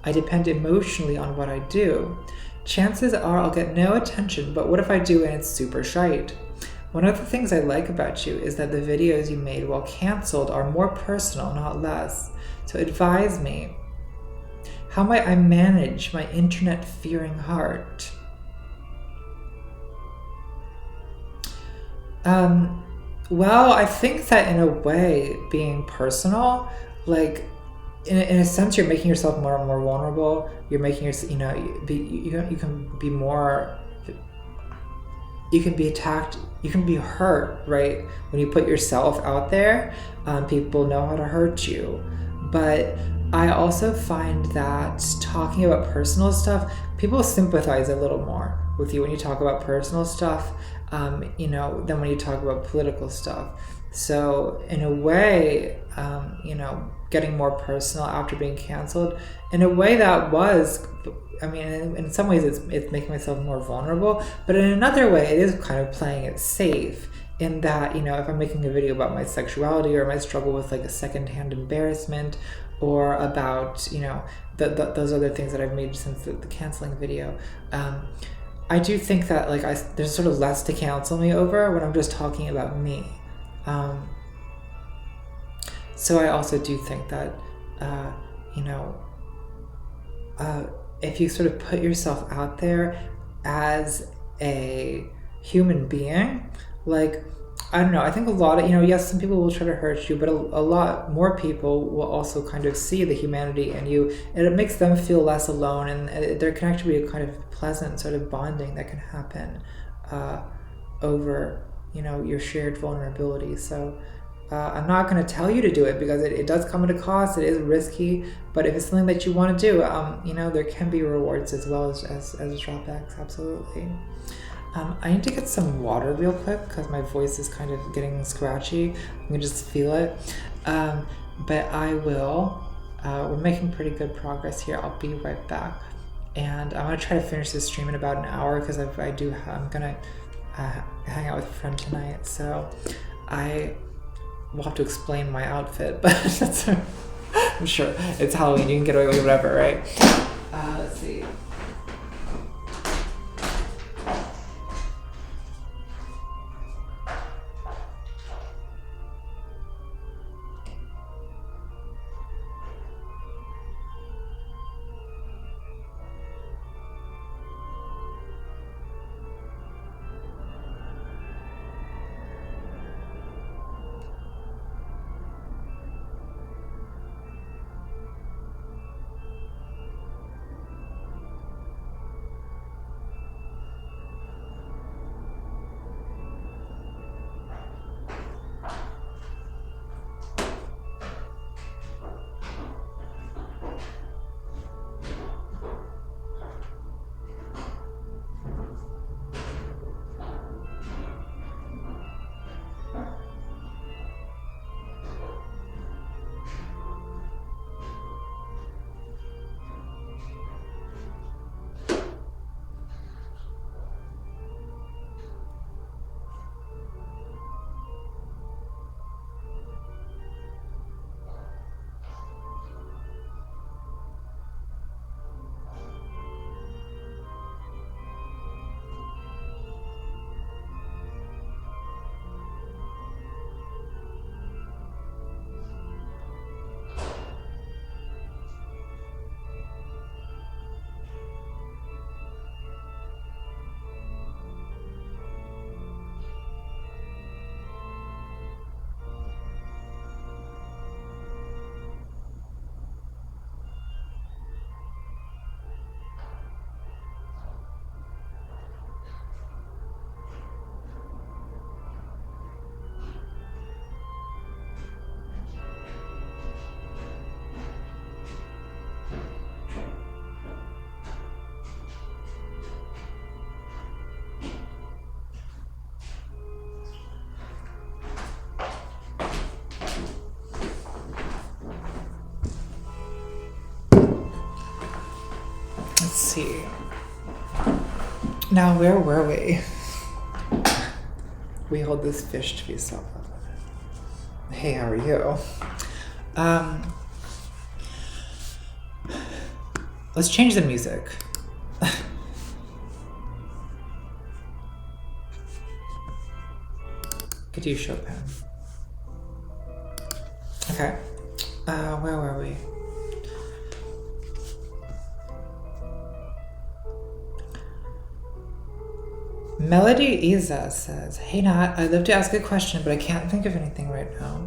S1: I depend emotionally on what I do. Chances are I'll get no attention, but what if I do and it's super shite? One of the things I like about you is that the videos you made while canceled are more personal, not less. So advise me. How might I manage my internet-fearing heart?" Well, I think that in a way, being personal, like, in a sense, you're making yourself more and more vulnerable. You're making yourself, you know, you can be more, you can be attacked, you can be hurt, right? When you put yourself out there, people know how to hurt you. But I also find that talking about personal stuff, people sympathize a little more with you when you talk about personal stuff, you know, than when you talk about political stuff. So in a way, you know, getting more personal after being canceled, in a way that was, I mean, in some ways it's making myself more vulnerable, but in another way it is kind of playing it safe, in that, you know, if I'm making a video about my sexuality or my struggle with like a secondhand embarrassment, or about, you know, those other things that I've made since the canceling video, I do think that, like, there's sort of less to cancel me over when I'm just talking about me. So I also do think that, you know, if you sort of put yourself out there as a human being, like, I don't know, I think a lot of, you know, yes, some people will try to hurt you, but a lot more people will also kind of see the humanity in you, and it makes them feel less alone, and there can actually be a kind of pleasant sort of bonding that can happen over, you know, your shared vulnerability. So I'm not going to tell you to do it because it does come at a cost. It is risky, but if it's something that you want to do, you know, there can be rewards as well as drawbacks. Absolutely. I need to get some water real quick because my voice is kind of getting scratchy. I can just feel it. But I will. We're making pretty good progress here. I'll be right back. And I'm going to try to finish this stream in about an hour because I'm going to hang out with a friend tonight. So I will have to explain my outfit, but that's, I'm sure it's Halloween. You can get away with whatever, right? Let's see. Let's see. Now, where were we? We hold this fish to be so. Hey, how are you? Let's change the music. Could you Chopin? Okay. Where were we? Melody Isa says, "Hey Nat, I'd love to ask a question, but I can't think of anything right now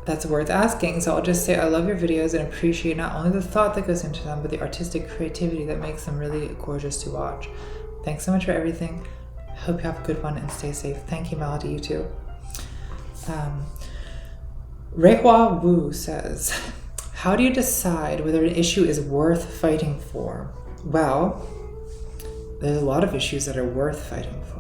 S1: that's worth asking, so I'll just say I love your videos and appreciate not only the thought that goes into them, but the artistic creativity that makes them really gorgeous to watch. Thanks so much for everything. Hope you have a good one and stay safe." Thank you, Melody, you too. Reihua Wu says, "How do you decide whether an issue is worth fighting for?" Well, there's a lot of issues that are worth fighting for.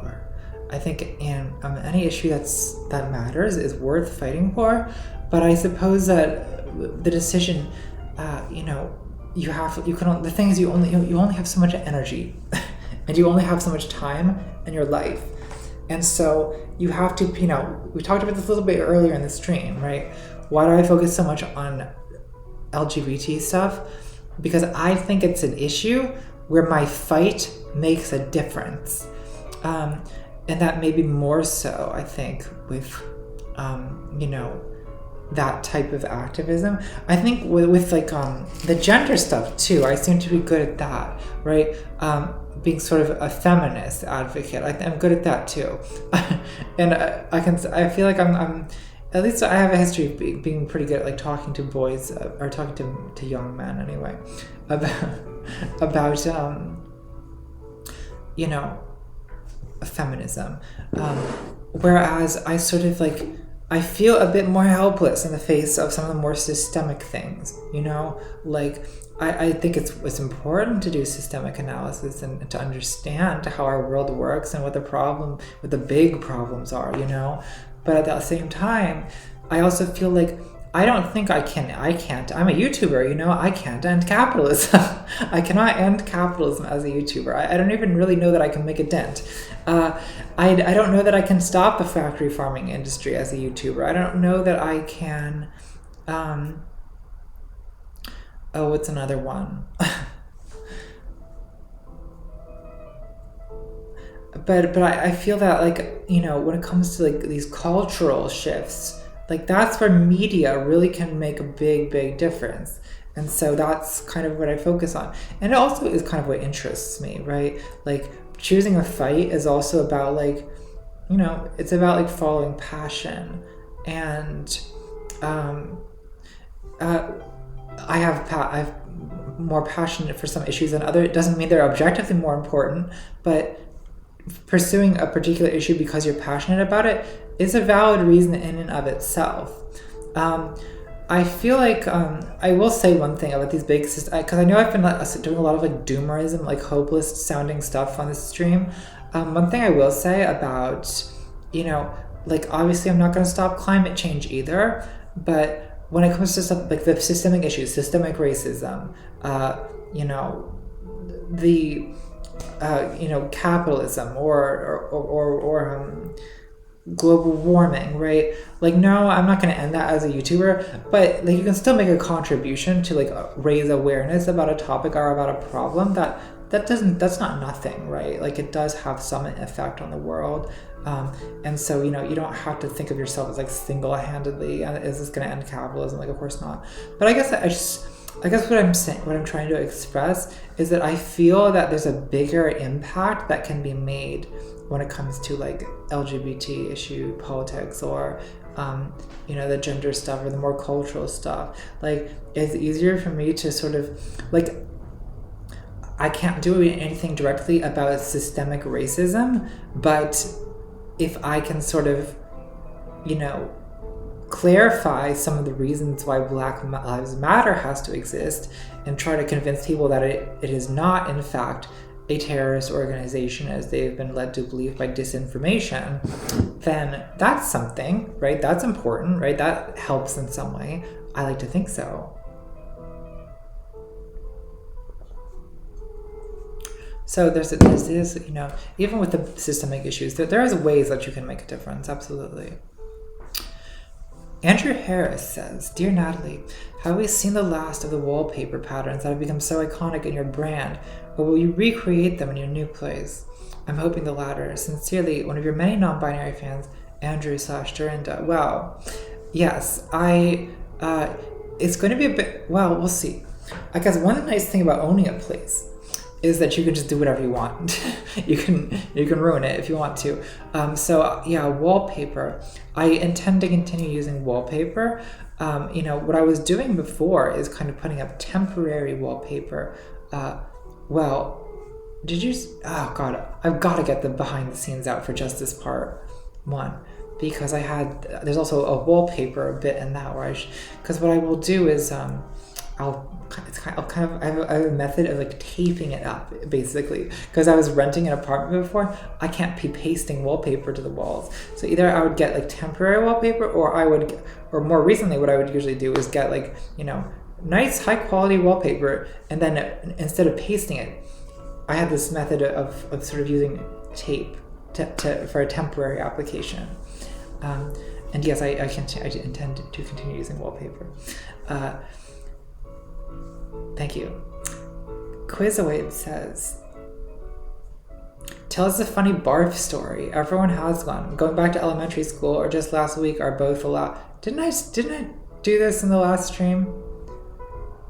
S1: I think any issue that matters is worth fighting for, but I suppose that the decision, the thing is you only have so much energy, and you only have so much time in your life, and so you have to, we talked about this a little bit earlier in the stream, right? Why do I focus so much on LGBT stuff? Because I think it's an issue where my fight makes a difference. And that may be more so, I think, with, that type of activism. I think with like the gender stuff too, I seem to be good at that, right? Being sort of a feminist advocate, I'm good at that too. And I feel like I'm at least I have a history of being pretty good at like talking to boys or talking to young men anyway about feminism, whereas I sort of like I feel a bit more helpless in the face of some of the more systemic things, you know? Like, I think it's important to do systemic analysis and to understand how our world works and what the big problems are, you know? But at the same time, I also feel like I don't think I can't. I'm a YouTuber, you know, I can't end capitalism. I cannot end capitalism as a YouTuber. I don't even really know that I can make a dent. I don't know that I can stop the factory farming industry as a YouTuber. I don't know that I can, what's another one? But I feel that, like, you know, when it comes to like these cultural shifts, like that's where media really can make a big difference. And so that's kind of what I focus on. And it also is kind of what interests me, right? Like choosing a fight is also about, like, you know, it's about like following passion. And I've more passionate for some issues than other. It doesn't mean they're objectively more important, but pursuing a particular issue because you're passionate about it is a valid reason in and of itself. I feel like I will say one thing about these big systems, because I know I've been doing a lot of like doomerism, like hopeless sounding stuff on this stream. One thing I will say about, you know, like obviously I'm not going to stop climate change either, but when it comes to stuff like the systemic issues, systemic racism, you know, the you know, capitalism or global warming, right? Like, no, I'm not going to end that as a YouTuber, but like you can still make a contribution to like raise awareness about a topic or about a problem that's not nothing, right? Like it does have some effect on the world. And so, you know, you don't have to think of yourself as like single-handedly, is this going to end capitalism? Like, of course not. But I guess what I'm saying, what I'm trying to express is that I feel that there's a bigger impact that can be made when it comes to like LGBT issue politics or, you know, the gender stuff or the more cultural stuff. Like, it's easier for me to sort of like, I can't do anything directly about systemic racism, but if I can sort of, you know, clarify some of the reasons why Black Lives Matter has to exist and try to convince people that it is not, in fact, a terrorist organization as they've been led to believe by disinformation, then that's something, right? That's important, right? That helps in some way. I like to think so. So there's this, you know, even with the systemic issues, there is ways that you can make a difference, absolutely. Andrew Harris says, Dear Natalie, have we seen the last of the wallpaper patterns that have become so iconic in your brand, or will you recreate them in your new place? I'm hoping the latter. Sincerely, one of your many non-binary fans, Andrew/Dorinda. Well, yes, it's going to be a bit, well, we'll see. I guess one nice thing about owning a place is that you can just do whatever you want. you can ruin it if you want to. So yeah, wallpaper. I intend to continue using wallpaper. You know, what I was doing before is kind of putting up temporary wallpaper. Well, did you? Oh God, I've got to get the behind the scenes out for just this part one, because there's also a wallpaper bit in that where because what I will do is I have a method of like taping it up, basically, because I was renting an apartment before. I can't be pasting wallpaper to the walls, so either I would get like temporary wallpaper, or more recently what I would usually do is get like, you know, nice high quality wallpaper, and then instead of pasting it, I had this method of sort of using tape for a temporary application. And yes, I intend to continue using wallpaper. Thank you. Quizzoid says, tell us a funny barf story. Everyone has one. Going back to elementary school or just last week are both allowed. Didn't I do this in the last stream?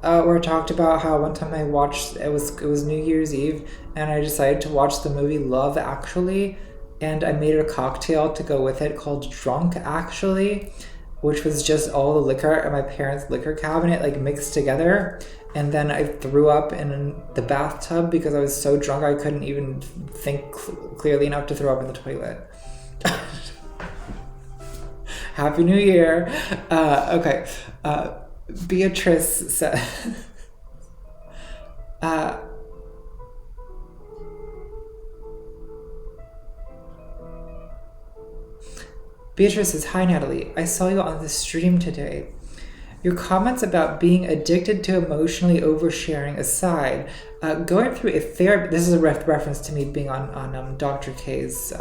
S1: Where I talked about how one time I watched, it was New Year's Eve, and I decided to watch the movie Love Actually, and I made a cocktail to go with it called Drunk Actually, which was just all the liquor in my parents' liquor cabinet like mixed together. And then I threw up in the bathtub because I was so drunk I couldn't even think clearly enough to throw up in the toilet. Happy New Year. Okay. Beatrice said, Beatrice says, hi Natalie, I saw you on the stream today. Your comments about being addicted to emotionally oversharing aside, going through a therapy, this is a reference to me being on Dr. K's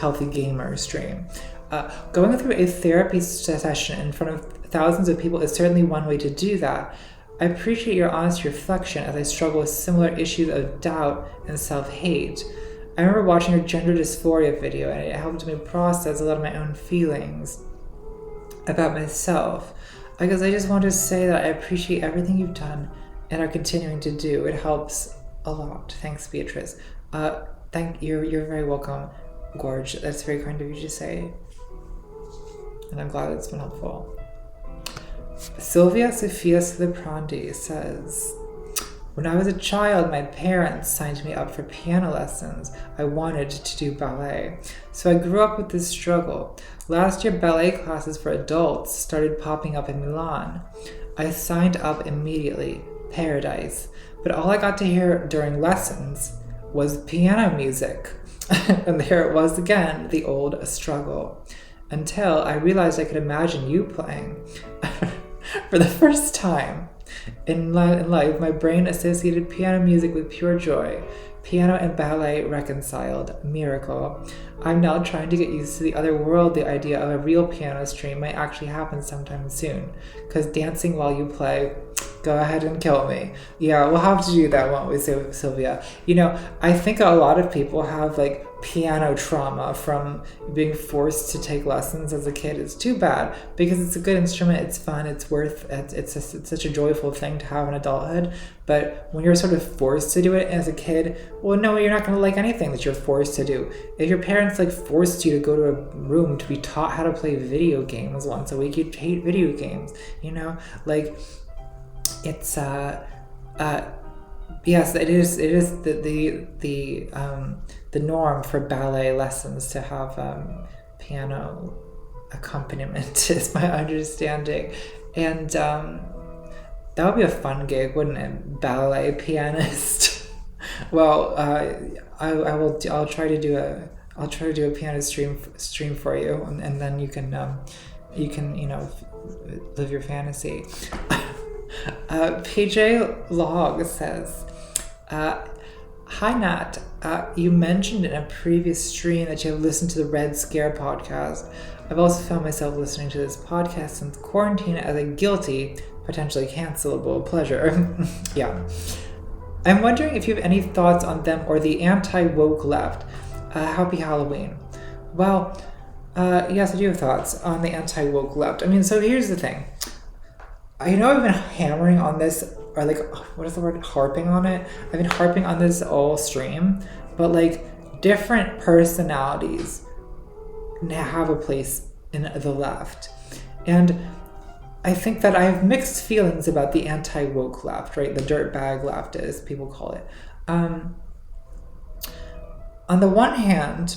S1: Healthy Gamer stream. Going through a therapy session in front of thousands of people is certainly one way to do that. I appreciate your honest reflection as I struggle with similar issues of doubt and self-hate. I remember watching your gender dysphoria video and it helped me process a lot of my own feelings about myself. I guess I just want to say that I appreciate everything you've done and are continuing to do. It helps a lot. Thanks, Beatrice. Thank you. You're very welcome, Gorge. That's very kind of you to say. And I'm glad it's been helpful. Sylvia Sophia Siliprandi says, when I was a child, my parents signed me up for piano lessons. I wanted to do ballet. So I grew up with this struggle. Last year, ballet classes for adults started popping up in Milan. I signed up immediately, paradise. But all I got to hear during lessons was piano music. And there it was again, the old struggle. Until I realized I could imagine you playing. For the first time in life, my brain associated piano music with pure joy. Piano and ballet reconciled. Miracle. I'm now trying to get used to the other world. The idea of a real piano stream might actually happen sometime soon. Because dancing while you play, go ahead and kill me. Yeah, we'll have to do that, won't we, Sylvia? You know, I think a lot of people have like piano trauma from being forced to take lessons as a kid. It's too bad because it's a good instrument. It's fun. It's such a joyful thing to have in adulthood. But when you're sort of forced to do it as a kid, well, no, you're not going to like anything that you're forced to do. If your parents like forced you to go to a room to be taught how to play video games once a week, you'd hate video games. You know, like it's yes, it is the norm for ballet lessons to have piano accompaniment is my understanding. And that would be a fun gig, wouldn't it? Ballet pianist. Well, I'll try to do a piano stream for you, and then you can live your fantasy. PJ Log says, hi Nat, you mentioned in a previous stream that you have listened to the Red Scare podcast. I've also found myself listening to this podcast since quarantine as a guilty, potentially cancelable pleasure. Yeah. I'm wondering if you have any thoughts on them or the anti-woke left. Happy Halloween. Well, yes, I do have thoughts on the anti-woke left. I mean, so here's the thing. I know I've been hammering on this, or like, what is the word? Harping on it? I've been harping on this all stream, but like different personalities have a place in the left. And I think that I have mixed feelings about the anti-woke left, right? The dirtbag left, as people call it. On the one hand,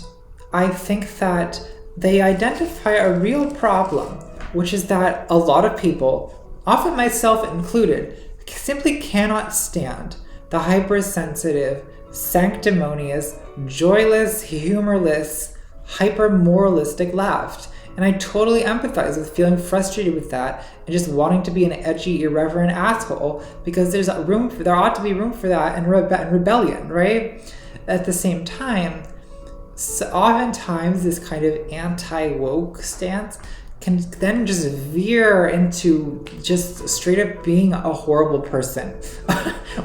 S1: I think that they identify a real problem, which is that a lot of people, often myself included, simply cannot stand the hypersensitive, sanctimonious, joyless, humorless, hyper-moralistic left. And I totally empathize with feeling frustrated with that and just wanting to be an edgy, irreverent asshole because there ought to be room for that and rebellion, right? At the same time, so oftentimes this kind of anti-woke stance can then just veer into just straight up being a horrible person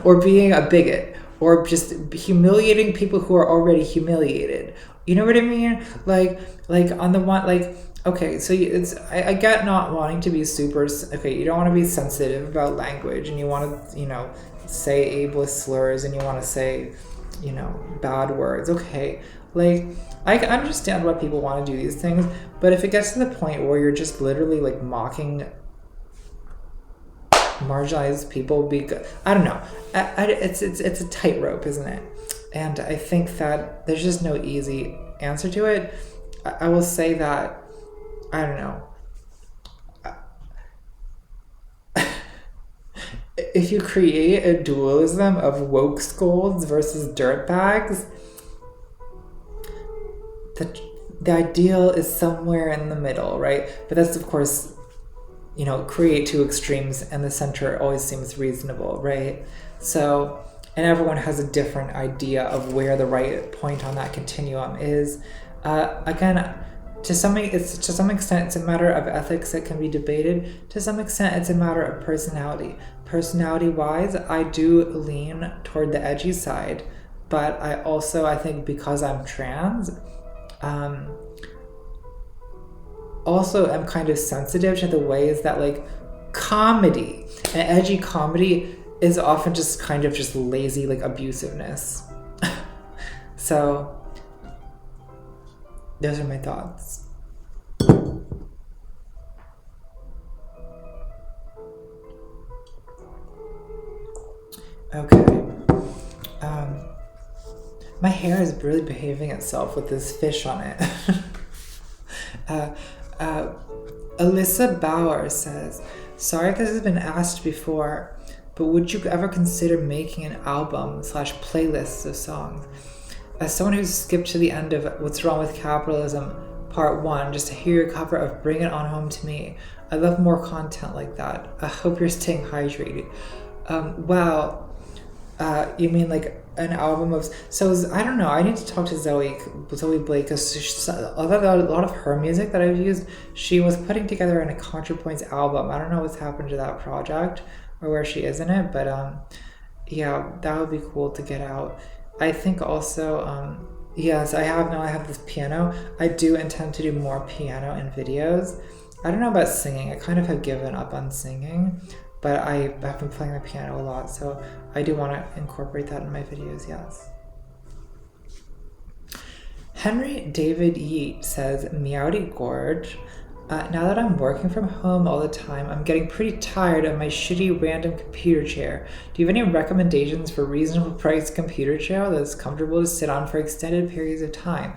S1: or being a bigot or just humiliating people who are already humiliated. You know what I mean? Like on the one, like, okay, so I get not wanting to be super, okay, you don't want to be sensitive about language and you want to, say ableist slurs and you want to say, bad words. Okay, like, I understand why people want to do these things, but if it gets to the point where you're just literally like mocking marginalized people, I don't know. It's a tightrope, isn't it? And I think that there's just no easy answer to it. I will say that I don't know. If you create a dualism of woke scolds versus dirtbags, the ideal is somewhere in the middle, right? But that's, of course, create two extremes, and the center always seems reasonable, right? So, and everyone has a different idea of where the right point on that continuum is. Again, to some extent, it's a matter of ethics that can be debated. To some extent, it's a matter of personality. Personality-wise, I do lean toward the edgy side, but I think because I'm trans, also I'm kind of sensitive to the ways that like comedy and edgy comedy is often just kind of just lazy like abusiveness. So those are my thoughts. Okay. My hair is really behaving itself with this fish on it. Alyssa Bauer says, sorry if this has been asked before, but would you ever consider making an album/playlist of songs? As someone who's skipped to the end of What's Wrong with Capitalism Part 1 just to hear your cover of Bring It On Home to Me, I love more content like that. I hope you're staying hydrated. You mean like an album of... So, I don't know, I need to talk to Zoe Blake, because a lot of her music that I've used, she was putting together in a ContraPoints album. I don't know what's happened to that project or where she is in it, but yeah, that would be cool to get out. I think also, yes, I have this piano. I do intend to do more piano in videos. I don't know about singing. I kind of have given up on singing, but I have been playing the piano a lot, so I do want to incorporate that in my videos, yes. Henry David Yeat says, Meowdy Gorge. Now that I'm working from home all the time, I'm getting pretty tired of my shitty random computer chair. Do you have any recommendations for reasonable priced computer chair that's comfortable to sit on for extended periods of time?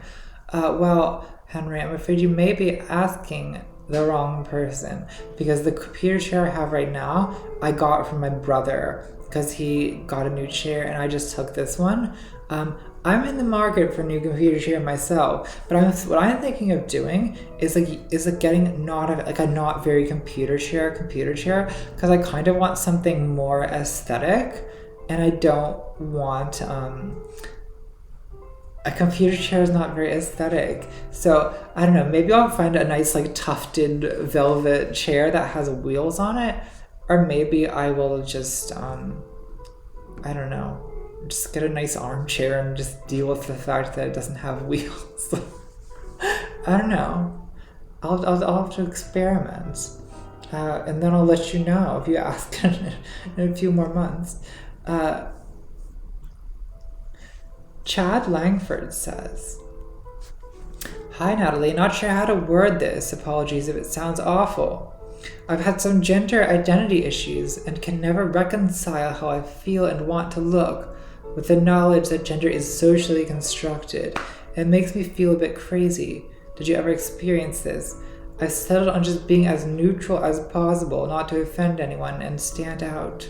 S1: Well, Henry, I'm afraid you may be asking the wrong person, because the computer chair I have right now, I got from my brother because he got a new chair and I just took this one. I'm in the market for a new computer chair myself, but what I'm thinking of doing is getting a not very computer chair, because I kind of want something more aesthetic, and I don't want a computer chair is not very aesthetic. So I don't know, maybe I'll find a nice like tufted velvet chair that has wheels on it, or maybe I will just I don't know, just get a nice armchair and just deal with the fact that it doesn't have wheels. I don't know. I'll have to experiment, and then I'll let you know if you ask in a few more months. Chad Langford says, Hi Natalie, not sure how to word this. Apologies if it sounds awful. I've had some gender identity issues and can never reconcile how I feel and want to look with the knowledge that gender is socially constructed. It makes me feel a bit crazy. Did you ever experience this? I've settled on just being as neutral as possible, not to offend anyone and stand out.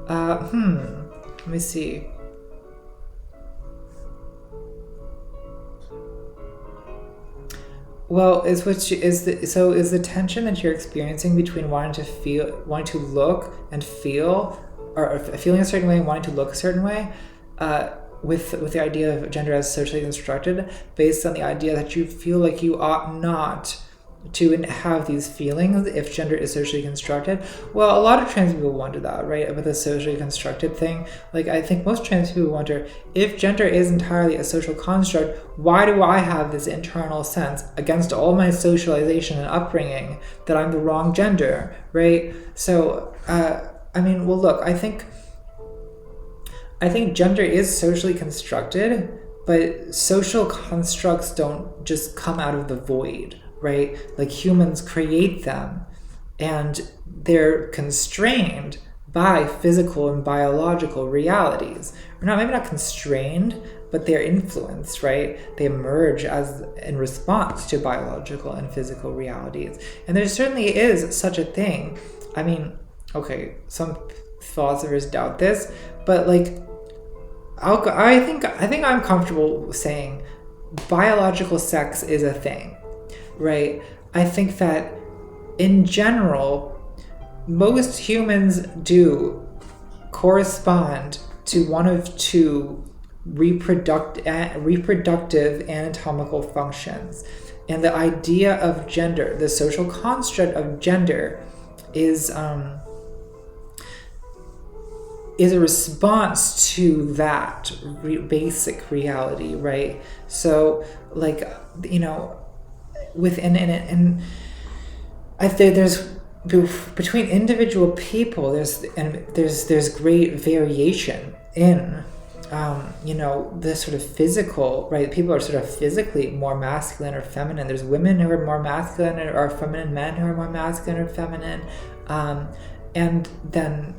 S1: Let me see. Well, is the tension that you're experiencing between wanting to look and feel, or feeling a certain way and wanting to look a certain way, with the idea of gender as socially constructed, based on the idea that you feel like you ought not to have these feelings if gender is socially constructed? Well, a lot of trans people wonder that, right? With a socially constructed thing. Like, I think most trans people wonder, if gender is entirely a social construct, why do I have this internal sense against all my socialization and upbringing that I'm the wrong gender, right? So, well, look, I think gender is socially constructed, but social constructs don't just come out of the void, right? Like, humans create them, and they're constrained by physical and biological realities. Maybe not constrained, but they're influenced, right? They emerge as in response to biological and physical realities. And there certainly is such a thing. I mean, okay, some philosophers doubt this, but like, I think I'm comfortable saying biological sex is a thing, right? I think that in general, most humans do correspond to one of two reproductive anatomical functions. And the idea of gender, the social construct of gender, is a response to that basic reality, right? So, like, you know, within and I think there's between individual people, there's great variation in you know, the sort of physical, right? People are sort of physically more masculine or feminine. There's women who are more masculine or feminine, men who are more masculine or feminine, and then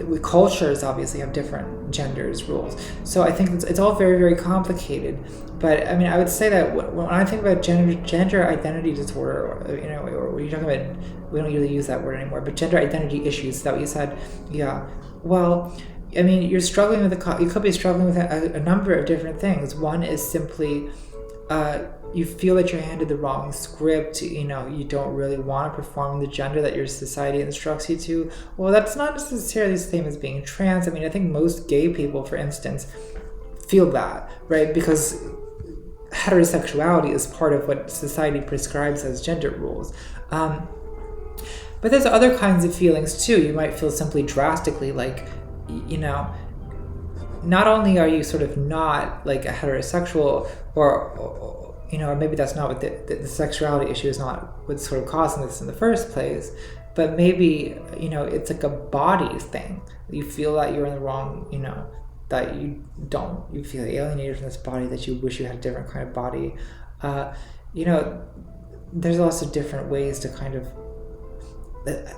S1: we cultures obviously have different genders rules. So I think it's all very, very complicated. But I mean, I would say that when I think about gender identity disorder, you know, or when you're talking about, we don't really use that word anymore, but gender identity issues, is that what you said? Yeah. Well, I mean, you're struggling with you could be struggling with a number of different things. One is simply you feel that you're handed the wrong script. You know, you don't really want to perform the gender that your society instructs you to. Well, that's not necessarily the same as being trans. I mean, I think most gay people, for instance, feel that, right? Because heterosexuality is part of what society prescribes as gender rules. But there's other kinds of feelings too. You might feel simply drastically like, you know, not only are you sort of not like a heterosexual, or you know, or maybe that's not what the sexuality issue is not what's sort of causing this in the first place, but maybe, you know, it's like a body thing. You feel that you're in the wrong, you know, that you feel alienated from this body, that you wish you had a different kind of body. You know, there's lots of different ways to kind of,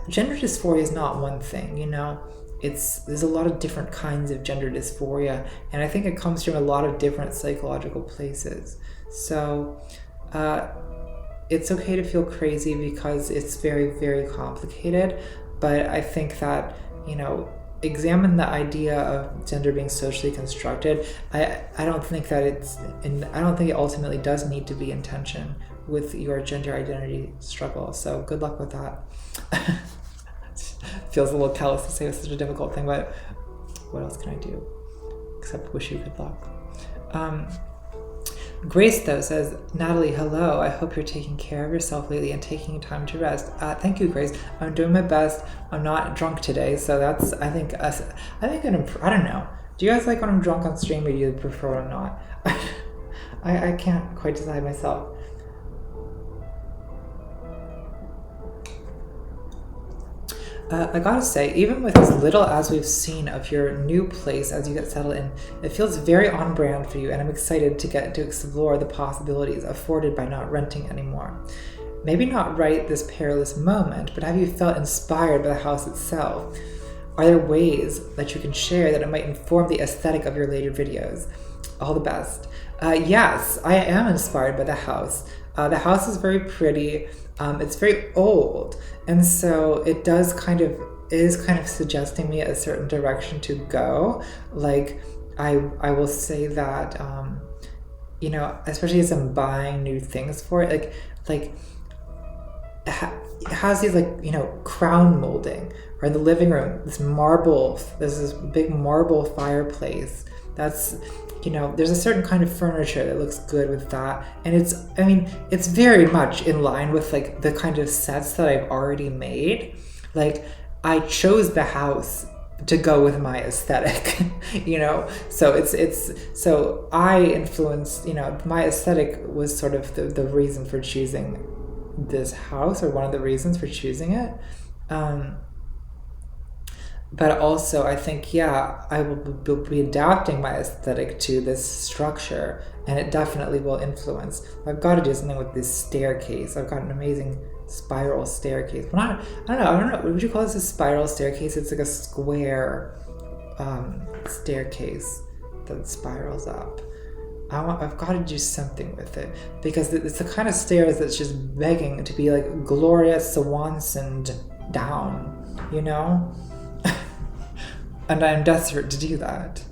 S1: gender dysphoria is not one thing, you know. There's a lot of different kinds of gender dysphoria, and I think it comes from a lot of different psychological places. So it's okay to feel crazy because it's very, very complicated, but I think that, you know, examine the idea of gender being socially constructed. I don't think that I don't think it ultimately does need to be in tension with your gender identity struggle. So good luck with that. Feels a little callous to say it's such a difficult thing, but what else can I do except wish you good luck? Grace, though, says, Natalie, hello. I hope you're taking care of yourself lately and taking time to rest. Thank you, Grace. I'm doing my best. I'm not drunk today, so that's, I think I don't know. Do you guys like when I'm drunk on stream, or do you prefer when I'm not? I can't quite decide myself. I gotta say, even with as little as we've seen of your new place as you get settled in, it feels very on brand for you, and I'm excited to get to explore the possibilities afforded by not renting anymore. Maybe not right this perilous moment, but have you felt inspired by the house itself? Are there ways that you can share that it might inform the aesthetic of your later videos? All the best. Yes, I am inspired by the house. The house is very pretty. It's very old, and so it is kind of suggesting me a certain direction to go. Like, I will say that, you know, especially as I'm buying new things for it, like it has these, like, you know, crown molding, or in the living room, there's this big marble fireplace. That's, you know, there's a certain kind of furniture that looks good with that. And it's very much in line with, like, the kind of sets that I've already made. Like, I chose the house to go with my aesthetic, you know? So so I influenced, you know, my aesthetic was sort of the reason for choosing this house, or one of the reasons for choosing it. But also, I think, yeah, I will be adapting my aesthetic to this structure, and it definitely will influence. I've got to do something with this staircase. I've got an amazing spiral staircase. I don't know. Would you call this a spiral staircase? It's like a square staircase that spirals up. I've got to do something with it, because it's the kind of stairs that's just begging to be like Gloria Swanson down, you know? And I'm desperate to do that.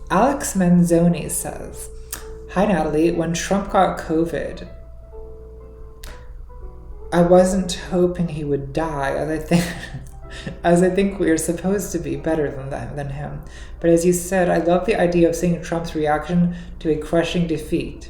S1: Alex Manzoni says, "Hi Natalie, when Trump got COVID, I wasn't hoping he would die, as I think we are supposed to be better than him. But as you said, I love the idea of seeing Trump's reaction to a crushing defeat.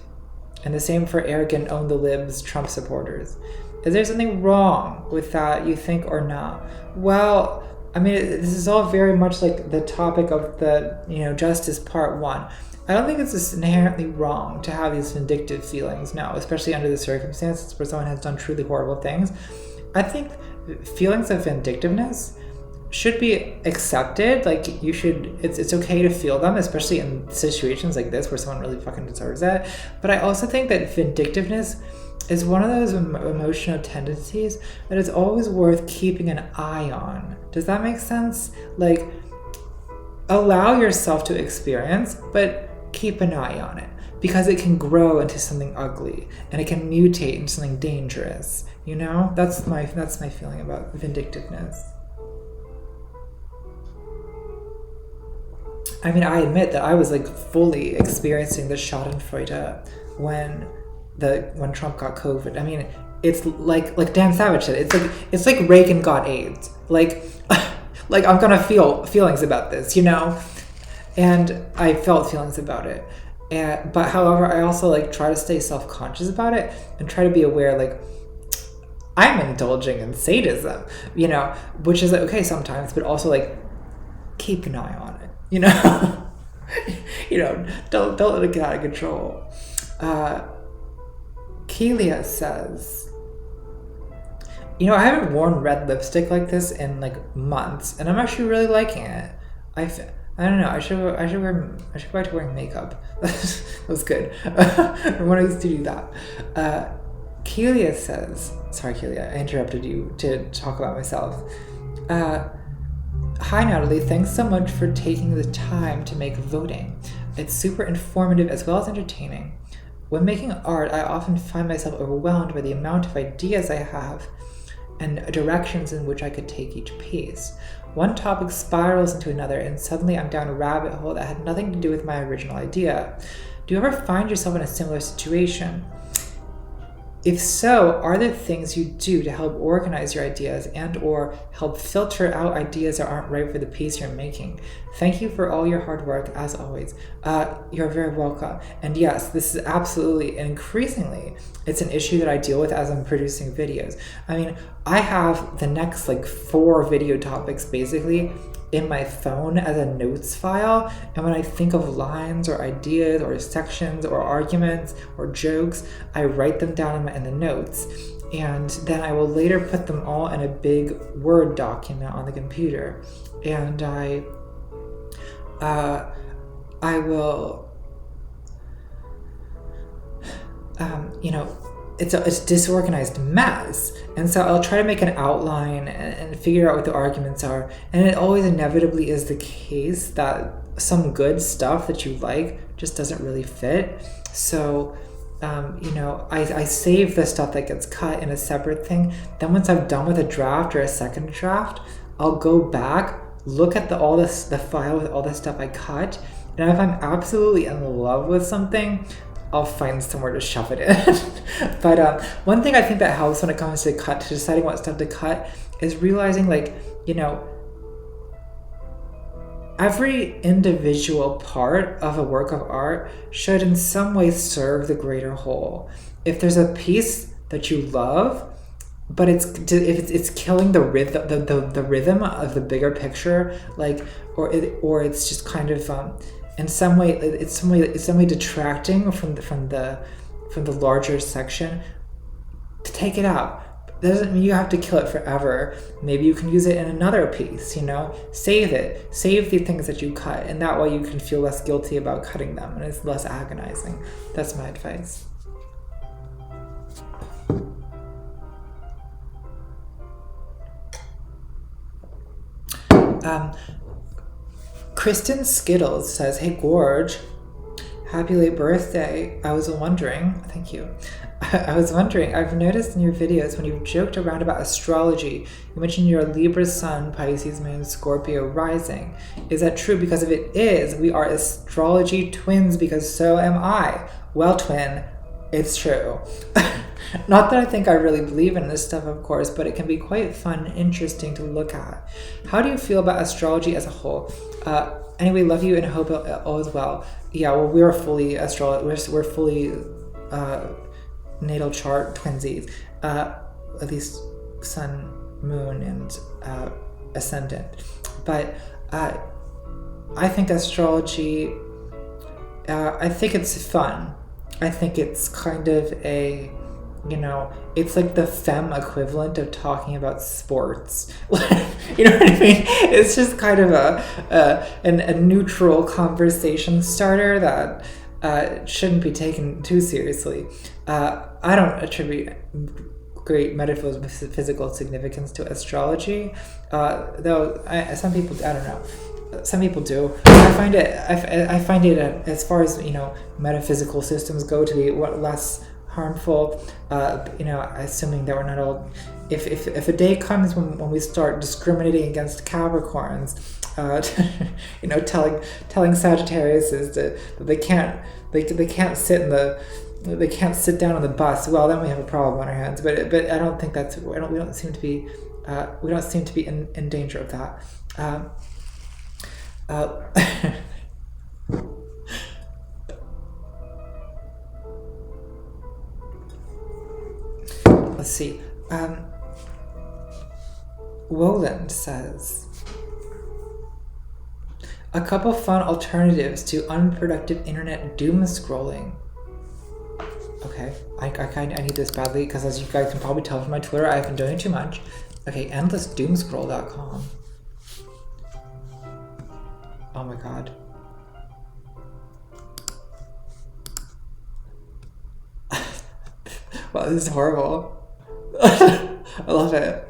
S1: And the same for arrogant own the libs Trump supporters. Is there something wrong with that, you think, or not?" Well, I mean, this is all very much like the topic of the, Justice Part 1. I don't think it's just inherently wrong to have these vindictive feelings, no, especially under the circumstances where someone has done truly horrible things. I think feelings of vindictiveness should be accepted. Like, it's okay to feel them, especially in situations like this where someone really fucking deserves it. But I also think that vindictiveness is one of those emotional tendencies that is always worth keeping an eye on. Does that make sense? Like, allow yourself to experience, but keep an eye on it, because it can grow into something ugly and it can mutate into something dangerous. That's my feeling about vindictiveness. I mean, I admit that I was like fully experiencing the Schadenfreude when Trump got COVID. I mean, it's like Dan Savage said, it's like Reagan got AIDS. Like I'm gonna feel feelings about this, and I felt feelings about it. But however, I also try to stay self-conscious about it and try to be aware, I'm indulging in sadism, which is okay sometimes, but also keep an eye on it, don't let it get out of control. Kelia says, I haven't worn red lipstick like this in months, and I'm actually really liking it. I don't know. I should go back to wearing makeup. That was good. When I used to do that. Kelia says, sorry Kelia, I interrupted you to talk about myself. Hi Natalie, thanks so much for taking the time to make voting. It's super informative as well as entertaining. When making art, I often find myself overwhelmed by the amount of ideas I have and directions in which I could take each piece. One topic spirals into another, and suddenly I'm down a rabbit hole that had nothing to do with my original idea. Do you ever find yourself in a similar situation? If so, are there things you do to help organize your ideas and or help filter out ideas that aren't right for the piece you're making? Thank you for all your hard work, as always. You're very welcome. And yes, this is absolutely and increasingly, it's an issue that I deal with as I'm producing videos. I mean, I have the next 4 video topics basically in my phone as a notes file, and when I think of lines or ideas or sections or arguments or jokes, I write them down in the notes, and then I will later put them all in a big Word document on the computer, and I will it's a disorganized mess. And so I'll try to make an outline and figure out what the arguments are. And it always inevitably is the case that some good stuff that you like just doesn't really fit. So, I save the stuff that gets cut in a separate thing. Then once I'm done with a draft or a second draft, I'll go back, look at the file with all the stuff I cut. And if I'm absolutely in love with something, I'll find somewhere to shove it in. But one thing I think that helps when it comes to deciding what stuff to cut is realizing every individual part of a work of art should in some way serve the greater whole. If there's a piece that you love, but it's killing the rhythm of the bigger picture, or it's just kind of in some way it's some way detracting from the larger section, to take it out. Doesn't mean you have to kill it forever. Maybe you can use it in another piece, save the things that you cut, and that way you can feel less guilty about cutting them and it's less agonizing. That's my advice. Kristen Skittles says, "Hey Gorge, happy late birthday. I was wondering," thank you. I was wondering, I've noticed in your videos when you've joked around about astrology, you mentioned you're a Libra sun, Pisces moon, Scorpio rising. Is that true? Because if it is, we are astrology twins, because so am I. Well, twin, it's true. Not that I think I really believe in this stuff, of course, but it can be quite fun and interesting to look at. How do you feel about astrology as a whole? Anyway, love you and hope all is well. Yeah, well, we're fully we're fully natal chart twinsies. At least sun, moon, and ascendant. But I think astrology, I think it's fun. I think it's kind of a, it's like the femme equivalent of talking about sports. You know what I mean? It's just kind of a neutral conversation starter that shouldn't be taken too seriously. I don't attribute great metaphysical significance to astrology, though some people, I don't know. Some people do. I find it as far as metaphysical systems go, to be less harmful. Assuming that we're not all. If a day comes when we start discriminating against Capricorns, telling Sagittariuses that they can't sit down on the bus, well, then we have a problem on our hands. But I don't think that's, we don't seem to be in danger of that. Let's see. Roland says, a couple fun alternatives to unproductive internet doom scrolling. Okay, I need this badly, because as you guys can probably tell from my Twitter, I've been doing too much. Okay, endlessdoomscroll.com. Oh my god. Wow, this is horrible. I love it.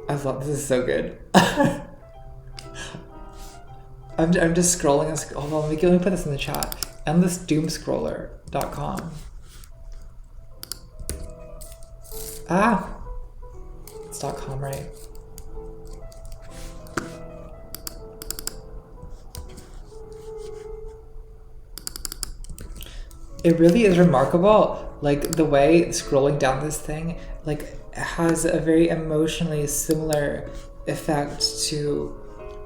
S1: This is so good. I'm just scrolling. Hold on, let me put this in the chat. Endlessdoomscroller.com. It's .com, right? It really is remarkable, like the way scrolling down this thing, like, has a very emotionally similar effect to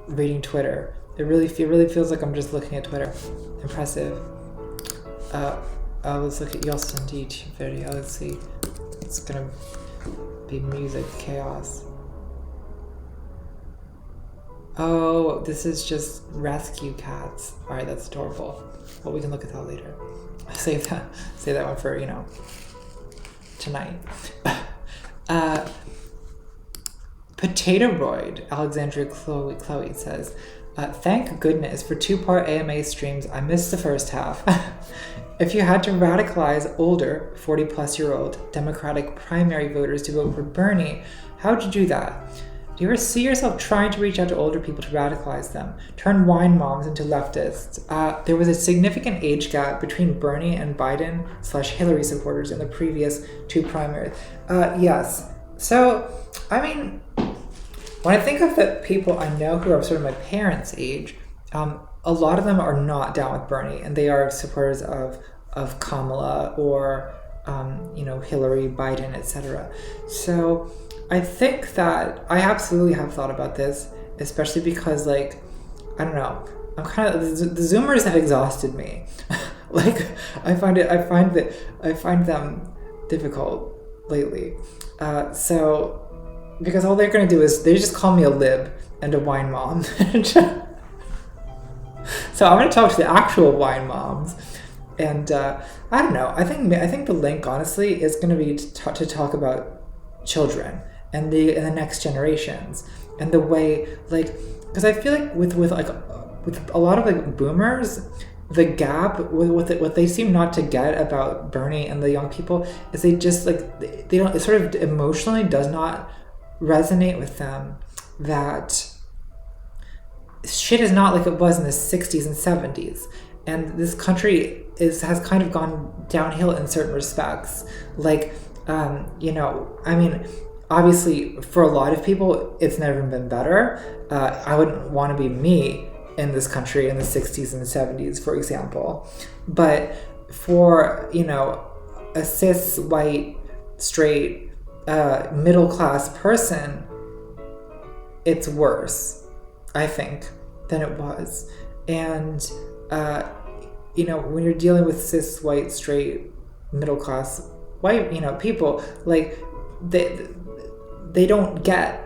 S1: reading Twitter. It really feels like I'm just looking at Twitter. Impressive. Let's look at Yeltsin YouTube video. Let's see. It's gonna be music chaos. Oh, this is just rescue cats. All right, that's adorable. Well, we can look at that later. Save that one for tonight. Potatoroid, Alexandria Chloe says, thank goodness for 2-part AMA streams. I missed the first half. If you had to radicalize older 40-plus-year-old Democratic primary voters to vote for Bernie, how would you do that? Do you ever see yourself trying to reach out to older people to radicalize them, turn wine moms into leftists? There was a significant age gap between Bernie and Biden/Hillary supporters in the previous 2 primaries. Yes. So, I mean, when I think of the people I know who are sort of my parents' age, a lot of them are not down with Bernie, and they are supporters of Kamala or Hillary, Biden, etc. So I think that I absolutely have thought about this, especially because, like, I don't know, I'm kind of, the Zoomers have exhausted me. Like, I find them difficult lately. So because all they're gonna do is they just call me a lib and a wine mom. So I'm gonna talk to the actual wine moms, and I don't know. I think the link, honestly, is gonna be to talk about children and the next generations, and the way, like, because I feel like with a lot of, like, boomers, the gap with it, what they seem not to get about Bernie and the young people is they just like they don't, it sort of emotionally does not resonate with them that shit is not like it was in the 60s and 70s, and this country has kind of gone downhill in certain respects. Like I mean, obviously for a lot of people it's never been better. I wouldn't want to be me in this country in the 60s and 70s, for example. But for, a cis, white, straight, middle class person, it's worse, I think, than it was. And, when you're dealing with cis, white, straight, middle class, white, people, like, they don't get,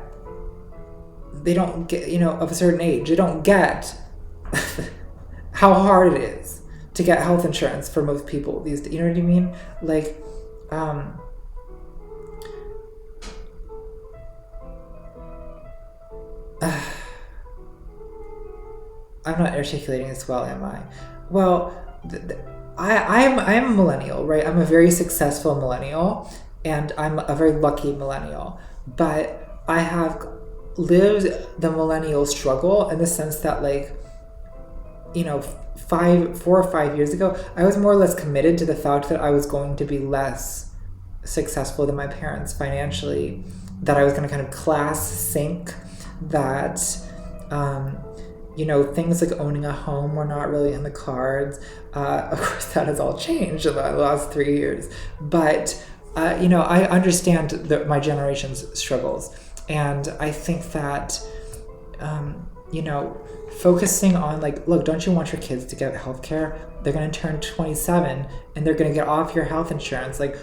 S1: of a certain age, they don't get how hard it is to get health insurance for most people these days. You know what I mean? Like, I'm not articulating this well, am I? Well, I am a millennial, right? I'm a very successful millennial, and I'm a very lucky millennial. But I have lived the millennial struggle in the sense that, like, 4 or 5 years ago, I was more or less committed to the fact that I was going to be less successful than my parents financially, that I was going to kind of class sync, that things like owning a home were not really in the cards. Of course, that has all changed in the last 3 years. But, I understand my generation's struggles. And I think that, focusing on, like, look, don't you want your kids to get healthcare? They're going to turn 27 and they're going to get off your health insurance. Like,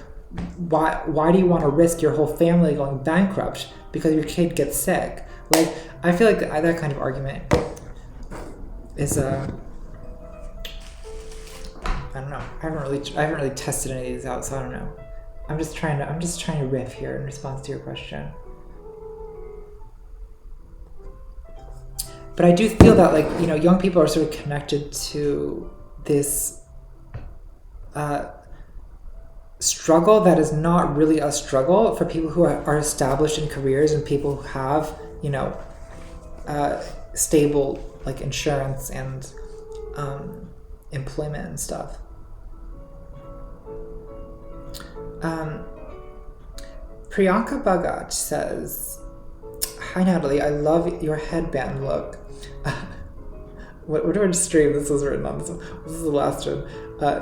S1: why do you want to risk your whole family going bankrupt because your kid gets sick? Like, I feel like that kind of argument is I don't know. I haven't really tested any of these out, so I don't know. I'm just trying to riff here in response to your question. But I do feel that, like, young people are sort of connected to this struggle that is not really a struggle for people who are established in careers and people who have, stable, like, insurance and employment and stuff. Priyanka Bhagat says, "Hi Natalie, I love your headband look." Whatever stream this was written on, this is the last one.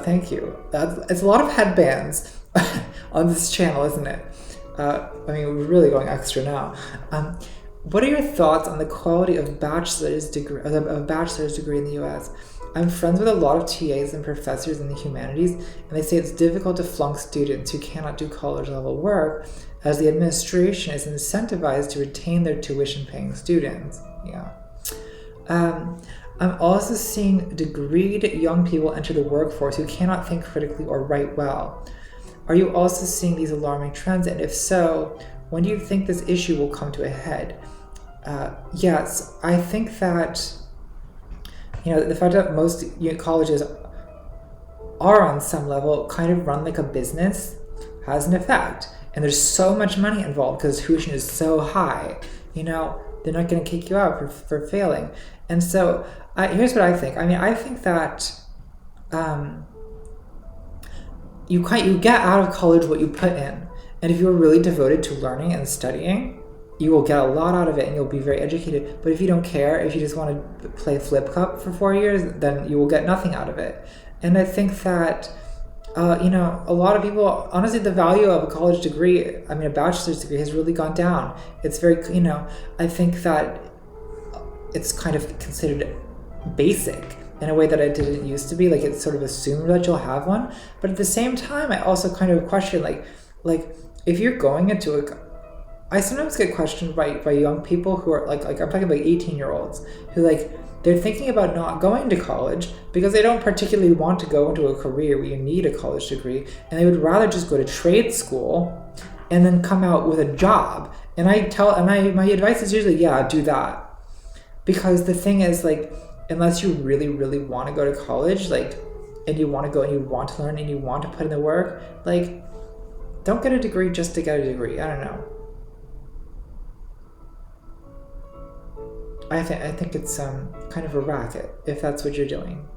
S1: Thank you. It's a lot of headbands on this channel, isn't it? We're really going extra now. What are your thoughts on the quality of a bachelor's degree in the U.S.? I'm friends with a lot of TAs and professors in the humanities, and they say it's difficult to flunk students who cannot do college-level work, as the administration is incentivized to retain their tuition-paying students. Yeah. I'm also seeing degreed young people enter the workforce who cannot think critically or write well. Are you also seeing these alarming trends? And if so, when do you think this issue will come to a head? Yes, I think that, the fact that most colleges are on some level kind of run like a business has an effect. And there's so much money involved because tuition is so high. They're not going to kick you out for failing. And so here's what I think. I think that you get out of college what you put in. And if you're really devoted to learning and studying, you will get a lot out of it and you'll be very educated. But if you don't care, if you just want to play flip cup for 4 years, then you will get nothing out of it. And I think that, a lot of people, honestly, the value of a college degree, a bachelor's degree has really gone down. It's very, I think that it's kind of considered basic in a way that it didn't used to be. Like, it's sort of assumed that you'll have one. But at the same time, I also kind of question, like if you're going into I sometimes get questioned by young people who are like I'm talking about 18-year-olds who, like, they're thinking about not going to college because they don't particularly want to go into a career where you need a college degree, and they would rather just go to trade school and then come out with a job. And my advice is usually, yeah, do that. Because the thing is, like, unless you really, really want to go to college, like, and you want to go and you want to learn and you want to put in the work, like, don't get a degree just to get a degree. I don't know. I think it's kind of a racket if that's what you're doing.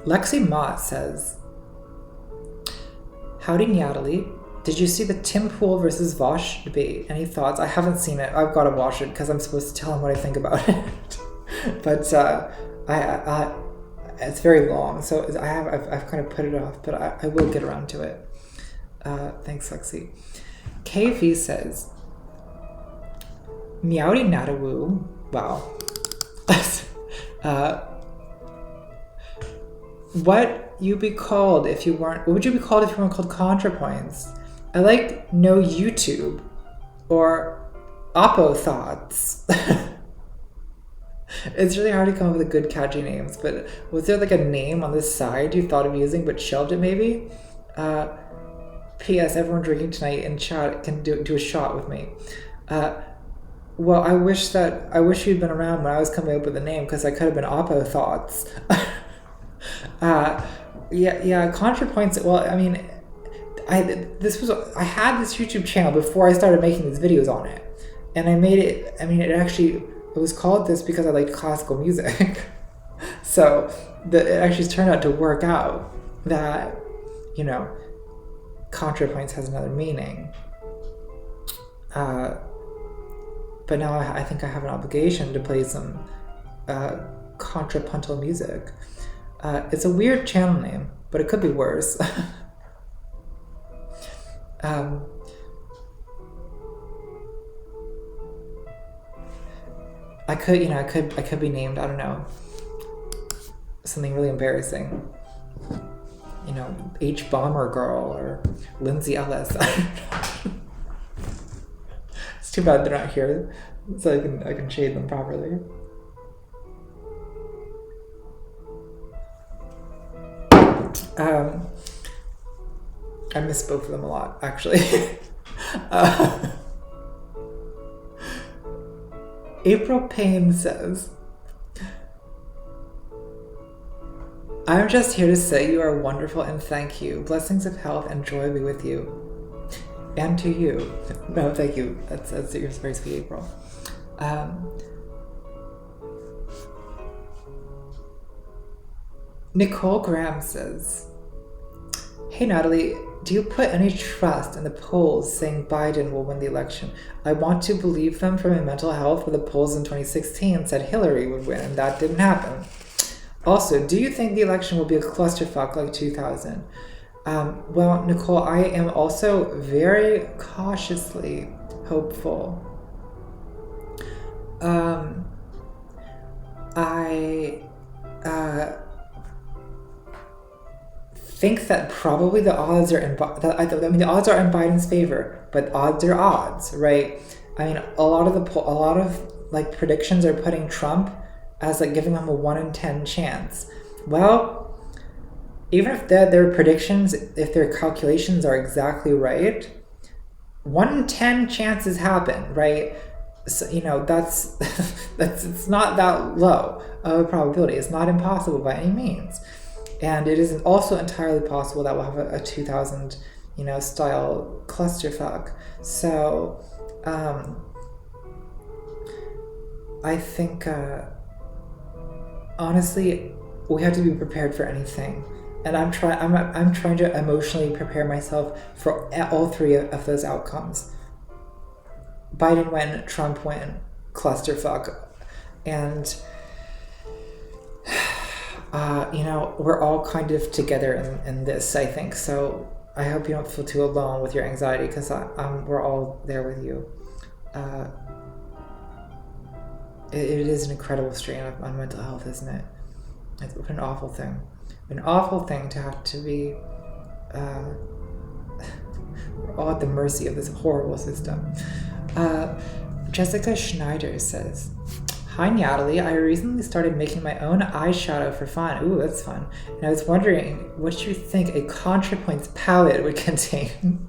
S1: Lexi Mott says, howdy Natalie, did you see the Tim Pool versus Vosh debate? Any thoughts? I haven't seen it. I've got to watch it because I'm supposed to tell him what I think about it. But I it's very long, so I've kind of put it off, but I will get around to it. Thanks, Lexi. KV says, Meowdy Natawoo. Wow. What would you be called if you weren't called ContraPoints? I like no YouTube or Oppo Thoughts. It's really hard to come up with good catchy names, but was there like a name on the side you thought of using but shelved it maybe? P.S. Everyone drinking tonight in chat can do a shot with me. Well, I wish you'd been around when I was coming up with a name, because I could have been Oppo Thoughts. Yeah, ContraPoints. Well, I mean, I had this YouTube channel before I started making these videos on it, and I made it. I mean, it was called this because I liked classical music. So it actually turned out to work out that, you know, ContraPoints has another meaning. But now I think I have an obligation to play some contrapuntal music. It's a weird channel name, but it could be worse. I could be named, I don't know, something really embarrassing. You know, H Bomber Girl or Lindsay Ellis. It's too bad they're not here, so I can shade them properly. I miss both of them a lot, actually. April Payne says, I'm just here to say you are wonderful and thank you. Blessings of health and joy be with you. And to you. No, thank you. That's you're very sweet, April. Nicole Graham says, hey Natalie, do you put any trust in the polls saying Biden will win the election? I want to believe them for my mental health, but the polls in 2016 said Hillary would win, and that didn't happen. Also, do you think the election will be a clusterfuck like 2000? Well, Nicole, I am also very cautiously hopeful. I think that probably the odds are the odds are in Biden's favor, but odds are odds, right? I mean, a lot of like predictions are putting Trump as like giving him a 1 in 10 chance. Well, even if their predictions, if their calculations are exactly right, 1 in 10 chances happen, right? So, you know, that's it's not that low of a probability. It's not impossible by any means. And it is also entirely possible that we'll have a 2000, style clusterfuck. So, I think, honestly, we have to be prepared for anything. And I'm trying to emotionally prepare myself for all three of those outcomes. Biden win, Trump win, clusterfuck. And, we're all kind of together in this, I think. So I hope you don't feel too alone with your anxiety, because we're all there with you. It is an incredible strain on mental health, isn't it? It's an awful thing. An awful thing to have to be we're all at the mercy of this horrible system. Jessica Schneider says, Hi Natalie, I recently started making my own eyeshadow for fun. Ooh, that's fun. And I was wondering what you think a ContraPoints palette would contain.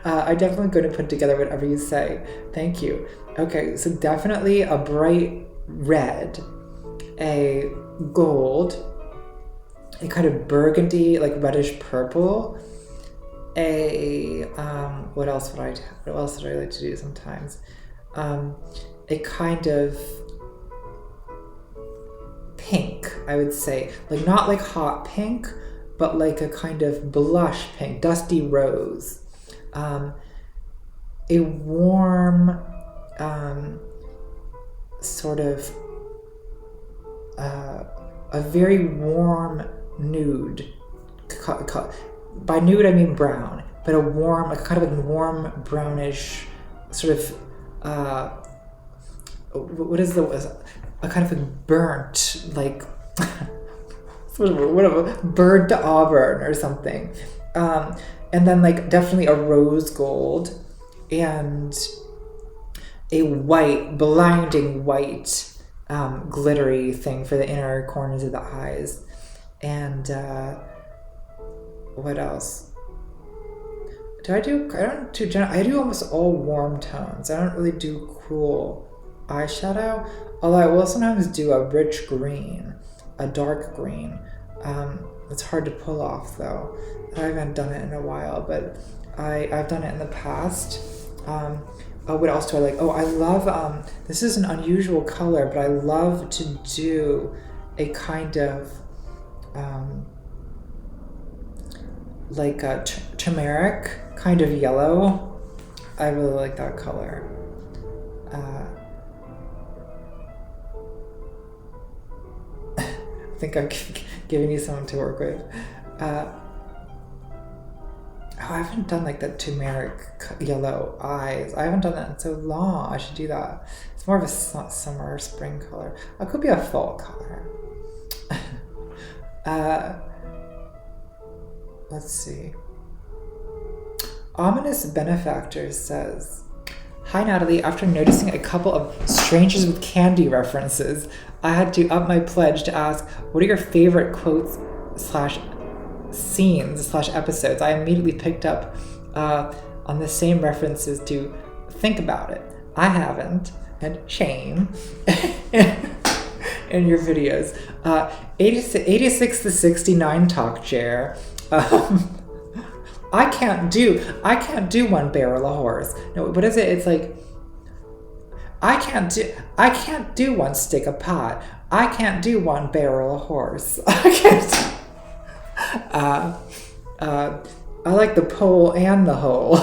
S1: I'm definitely going to put together whatever you say. Thank you. Okay, so definitely a bright red, a gold, a kind of burgundy, like reddish purple, a what else would I like to do sometimes? A kind of pink, I would say, like not like hot pink, but like a kind of blush pink, dusty rose, a warm sort of a very warm nude. By nude I mean brown, but a warm, like kind of a warm brownish sort of what is a kind of a burnt, like whatever, burnt auburn or something, and then like definitely a rose gold and a white, blinding white, glittery thing for the inner corners of the eyes. And what else? I don't do general. I do almost all warm tones. I don't really do cool eyeshadow. Although I will sometimes do a rich green, a dark green. It's hard to pull off though. I haven't done it in a while, but I've done it in the past. What else do I like? Oh, I love, this is an unusual color, but I love to do a kind of, like a turmeric kind of yellow. I really like that color. I think I'm giving you something to work with. I haven't done like that turmeric yellow eyes. I haven't done that in so long. I should do that. It's more of a summer, spring color. It could be a fall color. Let's see. Ominous Benefactors says, hi Natalie, after noticing a couple of Strangers with Candy references, I had to up my pledge to ask, what are your favorite quotes / scenes / episodes? I immediately picked up on the same references to think about it. I haven't, and shame, in your videos. 86 to 69 talk chair. I can't do one barrel a horse. No, what is it? It's like, I can't do one stick a pot. I can't do one barrel a horse. I can't. I like the pole and the hole.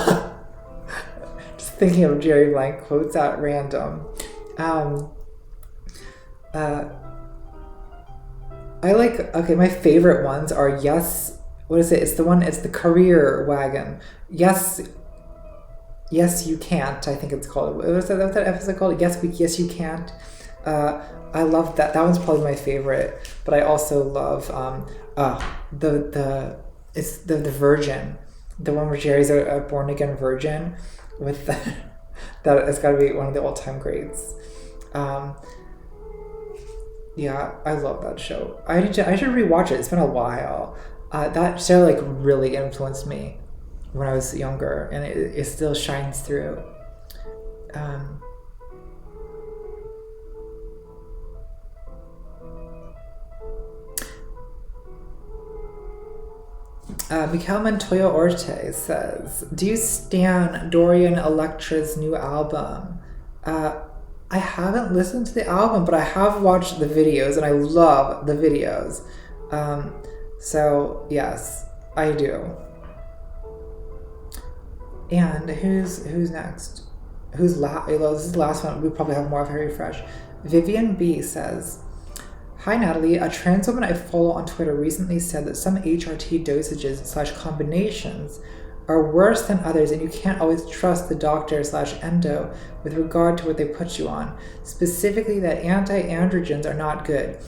S1: Just thinking of Jerry Blank quotes at random. I like, okay, my favorite ones are yes, what is it? It's the career wagon. Yes, you can't, I think it's called. What was that episode called? Yes, you can't. I love that. That one's probably my favorite. But I also love it's the Virgin, the one where Jerry's a born again virgin. With that, it's got to be one of the all time greats. Yeah, I love that show. I should rewatch it. It's been a while. That show like really influenced me when I was younger, and it still shines through. Mikhail Montoya Orte says, do you stan Dorian Electra's new album? I haven't listened to the album, but I have watched the videos, and I love the videos. So yes, I do. And who's next? This is the last one. We probably have more of Harry Fresh. Vivian B says, hi Natalie, a trans woman I follow on Twitter recently said that some HRT dosages / combinations are worse than others, and you can't always trust the doctor / endo with regard to what they put you on. Specifically that anti-androgens are not good.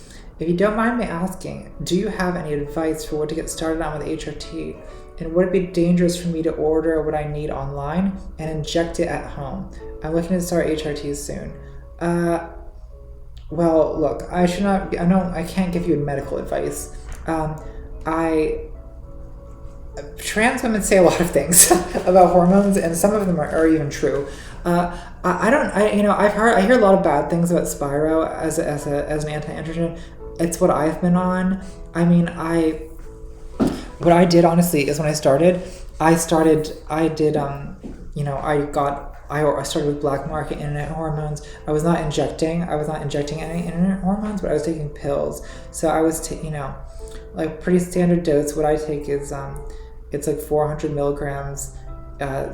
S1: If you don't mind me asking, do you have any advice for what to get started on with HRT? And would it be dangerous for me to order what I need online and inject it at home? I'm looking to start HRT soon. Well, look, I should not. I can't give you medical advice. I trans women say a lot of things about hormones, and some of them are even true. I don't. I hear a lot of bad things about Spiro as an anti-androgen. It's what I've been on. I mean, what I did honestly is when I started, I started with black market internet hormones. I was not injecting any internet hormones, but I was taking pills. So I was like pretty standard dose. What I take is it's like 400 milligrams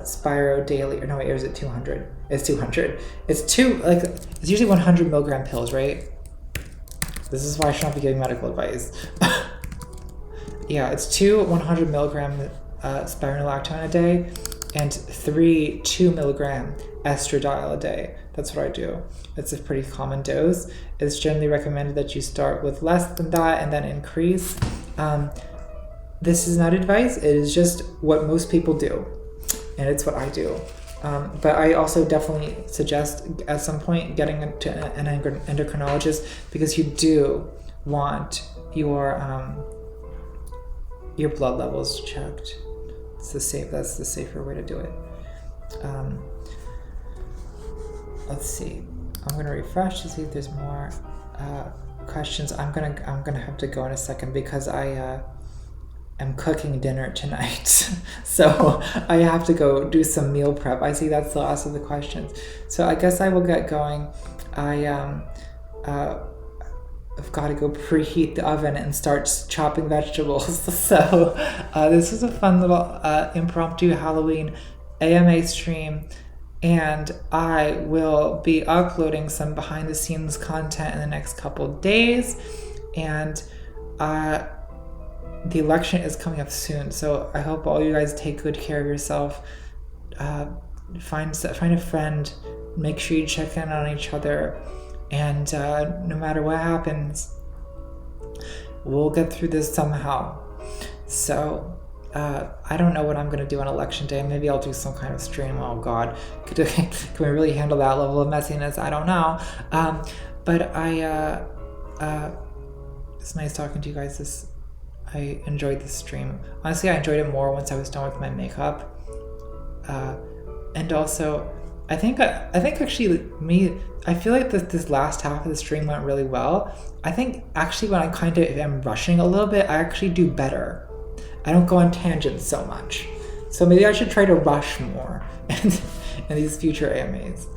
S1: Spiro daily. Or no, wait, or is it 200? It's 200. It's usually 100 milligram pills, right? This is why I should not be giving medical advice. Yeah, it's 2 100 milligram spironolactone a day and 3 2 milligram estradiol a day. That's what I do. It's a pretty common dose. It's generally recommended that you start with less than that and then increase. This is not advice. It is just what most people do, and it's what I do. But I also definitely suggest at some point getting to an endocrinologist, because you do want your blood levels checked. That's the safer way to do it. Let's see. I'm gonna refresh to see if there's more questions. I'm gonna have to go in a second because I am cooking dinner tonight. So I have to go do some meal prep. I see that's the last of the questions. So I guess I will get going. I've got to go preheat the oven and start chopping vegetables. So this was a fun little impromptu Halloween AMA stream, and I will be uploading some behind the scenes content in the next couple days. And the election is coming up soon, so I hope all you guys take good care of yourself. Find a friend, make sure you check in on each other. And no matter what happens, we'll get through this somehow. So I don't know what I'm going to do on election day. Maybe I'll do some kind of stream. Oh God, can we really handle that level of messiness? I don't know. But it's nice talking to you guys. I enjoyed this stream. Honestly, I enjoyed it more once I was done with my makeup. And also, I think actually I feel like this last half of the stream went really well. I think actually when I kind of am rushing a little bit, I actually do better. I don't go on tangents so much. So maybe I should try to rush more in these future AMAs.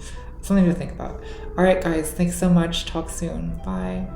S1: Something to think about. All right, guys, thanks so much. Talk soon. Bye.